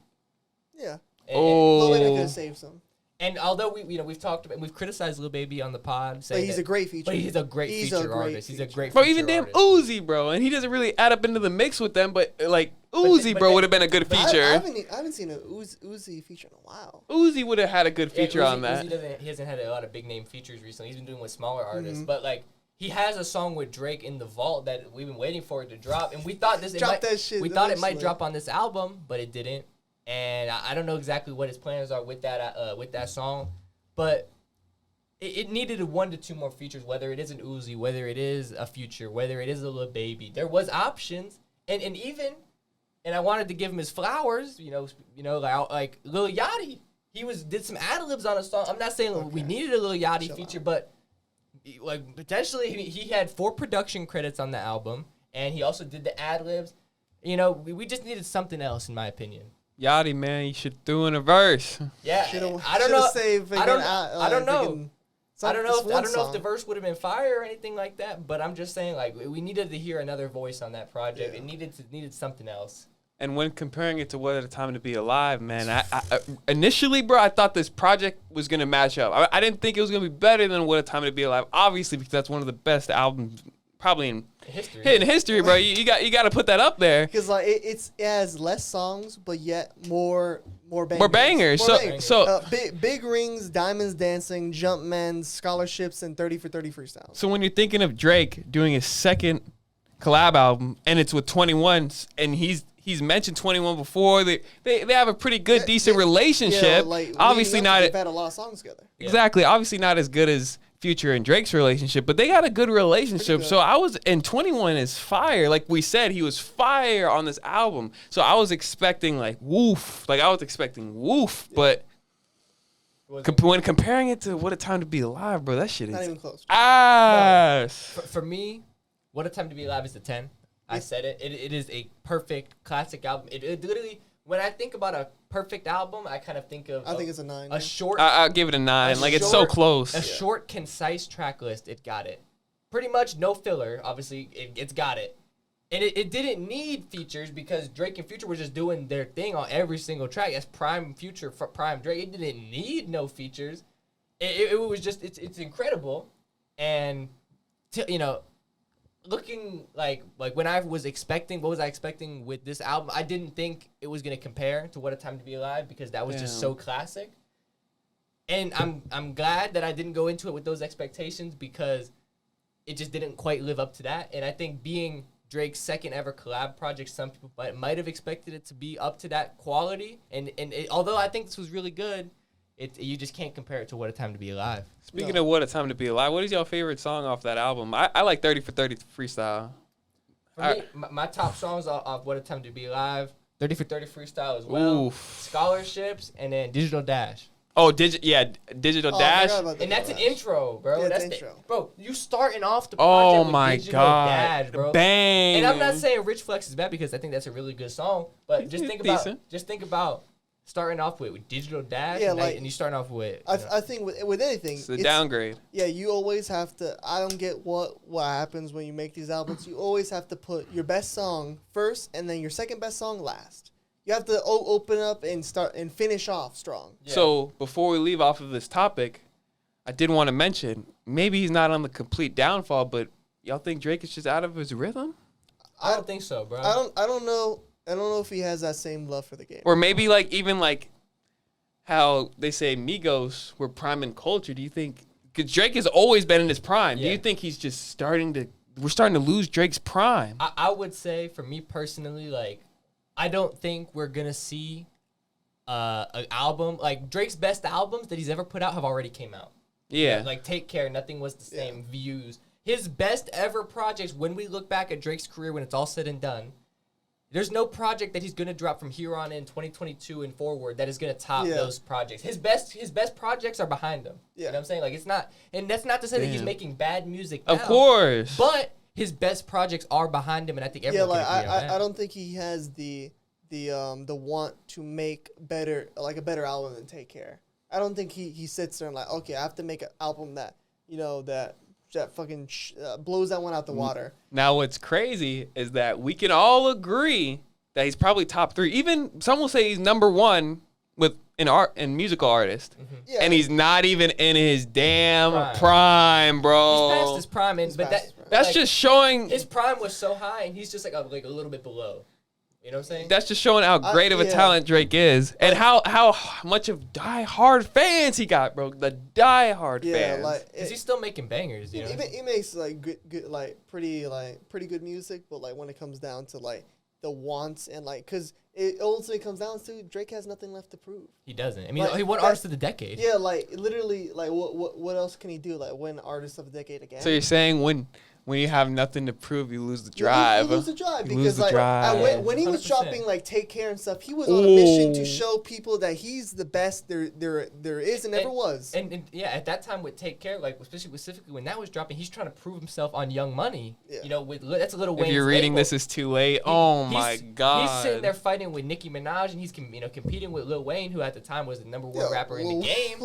Yeah. Lil Baby could have saved some. And although we've talked about, we've criticized Lil Baby on the pod, saying but he's a great feature. But he's a great feature artist. He's a great bro. Feature Even damn artist. Uzi, bro, and he doesn't really add up into the mix with them. But like Uzi, bro, would have been a good feature. I haven't seen a Uzi feature in a while. Uzi would have had a good feature on that. Uzi hasn't had a lot of big name features recently. He's been doing with smaller artists, but like he has a song with Drake in the vault that we've been waiting for it to drop, and we thought it might drop on this album, but it didn't. And I don't know exactly what his plans are with that song. But it needed 1 to 2 more features, whether it is an Uzi, whether it is a Future, whether it is a Lil Baby. There was options, and and I wanted to give him his flowers. Like Lil Yachty, did some ad libs on a song. I'm not saying we needed a Lil Yachty feature, but like potentially he had 4 production credits on the album, and he also did the ad libs. We just needed something else, in my opinion. Yachty, man, you should threw in a verse. Yeah, I don't know. I don't know. I don't know if the verse would have been fire or anything like that, but I'm just saying, like, we needed to hear another voice on that project. Yeah. It needed something else. And when comparing it to What a Time to Be Alive, man, I initially, bro, I thought this project was gonna match up. I didn't think it was gonna be better than What a Time to Be Alive, obviously, because that's one of the best albums probably in history, bro. You got to put that up there. Because like it has less songs, but yet more bangers. More bangers. So big rings, diamonds dancing, Jumpman, scholarships, and 30 for 30 freestyles. So when you're thinking of Drake doing his second collab album, and it's with 21, and he's mentioned 21 before, they have a pretty good, decent relationship. Yeah, like, obviously not. They've had a lot of songs together. Exactly. Yeah. Obviously not as good as Future and Drake's relationship, but they got a good relationship. So I was, and 21 is fire. Like we said, he was fire on this album. So I was expecting like woof. Like I was expecting woof, but when comparing it to What a Time to Be Alive, bro, that shit is not even close. Ass. No. For me, What a Time to Be Alive is a 10. I said it. It is a perfect classic album. It literally, when I think about a perfect album, I kind of think of. I think it's a 9. A short. I'll give it a 9. Like it's so close. A short, concise track list. It got it. Pretty much no filler. Obviously, it's got it. And it didn't need features because Drake and Future were just doing their thing on every single track. That's prime Future, prime Drake. It didn't need no features. It was just it's incredible, and looking like when I was expecting, what was I expecting with this album? I didn't think it was gonna compare to What a Time to Be Alive because that was just so classic. And I'm glad that I didn't go into it with those expectations because it just didn't quite live up to that. And I think being Drake's second ever collab project, some people might have expected it to be up to that quality. And although I think this was really good, you just can't compare it to What a Time to Be Alive. Speaking of What a Time to Be Alive, what is your favorite song off that album? I like 30 for 30 freestyle. For me, my top songs off What a Time to Be Alive, 30 for 30 freestyle as well. Oof. Scholarships, and then Digital Dash. Oh, Digital Dash. And that's an intro, bro. Yeah, that's intro. Bro, you starting off the project with Digital Dash, bro. Bang. And I'm not saying Rich Flex is bad because I think that's a really good song, but just think about starting off with Digital Dash, and you starting off with. I think with anything, it's a downgrade. Yeah, you always have to. I don't get what happens when you make these albums. You always have to put your best song first, and then your second best song last. You have to open up and start and finish off strong. Yeah. So before we leave off of this topic, I did want to mention maybe he's not on the complete downfall, but y'all think Drake is just out of his rhythm? I don't think so, bro. I don't know. I don't know if he has that same love for the game. Or maybe even how they say Migos were prime in culture. Do you think, because Drake has always been in his prime, do you think he's just we're starting to lose Drake's prime? I would say, for me personally, I don't think we're going to see an album. Like, Drake's best albums that he's ever put out have already came out. Yeah. Like, Take Care, Nothing Was the Same, Views. His best ever projects, when we look back at Drake's career, when it's all said and done, there's no project that he's going to drop from here on in 2022 and forward that is going to top those projects. His best projects are behind him. Yeah. You know what I'm saying? Like, it's not, and that's not to say that he's making bad music now. Of course. But his best projects are behind him, and I think everyone can agree on that. I don't think he has the want to make a better album than Take Care. I don't think he sits there and like, okay, I have to make an album that that fucking blows that one out the water. Now, what's crazy is that we can all agree that he's probably top 3. Even some will say he's number 1 with an musical artist, and he's not even in his damn prime, bro. He's past his prime, that's just showing his prime was so high, and he's just like a little bit below. You know what I'm saying? That's just showing how great of a talent Drake is, and how much of die-hard fans he got, bro. The die-hard fans. Is he still making bangers? You know? He makes good, pretty good music, but when it comes down to the wants and because it ultimately comes down to Drake has nothing left to prove. He doesn't. I mean, he won Artist of the Decade. Yeah, literally, what else can he do? Win Artist of the Decade again? So you're saying when when you have nothing to prove, you lose the drive. You lose the drive You lose because the like drive. when he was 100%. dropping like Take Care and stuff, he was on a mission to show people that he's the best there is and ever was. And yeah, at that time with Take Care, like specifically when that was dropping, he's trying to prove himself on Young Money. Yeah. You know, that's a little Wayne's If you're reading label. This Is Too Late, my God. He's sitting there fighting with Nicki Minaj, and he's competing with Lil Wayne, who at the time was the #1 rapper in the game.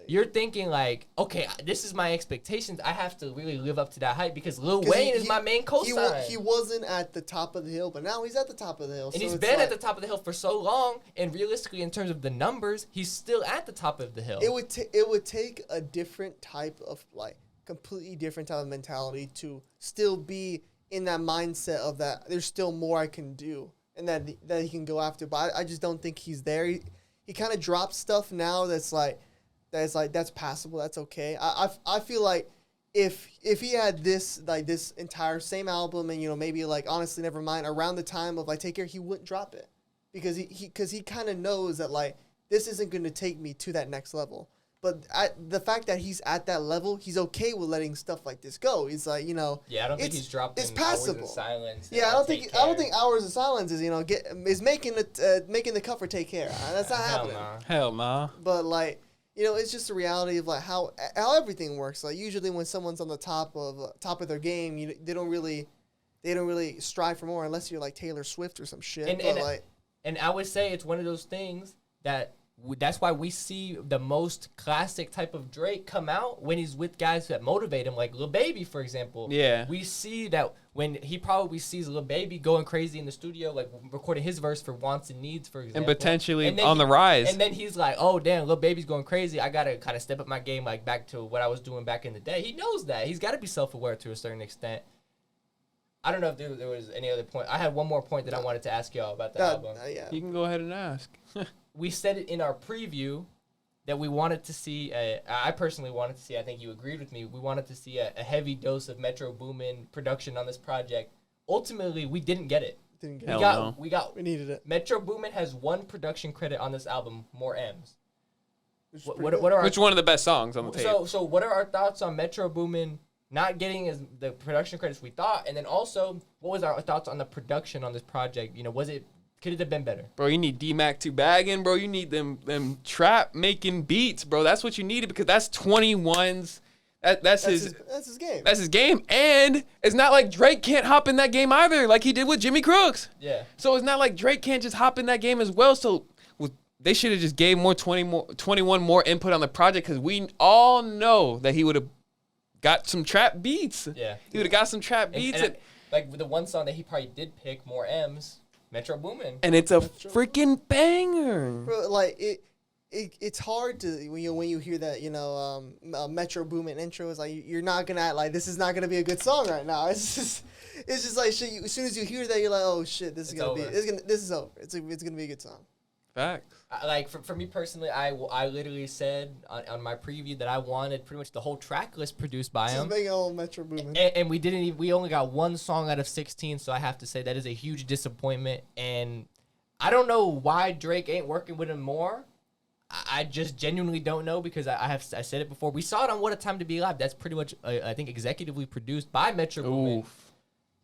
You're thinking like, okay, this is my expectations. I have to really live up to that hype because Lil Wayne is my main co-sign. He wasn't at the top of the hill, but now he's at the top of the hill. And he's been at the top of the hill for so long, and realistically, in terms of the numbers, he's still at the top of the hill. It would take a different type of like completely different type of mentality to still be in that mindset of that there's still more I can do and that he can go after. But I just don't think he's there. He kind of drops stuff now that's passable. That's okay. I feel like if he had this entire same album and maybe like Honestly Nevermind around the time of like Take Care, he wouldn't drop it because he kind of knows that like this isn't going to take me to that next level. But the fact that he's at that level, he's okay with letting stuff like this go. He's like, Yeah, I don't think he's dropping it's passable. Hours in Silence. Yeah, I don't think Hours of Silence is making the cut for Take Care. That's not happening. Hell nah. But like, it's just the reality of like how everything works. Like usually when someone's on the top of their game, they don't really strive for more unless you're like Taylor Swift or some shit. And I would say it's one of those things that's why we see the most classic type of Drake come out when he's with guys that motivate him, like Lil Baby, for example. Yeah. We see that when he probably sees Lil Baby going crazy in the studio, like recording his verse for Wants and Needs, for example. And potentially on the rise. And then he's like, oh, damn, Lil Baby's going crazy. I got to kind of step up my game like back to what I was doing back in the day. He knows that. He's got to be self-aware to a certain extent. I don't know if there was any other point. I had one more point that I wanted to ask y'all about the album. Yeah. You can go ahead and ask. We said it in our preview that we wanted to see, I personally wanted to see, I think you agreed with me, we wanted to see a heavy dose of Metro Boomin production on this project. Ultimately, we didn't get it. We needed it. Metro Boomin has one production credit on this album, More M's. Which one of the best songs on the tape? So what are our thoughts on Metro Boomin not getting the production credits we thought? And then also, what was our thoughts on the production on this project? Could it have been better? Bro, you need D-Mac 2 bagging, bro. You need them trap making beats, bro. That's what you needed because that's 21's. That's his game. That's his game. And it's not like Drake can't hop in that game either, like he did with Jimmy Crooks. Yeah. So it's not like Drake can't just hop in that game as well. So they should have just gave 21 more input on the project because we all know that he would have got some trap beats. Yeah. He would have got some trap beats. And like with the one song that he probably did pick, More M's, Metro Boomin. And it's a freaking banger. Bro, like it's hard to when you hear that Metro Boomin intro is like you're not gonna act like this is not gonna be a good song right now. It's just like shit. As soon as you hear that, you're like, oh shit, this is over. This is over. It's gonna be a good song. Facts. Like for me personally, I literally said on my preview that I wanted pretty much the whole track list produced by him. Just make old Metro Boomin. And we didn't. We only got one song out of 16, so I have to say that is a huge disappointment. And I don't know why Drake ain't working with him more. I just genuinely don't know because I said it before. We saw it on What a Time to Be Alive. That's pretty much I think executively produced by Metro Boomin.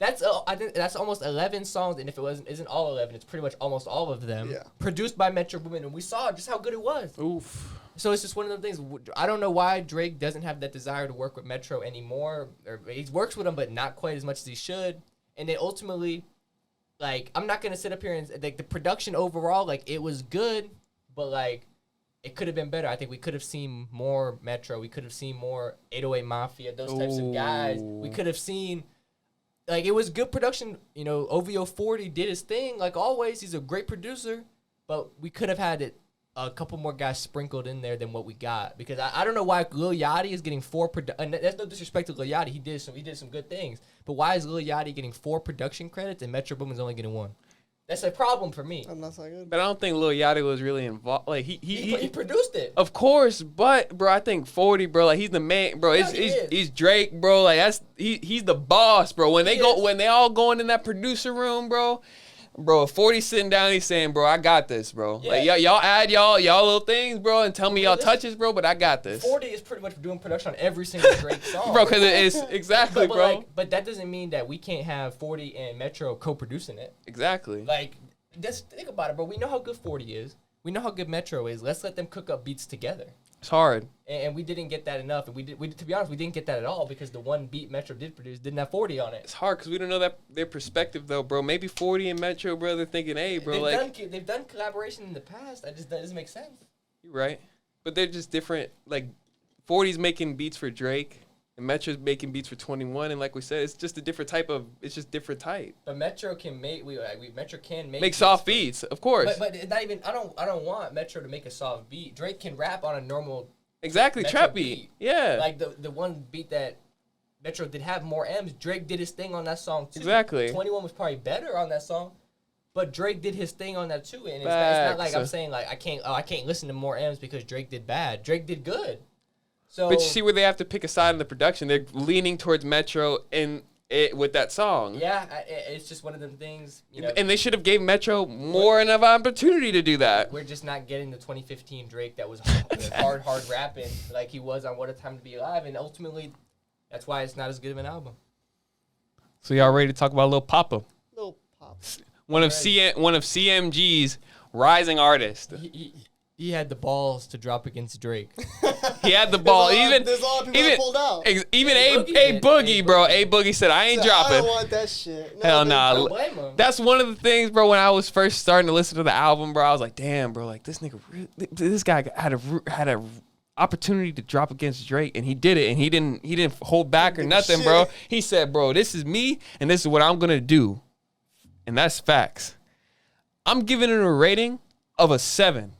I think that's almost 11 songs, and if it isn't all 11, it's pretty much almost all of them. Yeah. Produced by Metro Boomin, and we saw just how good it was. Oof. So it's just one of those things. I don't know why Drake doesn't have that desire to work with Metro anymore. Or he works with them, but not quite as much as he should. And then ultimately, like, I'm not gonna sit up here and like the production overall, like it was good, but like it could have been better. I think we could have seen more Metro. We could have seen more 808 Mafia. Those types of guys. We could have seen. Like, it was good production. OVO 40 did his thing. Like always, he's a great producer. But we could have had a couple more guys sprinkled in there than what we got. Because I don't know why Lil Yachty is getting 4 and that's no disrespect to Lil Yachty. He did some good things. But why is Lil Yachty getting 4 production credits and Metro Boomin's only getting 1? That's a problem for me. That's not good. But I don't think Lil Yachty was really involved. Like he produced it. Of course, but bro, I think 40, bro, like he's the man, bro. He's Drake, bro. Like he's the boss, bro. When they all going in that producer room, bro, Bro, 40 sitting down, he's saying, bro, I got this, bro. Yeah. Like, y'all add y'all little things, bro, and tell me y'all touches, bro, but I got this. 40 is pretty much doing production on every single Drake song. Bro, because it is, exactly, but bro. but that doesn't mean that we can't have 40 and Metro co-producing it. Exactly. Like, just think about it, bro. We know how good 40 is. We know how good Metro is. Let's let them cook up beats together. It's hard. And we didn't get that enough. And we to be honest, we didn't get that at all because the one beat Metro did produce didn't have 40 on it. It's hard because we don't know that their perspective, though, bro. Maybe 40 and Metro, bro, they're thinking, hey, bro, they've done collaboration in the past. That doesn't make sense. You're right. But they're just different. Like, 40's making beats for Drake, and Metro's making beats for 21. And like we said, it's just a different type of, it's just different type. But Metro can make, Metro can make soft beats, of course. But it's not even, I don't want Metro to make a soft beat. Drake can rap on a normal Exactly, Metro trap beat. Yeah. Like the one beat that Metro did have more M's. Drake did his thing on that song too. Exactly. 21 was probably better on that song, but Drake did his thing on that too. And it's not like I'm saying like I can't listen to more M's because Drake did bad. Drake did good. So, but you see where they have to pick a side in the production. They're leaning towards Metro in it with that song. Yeah, it's just one of them things, you know. And they should have gave Metro more of an opportunity to do that. We're just not getting the 2015 Drake that was hard rapping like he was on What a Time to Be Alive, and ultimately, that's why it's not as good of an album. So y'all ready to talk about Lil Papa? Lil Pop. One of CMG's rising artists. He had the balls to drop against Drake. He had the ball. There's a lot of people that pulled out. Even A Boogie, bro. A Boogie said, I ain't dropping. I don't want that shit. No, Hell nah. Don't blame him. That's one of the things, bro, when I was first starting to listen to the album, bro, I was like, damn, bro, like this nigga, this guy had a opportunity to drop against Drake, and he did it, and he didn't hold back or nothing, bro. He said, bro, this is me, and this is what I'm gonna do. And that's facts. I'm giving it a rating of a 7.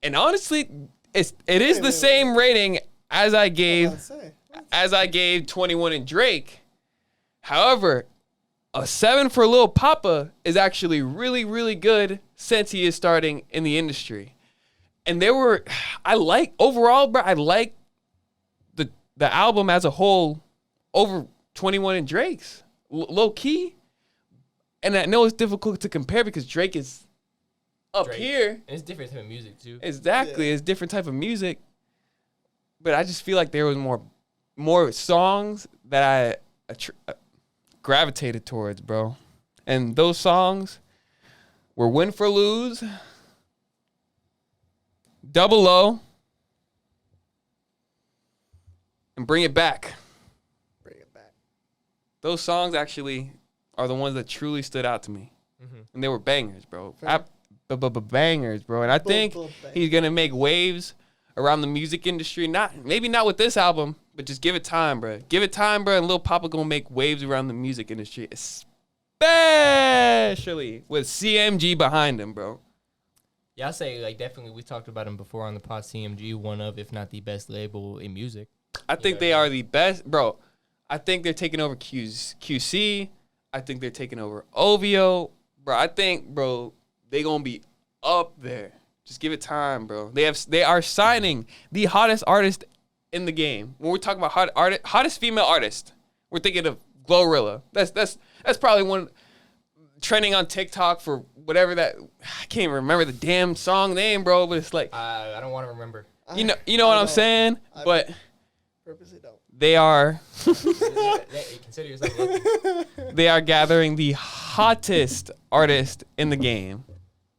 And honestly, it is the same rating as I gave 21 and Drake. However, a 7 for Lil Papa is actually really, really good since he is starting in the industry. And I like the album as a whole over 21 and Drake's. Low key. And I know it's difficult to compare because Drake is up Drake. here. And it's different type of music too. Exactly, it's different type of music. But I just feel like there was more songs that I gravitated towards, bro. And those songs were Win for Lose, Double O, and Bring It Back. Bring it back. Those songs actually are the ones that truly stood out to me. Mm-hmm. And they were bangers, bro. Bangers, bro. And I think he's going to make waves around the music industry. Maybe not with this album, but just give it time, bro. Give it time, bro, and Lil Papa going to make waves around the music industry, especially with CMG behind him, bro. Yeah, I'll say, like, definitely, we talked about him before on the pod. CMG, one of, if not the best label in music. I think they are the best, bro. I think they're taking over QC. I think they're taking over OVO. Bro, I think, bro, they going to be up there. Just give it time, bro. They are signing the hottest artist in the game. When we're talking about hottest female artist, we're thinking of Glorilla. That's probably one trending on TikTok for whatever that. I can't even remember the damn song name, bro. But it's like I don't want to remember. You know what I'm saying? But purposely don't. they are Consider yourself lucky. they are gathering the hottest artist in the game.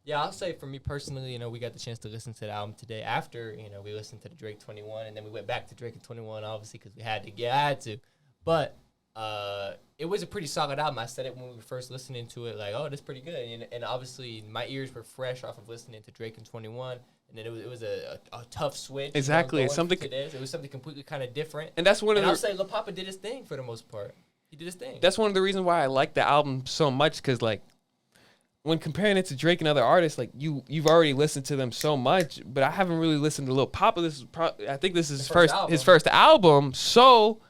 Yeah, I'll say for me personally, we got the chance to listen to the album today after, we listened to the Drake 21, and then we went back to Drake and 21, obviously, because we had to. But it was a pretty solid album. I said it when we were first listening to it, like, oh, that's pretty good. And obviously, my ears were fresh off of listening to Drake and 21, and then it was a tough switch. Exactly. It's something. It was something completely kind of different. And that's one of I'll say Lil Papa did his thing for the most part. He did his thing. That's one of the reasons why I like the album so much, because, like, when comparing it to Drake and other artists, like you've already listened to them so much, but I haven't really listened to Lil Papa. I think this is his first album, so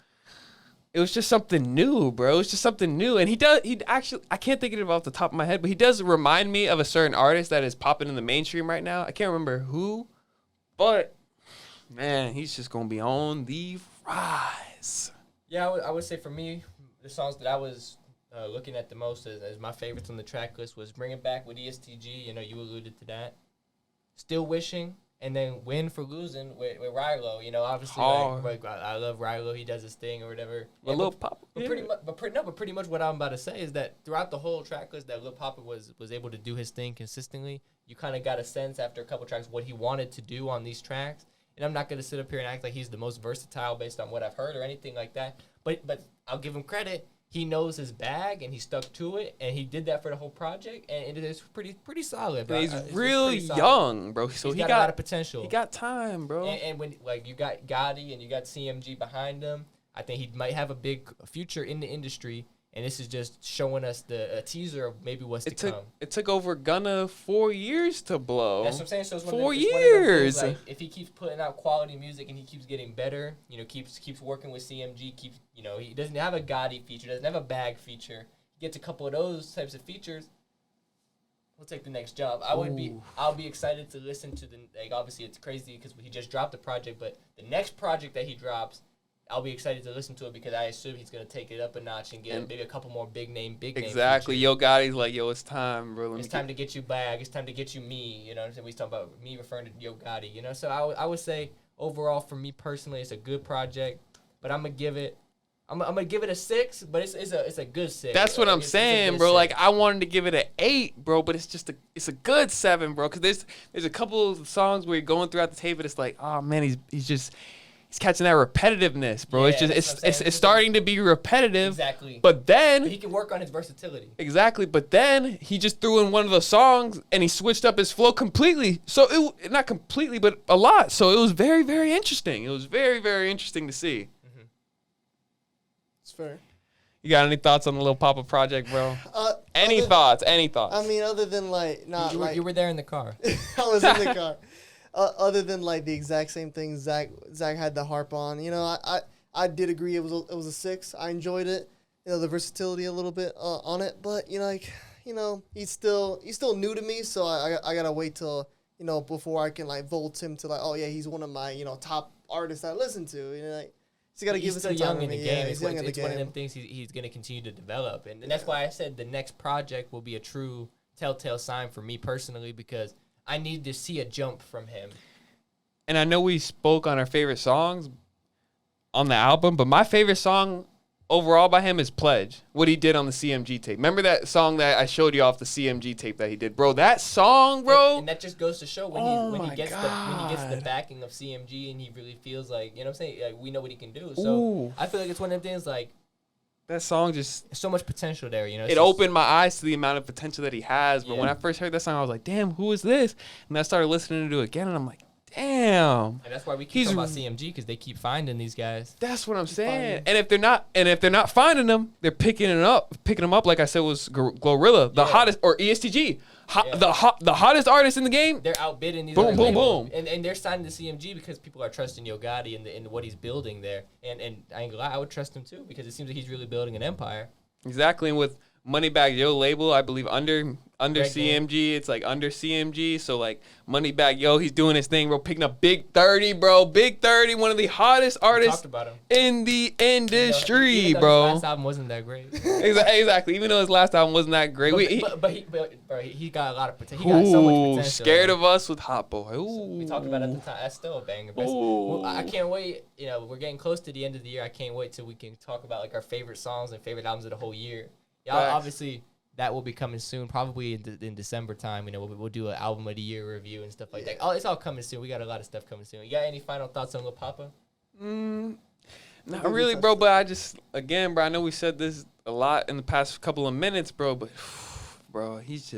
it was just something new, bro. It was just something new, and he actually, I can't think of it off the top of my head, but he does remind me of a certain artist that is popping in the mainstream right now. I can't remember who, but man, he's just gonna be on the rise. Yeah, I would say for me, the songs that I was looking at the most as my favorites on the track list was Bring It Back with ESTG. You know, you alluded to that. Still Wishing, and then Win for Losing with Rilo. You know, obviously, like I love Rilo. He does his thing or whatever. A Lil Papa. But pretty much what I'm about to say is that throughout the whole track list that Lil Papa was able to do his thing consistently. You kind of got a sense after a couple tracks what he wanted to do on these tracks. And I'm not going to sit up here and act like he's the most versatile based on what I've heard or anything like that. But I'll give him credit. He knows his bag, and he stuck to it, and he did that for the whole project, and it is pretty solid. Bro. He's really young, bro. So he got a lot of potential. He got time, bro. And when like you got Gotti and you got CMG behind him, I think he might have a big future in the industry. And this is just showing us a teaser of maybe what's to come. It took over Gunna 4 years to blow. That's what I'm saying. So it's 4 years. Things, like, if he keeps putting out quality music and he keeps getting better, you know, keeps working with CMG, you know, he doesn't have a Gotti feature, doesn't have a bag feature. He gets a couple of those types of features. We'll take the next job. I'll be excited to listen to obviously it's crazy because he just dropped the project, but the next project that he drops, I'll be excited to listen to it because I assume he's going to take it up a notch and get maybe a couple more big name Exactly. features. Yo Gotti's like, yo, it's time, bro. It's time to get you bag. It's time to get you me. You know what I'm saying? We talking about me referring to Yo Gotti. You know, so I would say overall for me personally, it's a good project, but I'm gonna give it a 6, but it's a good 6. That's what I'm saying, bro. 6. Like I wanted to give it an 8, bro, but it's a good 7, bro. Because there's a couple of songs where you're going throughout the tape, and it's like, oh man, he's catching that repetitiveness, bro. Yeah, it's starting to be repetitive. Exactly. But then he can work on his versatility. Exactly. But then he just threw in one of the songs and he switched up his flow completely. So not completely, but a lot. So it was very, very interesting. It was very, very interesting to see. Mm-hmm. It's fair. You got any thoughts on the Lil Papa project, bro? Any thoughts? Any thoughts? I mean, other than you were there in the car. I was in the car. Other than like the exact same thing Zach had to harp on, you know, I did agree it was a 6. I enjoyed it, you know, the versatility a little bit on it, but he's still new to me, so I gotta wait till before I can like vault him to like, oh yeah, he's one of my top artists I listen to, you know, like. So gotta give it some time. He's still young in the game. It's one of them things he's gonna continue to develop, and that's why I said the next project will be a true telltale sign for me personally because I need to see a jump from him. And I know we spoke on our favorite songs on the album, but my favorite song overall by him is Pledge, what he did on the CMG tape. Remember that song that I showed you off the CMG tape that he did? Bro, that song, bro. And that just goes to show when he gets the backing of CMG and he really feels like, you know what I'm saying? Like, we know what he can do. So I feel like it's one of them things like, that song just... There's so much potential there, you know? It opened my eyes to the amount of potential that he has. But when I first heard that song, I was like, damn, who is this? And I started listening to it again, and I'm like, damn. And that's why we keep talking about CMG, because they keep finding these guys. That's what I'm saying. And if they're not finding them, they're picking them up, like I said, was Glorilla, the hottest, or ESTG. The hottest artist in the game. They're outbidding these boom, boom. And they're signing to CMG because people are trusting Yo Gotti and what he's building there. And I ain't gonna lie, I would trust him too because it seems like he's really building an empire. Exactly, and with Moneybagg Yo label, I believe under Great CMG, game. it's like under CMG. So like Moneybagg Yo, he's doing his thing, bro, picking up Big 30, bro. Big 30, one of the hottest artists in the industry, even though bro. His last album wasn't that great. Exactly. Even though his last album wasn't that great, but he got a lot of potential. He got so much potential. Scared of Us with Hot Boy. We talked about it at the time. That's still a banger. Well, I can't wait. You know, we're getting close to the end of the year. I can't wait till we can talk about like our favorite songs and favorite albums of the whole year. Yeah, obviously that will be coming soon, probably in December time. You know, we'll do an album of the year review and stuff like that. Oh, it's all coming soon. We got a lot of stuff coming soon. You got any final thoughts on Lil Papa? Not really, bro. But I just, again, bro, I know we said this a lot in the past couple of minutes, bro. But, bro, he's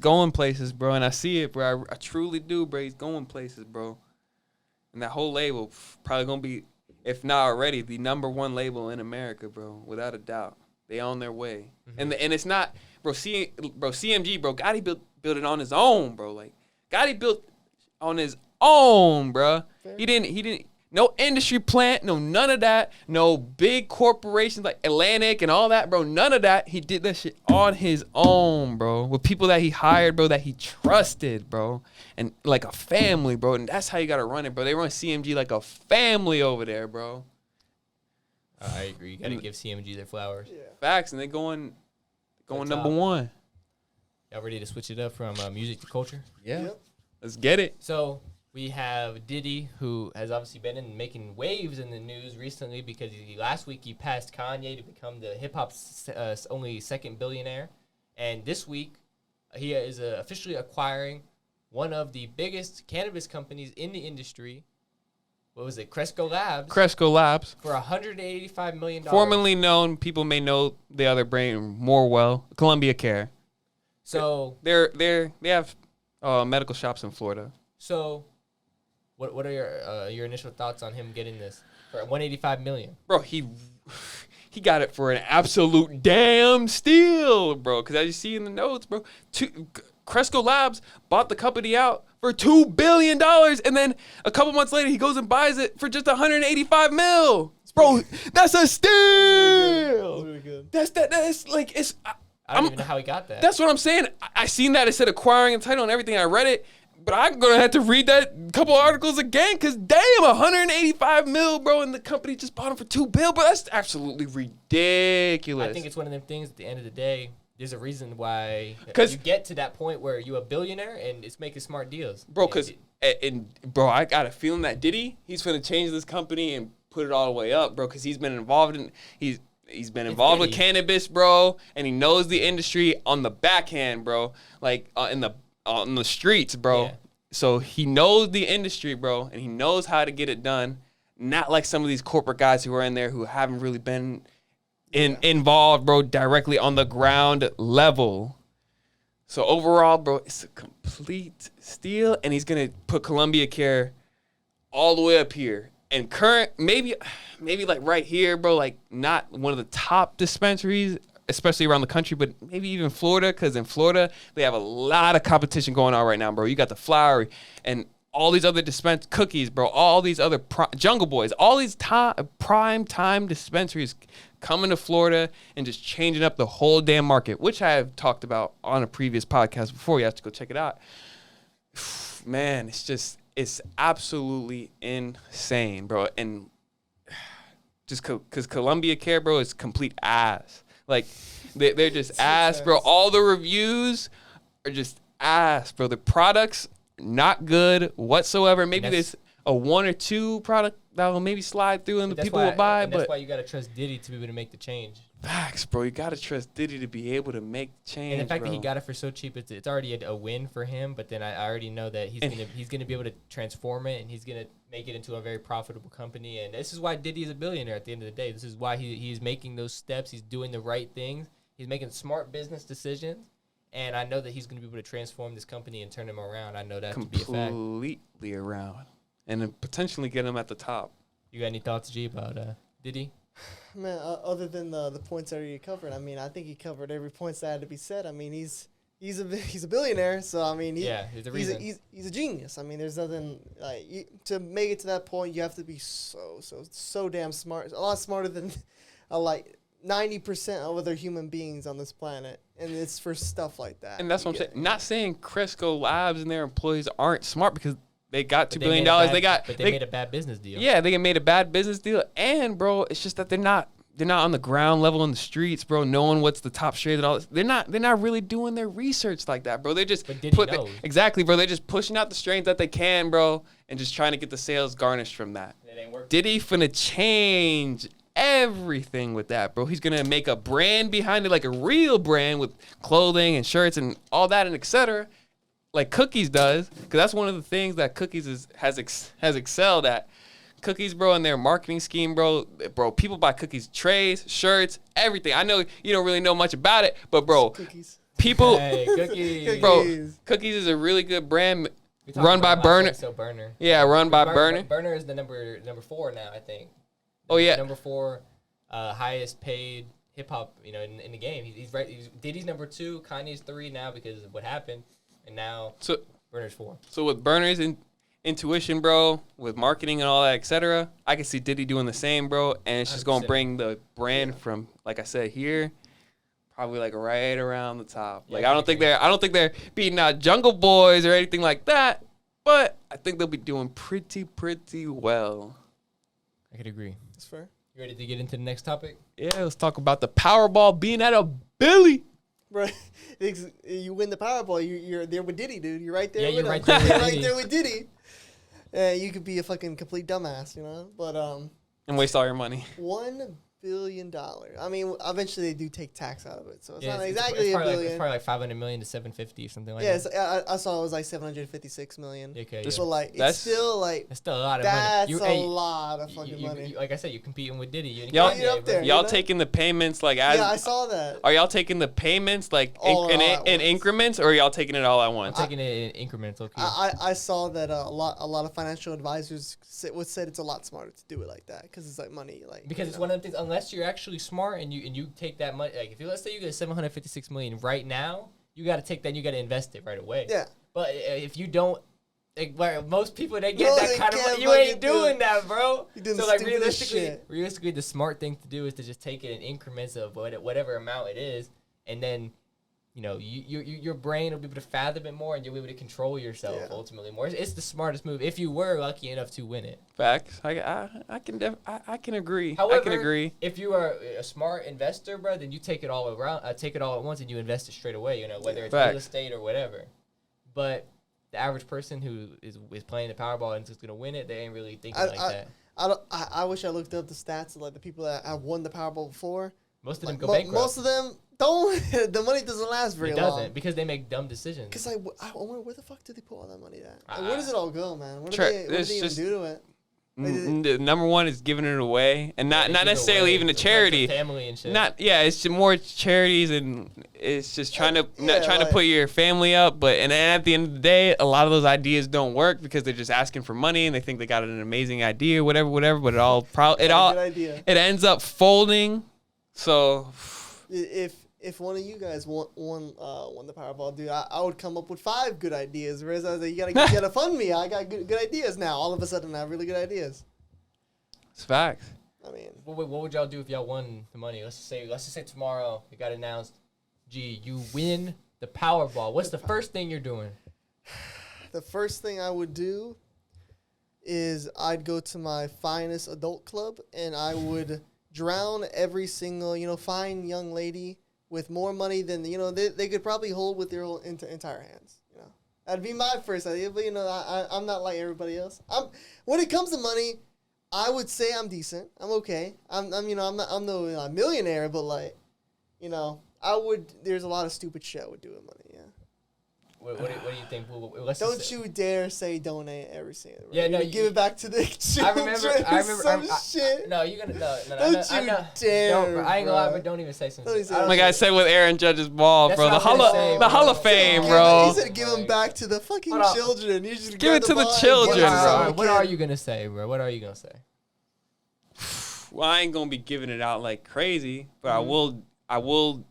going places, bro. And I see it, bro. I truly do, bro. He's going places, bro. And that whole label probably going to be, if not already, the #1 label in America, bro, without a doubt. They on their way. Mm-hmm. And it's not, CMG, bro, Gotti built it on his own, bro. Like, Gotti built on his own, bro. Fair. He didn't, no industry plant, no none of that. No big corporations like Atlantic and all that, bro. None of that. He did that shit on his own, bro. With people that he hired, bro, that he trusted, bro. And like a family, bro. And that's how you got to run it, bro. They run CMG like a family over there, bro. I agree. You got to give CMG their flowers. Yeah. Facts, and they're going number one. Y'all ready to switch it up from music to culture? Yeah. Yep. Let's get it. So we have Diddy, who has obviously been making waves in the news recently because last week he passed Kanye to become the hip-hop's only second billionaire. And this week he is officially acquiring one of the biggest cannabis companies in the industry. What was it? Cresco Labs. Cresco Labs. For $185 million. Formerly known, people may know the other brand more well, Columbia Care. So they have medical shops in Florida. So what are your initial thoughts on him getting this for $185 million? Bro, he got it for an absolute damn steal, bro. Because as you see in the notes, bro, Cresco Labs bought the company out for $2 billion, and then a couple months later, he goes and buys it for just $185 million. Bro, that's a steal. Really good. That's like it's. I don't even know how he got that. That's what I'm saying. I seen that it said acquiring a title and everything. I read it, but I'm gonna have to read that couple articles again because damn, $185 million, bro, and the company just bought him for $2 billion, bro. That's absolutely ridiculous. I think it's one of them things. At the end of the day, there's a reason why you get to that point where you're a billionaire and it's making smart deals, bro. Because bro, I got a feeling that Diddy, he's gonna change this company and put it all the way up, bro. Because he's been involved in He's been involved with cannabis, bro, and he knows the industry on the backhand, bro. Like on the streets, bro. Yeah. So he knows the industry, bro, and he knows how to get it done. Not like some of these corporate guys who are in there who haven't really been involved, bro, directly on the ground level. So overall, bro, it's a complete steal, and he's gonna put Columbia Care all the way up here. And current, maybe like right here, bro, like not one of the top dispensaries, especially around the country, but maybe even Florida, because in Florida, they have a lot of competition going on right now, bro. You got the Flowery and all these other cookies, bro, all these other Jungle Boys, all these prime time dispensaries coming to Florida and just changing up the whole damn market, which I have talked about on a previous podcast before. You have to go check it out. Man, it's absolutely insane, bro. And just because Columbia Care, bro, is complete ass. Like, they're just ass, bro. All the reviews are just ass, bro. The products, not good whatsoever. Maybe there's a one or two product that will maybe slide through and the people will buy. But that's why you got to trust Diddy to be able to make the change. Facts, bro. You got to trust Diddy to be able to make change, and the fact bro. that he got it for so cheap, it's already a win for him. But then I already know that he's gonna be able to transform it, and he's gonna make it into a very profitable company. And this is why Diddy is a billionaire at the end of the day. This is why he's making those steps. He's doing the right things. He's making smart business decisions. And I know that he's gonna be able to transform this company and turn him around. I know that to be a fact. Completely around, and then potentially get him at the top. You got any thoughts, G, about Diddy? Man, other than the points that he covered, I mean, I think he covered every point that had to be said. I mean, he's a billionaire, so I mean, there's a reason. He's a genius. I mean, there's nothing like to make it to that point. You have to be so damn smart, a lot smarter than like 90% of other human beings on this planet, and it's for stuff like that. And that's what I'm saying. Not saying Cresco Labs and their employees aren't smart because they got $2 billion. But they made a bad business deal. Yeah, they made a bad business deal. And bro, it's just that they're not on the ground level in the streets, bro, knowing what's the top shade and all this. They're not really doing their research like that, bro. They're just exactly, bro. They're just pushing out the strains that they can, bro, and just trying to get the sales garnished from that. It ain't working. Diddy finna change everything with that, bro. He's gonna make a brand behind it, like a real brand with clothing and shirts and all that and etc. Like Cookies does, because that's one of the things that Cookies has excelled at. Cookies, bro, and their marketing scheme, bro, people buy Cookies trays, shirts, everything. I know you don't really know much about it, but bro, Cookies. people, Hey, Cookies. bro, Cookies is a really good brand run by Burner. So Burner. Yeah, run by Burner. Burner is the number 4 now, I think. Oh yeah, number 4, highest paid hip hop, in the game. He's right. Diddy's number 2, Kanye's 3 now because of what happened. And now Burner's 4. So with Burner's intuition, bro, with marketing and all that, etc., I can see Diddy doing the same, bro. And it's just going to bring the brand from, like I said, here, probably like right around the top. Like I don't think they're beating out Jungle Boys or anything like that, but I think they'll be doing pretty well. I could agree. That's fair. You ready to get into the next topic? Yeah, let's talk about the Powerball being at a Billy. Bro, you win the Powerball, you're there with Diddy, dude. You're right there Yeah, with you're him. right there with You're Diddy. right there with Diddy. You could be a fucking complete dumbass, you know? But And waste all your money. $1 billion. I mean, eventually they do take tax out of it, so it's Yeah, not it's exactly probably a like, billion. it's probably like 500 million to 750 or something like Yeah, that. I saw it was like 756 million. Okay, But yeah. like, it's That's- still like That's still a lot of that's money. a lot of fucking money. Like I said, you're competing with Diddy. Y'all- You're up there. Y'all You know? taking the payments like as? Yeah, I saw that. Are y'all taking the payments like All in at once. increments, or are y'all taking it all at I'm once? taking it in increments. Okay. I saw that a lot of financial advisors said it's a lot smarter to do it like that because it's like money like Because it's one of the things. Unless you're actually smart and you take that money, like if you let's say you get 756 million right now, you got to take that. And you got to invest it right away. Yeah. But if you don't, like where most people they get No, that they kind of can't money, you ain't fucking do doing it. that, bro. You're doing So the like stupidest shit. realistically, the smart thing to do is to just take it in increments of whatever amount it is, and then. You know, your brain will be able to fathom it more, and you'll be able to control yourself ultimately more. It's the smartest move if you were lucky enough to win it. Facts. I can agree. However, I can agree. If you are a smart investor, bro, then you take it all around, take it all at once, and you invest it straight away. You know, whether it's Facts. real estate or whatever. But the average person who is playing the Powerball and is going to win it, they ain't really thinking like that. I wish I looked up the stats of like the people that have won the Powerball before. Most of them Like, go bankrupt. most of them don't. The money doesn't last very it doesn't long. because they make dumb decisions. Because I wonder where the fuck do they put all that money at? Like, Ah. where does it all go, man? What do Sure, they, what do it's they even just- do to it? The number one is giving it away, and not They give it necessarily away even to to charity. family and shit. It's just more charities, and it's just trying to Yeah, trying to like- put your family up. But and then at the end of the day, a lot of those ideas don't work because they're just asking for money and they think they got an amazing idea, whatever. But it all Good idea. it ends up folding. So If one of you guys won the Powerball, dude, I would come up with 5 good ideas. Whereas I was like, you gotta fund me. I got good ideas now. All of a sudden, I have really good ideas. it's facts. I mean, What would y'all do if y'all won the money? Let's just say tomorrow it got announced. Gee, you win the Powerball. What's the first thing you're doing? the first thing I would do is I'd go to my finest adult club and I would drown every single, fine young lady with more money than, they could probably hold with their whole entire hands. That'd be my first idea, but, I'm not like everybody else. When it comes to money, I would say I'm decent. I'm okay. I'm no millionaire, but like, there's a lot of stupid shit I would do with money, yeah. What do you think? Let's Don't just say- you dare say donate every single. Right? Yeah, no, You give it back to the children. I remember. Some shit. No, you're gonna no. Don't I you know. dare, Don't, bro. I ain't gonna lie, bro. but don't even say something. Don't even say I don't Like I said with Aaron Judge's ball, That's bro. what The I was Hall gonna say, of the Hall of bro. Fame, He bro. said give them back to the fucking Hold on. children. You should Give it to the children, What bro. what are you gonna say, bro? What are you gonna say? Well, I ain't gonna be giving it out like crazy, but Mm-hmm.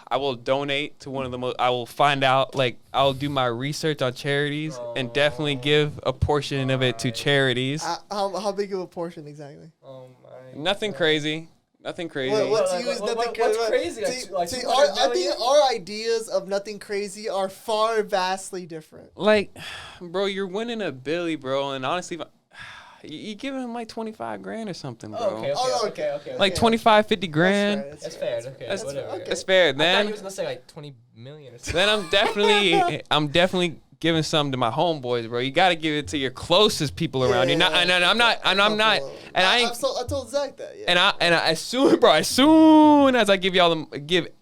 I will donate to one of the most. I will find out, like, I'll do my research on charities and definitely give a portion of it to charities. How big of a portion exactly? Oh my. Nothing crazy. Nothing crazy. What to Like, you is what- nothing what's crazy? crazy? Like See, 200 I million? think our ideas of nothing crazy are far vastly different. Like, bro, you're winning a Billy, bro, and honestly, you giving him like 25 grand or something, bro. Oh, okay, Oh, okay. Like 25, 50 grand. That's fair. Okay, That's whatever. okay. That's fair. I thought you Then, was gonna say like 20 million or something. then I'm definitely giving some to my homeboys, bro. You got to give it to your closest people around. You're not, and I'm not, and I told Zach that. Yeah. and I, as soon as I give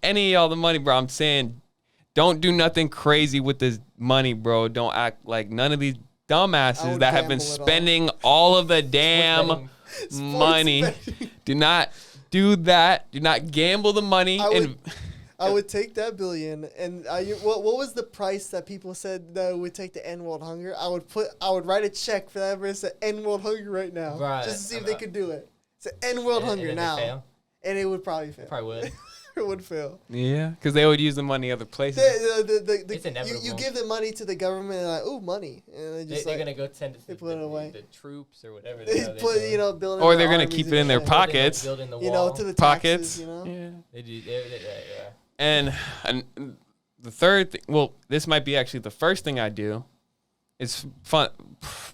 any of y'all the money, bro, I'm saying, don't do nothing crazy with this money, bro. Don't act like none of these I dumbasses would that have been gamble it all. spending all of the damn betting. money. betting. Do not do that. Do not gamble the money. I would take that billion, and what was the price that people said that it would take to end world hunger? I would write a check for that verse to end world hunger right now, Right. just to see if they could do it. So end world hunger And now, they fail? and it would probably fail. Probably would. It would fail. yeah, because they would use the money other places. It's You inevitable. give the money to the government, and like, ooh, money, and they just They're like, gonna go send it to they put it away. the troops or whatever. they hell put do. building. Or their they're gonna armies keep and it in their shit. pockets. Building the You wall. know, to the Pockets. taxes, you know. Yeah. They do. Yeah. And the third thing, well, this might be actually the first thing I do, is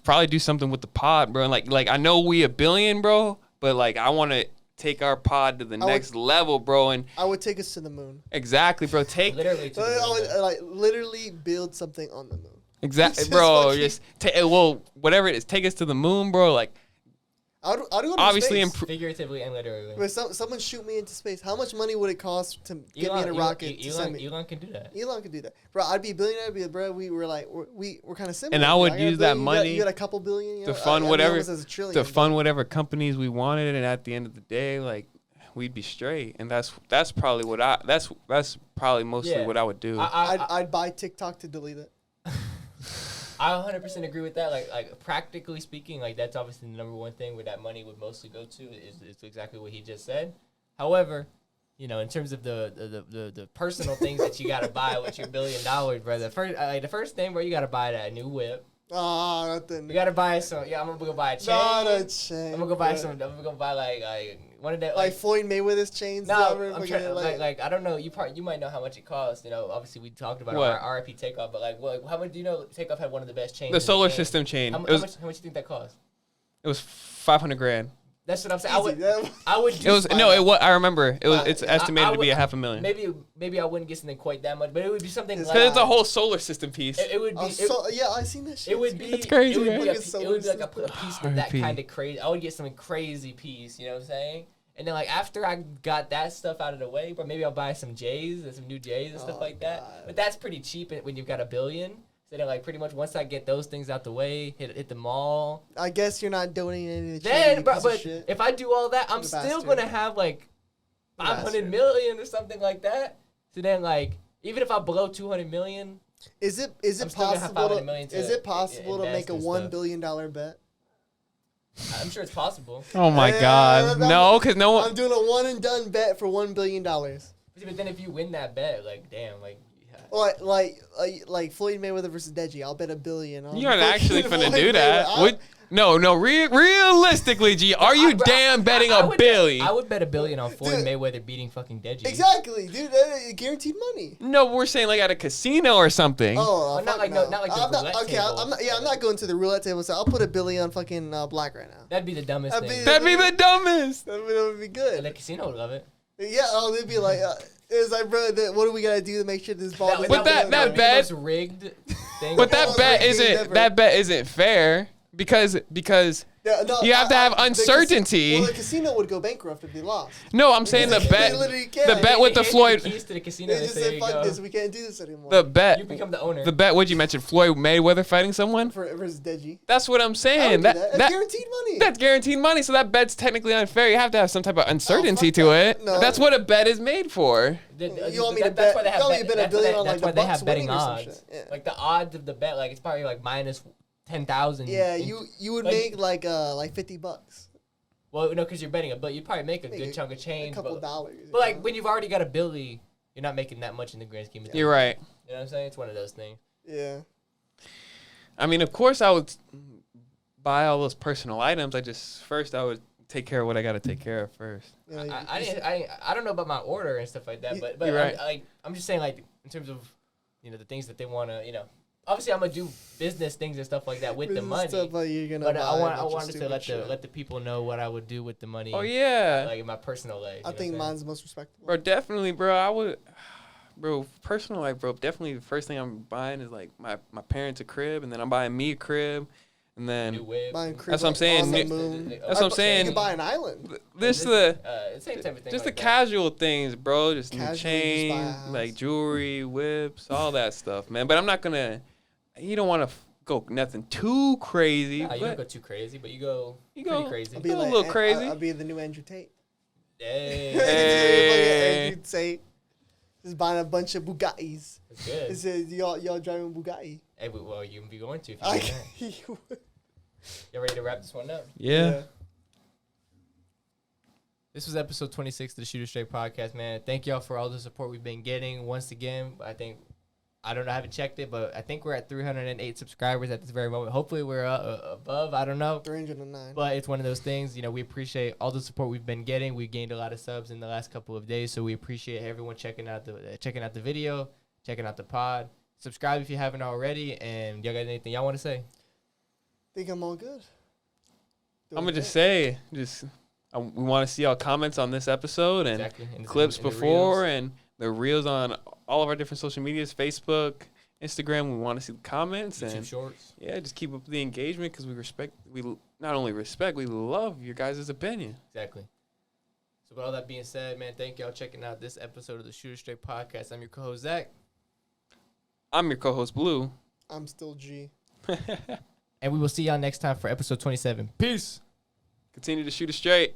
probably do something with the pod, bro. And like I know we $1 billion, bro, but like I want to take our pod to the next level, bro. And I would take us to the moon. Exactly, bro. Take literally to the moon. I would, like literally build something on the moon. Exactly, bro. Just whatever it is, take us to the moon, bro. Like. I'd go to Obviously, space. Figuratively and literally. But someone shoot me into space. How much money would it cost to get me in a rocket? Elon can do that. Elon could do that, bro. I'd be a billionaire. I'd be bro. We're kind of similar. And I would use that money. You got a couple billion To fund whatever companies we wanted, and at the end of the day, like we'd be straight. And that's probably what that's probably mostly what I would do. I'd buy TikTok to delete it. I 100% agree with that. Like practically speaking, like that's obviously the number one thing where that money would mostly go to is exactly what he just said. However, you know, in terms of the personal things that you gotta buy with your $1 billion, bro. The first thing, bro, you gotta buy that new whip. Oh, nothing. You gotta buy some. Yeah, I'm gonna go buy a chain. Not a chain. I'm gonna go buy some. I'm gonna go buy like one of that. Like Floyd Mayweather's chains. No, I'm trying. Like I don't know. You might know how much it costs. You know, obviously we talked about our RIP Takeoff, but like, how much do you know? Takeoff had one of the best chains. The solar system chain. How much do you think that cost? It was $500,000. That's what I'm saying. I would. It was no. It was. I remember. It was. It's estimated to be $500,000. Maybe I wouldn't get something quite that much, but it would be something like. Because it's a whole solar system piece. It would be. Yeah, I seen that shit. It would be. It's crazy. It would be, right? it would be like a piece with that kind of crazy. I would get something crazy piece. You know what I'm saying? And then like after I got that stuff out of the way, but maybe I'll buy some J's and some new J's and stuff like that. But that's pretty cheap when you've got $1 billion. So then, like, pretty much once I get those things out the way, hit the mall. I guess you're not donating any to charity. Then, but if I do all that, I'm still gonna have like 500 million or something like that. So then, like, even if I blow 200 million, is it possible to make a $1 billion bet? I'm sure it's possible. Oh my God, no, because no one. I'm doing a one and done bet for $1 billion. But then if you win that bet, like, damn, like. Like Floyd Mayweather versus Deji. I'll bet $1 billion. You're not actually finna do that. No. Realistically, G, are you betting $1 billion? I would bet $1 billion on Floyd Mayweather beating fucking Deji. Exactly, dude. Guaranteed money. No, we're saying like at a casino or something. Not like the roulette table. I'm not going to the roulette table. So I'll put $1 billion on fucking black right now. That'd be the dumbest thing. That'd be the dumbest. That would be good. And the casino would love it. Yeah. They'd be like. It's like, bro, what do we gotta do to make sure this ball? That bet rigged thing. But that bet isn't fair because you have to have uncertainty. The casino would go bankrupt if they lost. No, I'm saying the bet with the Floyd. Keys to the casino. They just say, "Fuck this, we can't do this anymore." The bet. You become the owner. The bet. What'd you mention? Floyd Mayweather fighting someone versus Deji. That's what I'm saying. That's guaranteed money. That's guaranteed money. So that bet's technically unfair. You have to have some type of uncertainty to it. No. That's what a bet is made for. You want me to bet? You want me to bet $1 billion on like the Bucks winning or some shit? Like the odds of the bet, like it's probably like minus 10,000. Yeah, you would make like $50. Well, no, because you're betting but you'd probably make a good chunk of change. A couple dollars. But like when you've already got $1 billion, you're not making that much in the grand scheme of things. You're right. You know what I'm saying? It's one of those things. Yeah. I mean, of course, I would buy all those personal items. I would take care of what I got to take care of first. Yeah, I don't know about my order and stuff like that, but you're right. I'm just saying, like, in terms of, you know, the things that they want to, obviously I'm gonna do business things and stuff like that with the money. But I wanted to let the people know what I would do with the money. Oh yeah, like in my personal life. I think mine's the most respectable. Bro, definitely, bro. Personal life, bro. Definitely, the first thing I'm buying is like my parents a crib, and then I'm buying me a crib. And then that's what I'm saying. That's what I'm saying. You can buy an island. Same type of thing. Just the casual things, bro. Just new chains, like jewelry, whips, all that stuff, man. But I'm not gonna. You don't want to go nothing too crazy. You don't go too crazy, but you go pretty crazy. I'll be a little crazy. I'll be the new Andrew Tate. Hey. Andrew Tate. Just buying a bunch of Bugattis. That's good. It says y'all driving Bugatti. Hey, well, you can be going to if you do that. You ready to wrap this one up? Yeah. This was episode 26 of the Shooter Straight podcast, man. Thank y'all for all the support we've been getting. Once again, I don't know, I haven't checked it, but I think we're at 308 subscribers at this very moment. Hopefully we're above, I don't know. 309. But it's one of those things, we appreciate all the support we've been getting. We gained a lot of subs in the last couple of days, so we appreciate everyone checking out the video, checking out the pod. Subscribe if you haven't already, and y'all got anything y'all want to say? I think I'm all good. I'm going to just say, We want to see all comments on this episode and Exactly. clips in the before reels. and the reels on all of our different social medias, Facebook, Instagram. We want to see the comments YouTube and shorts. yeah, just keep up the engagement because we not only respect, we love your guys' opinion. Exactly. So with all that being said, man, thank y'all checking out this episode of the Shooter Straight Podcast. I'm your co-host, Zach. I'm your co-host, Blue. I'm still G. And we will see y'all next time for episode 27. Peace. Continue to shoot it straight.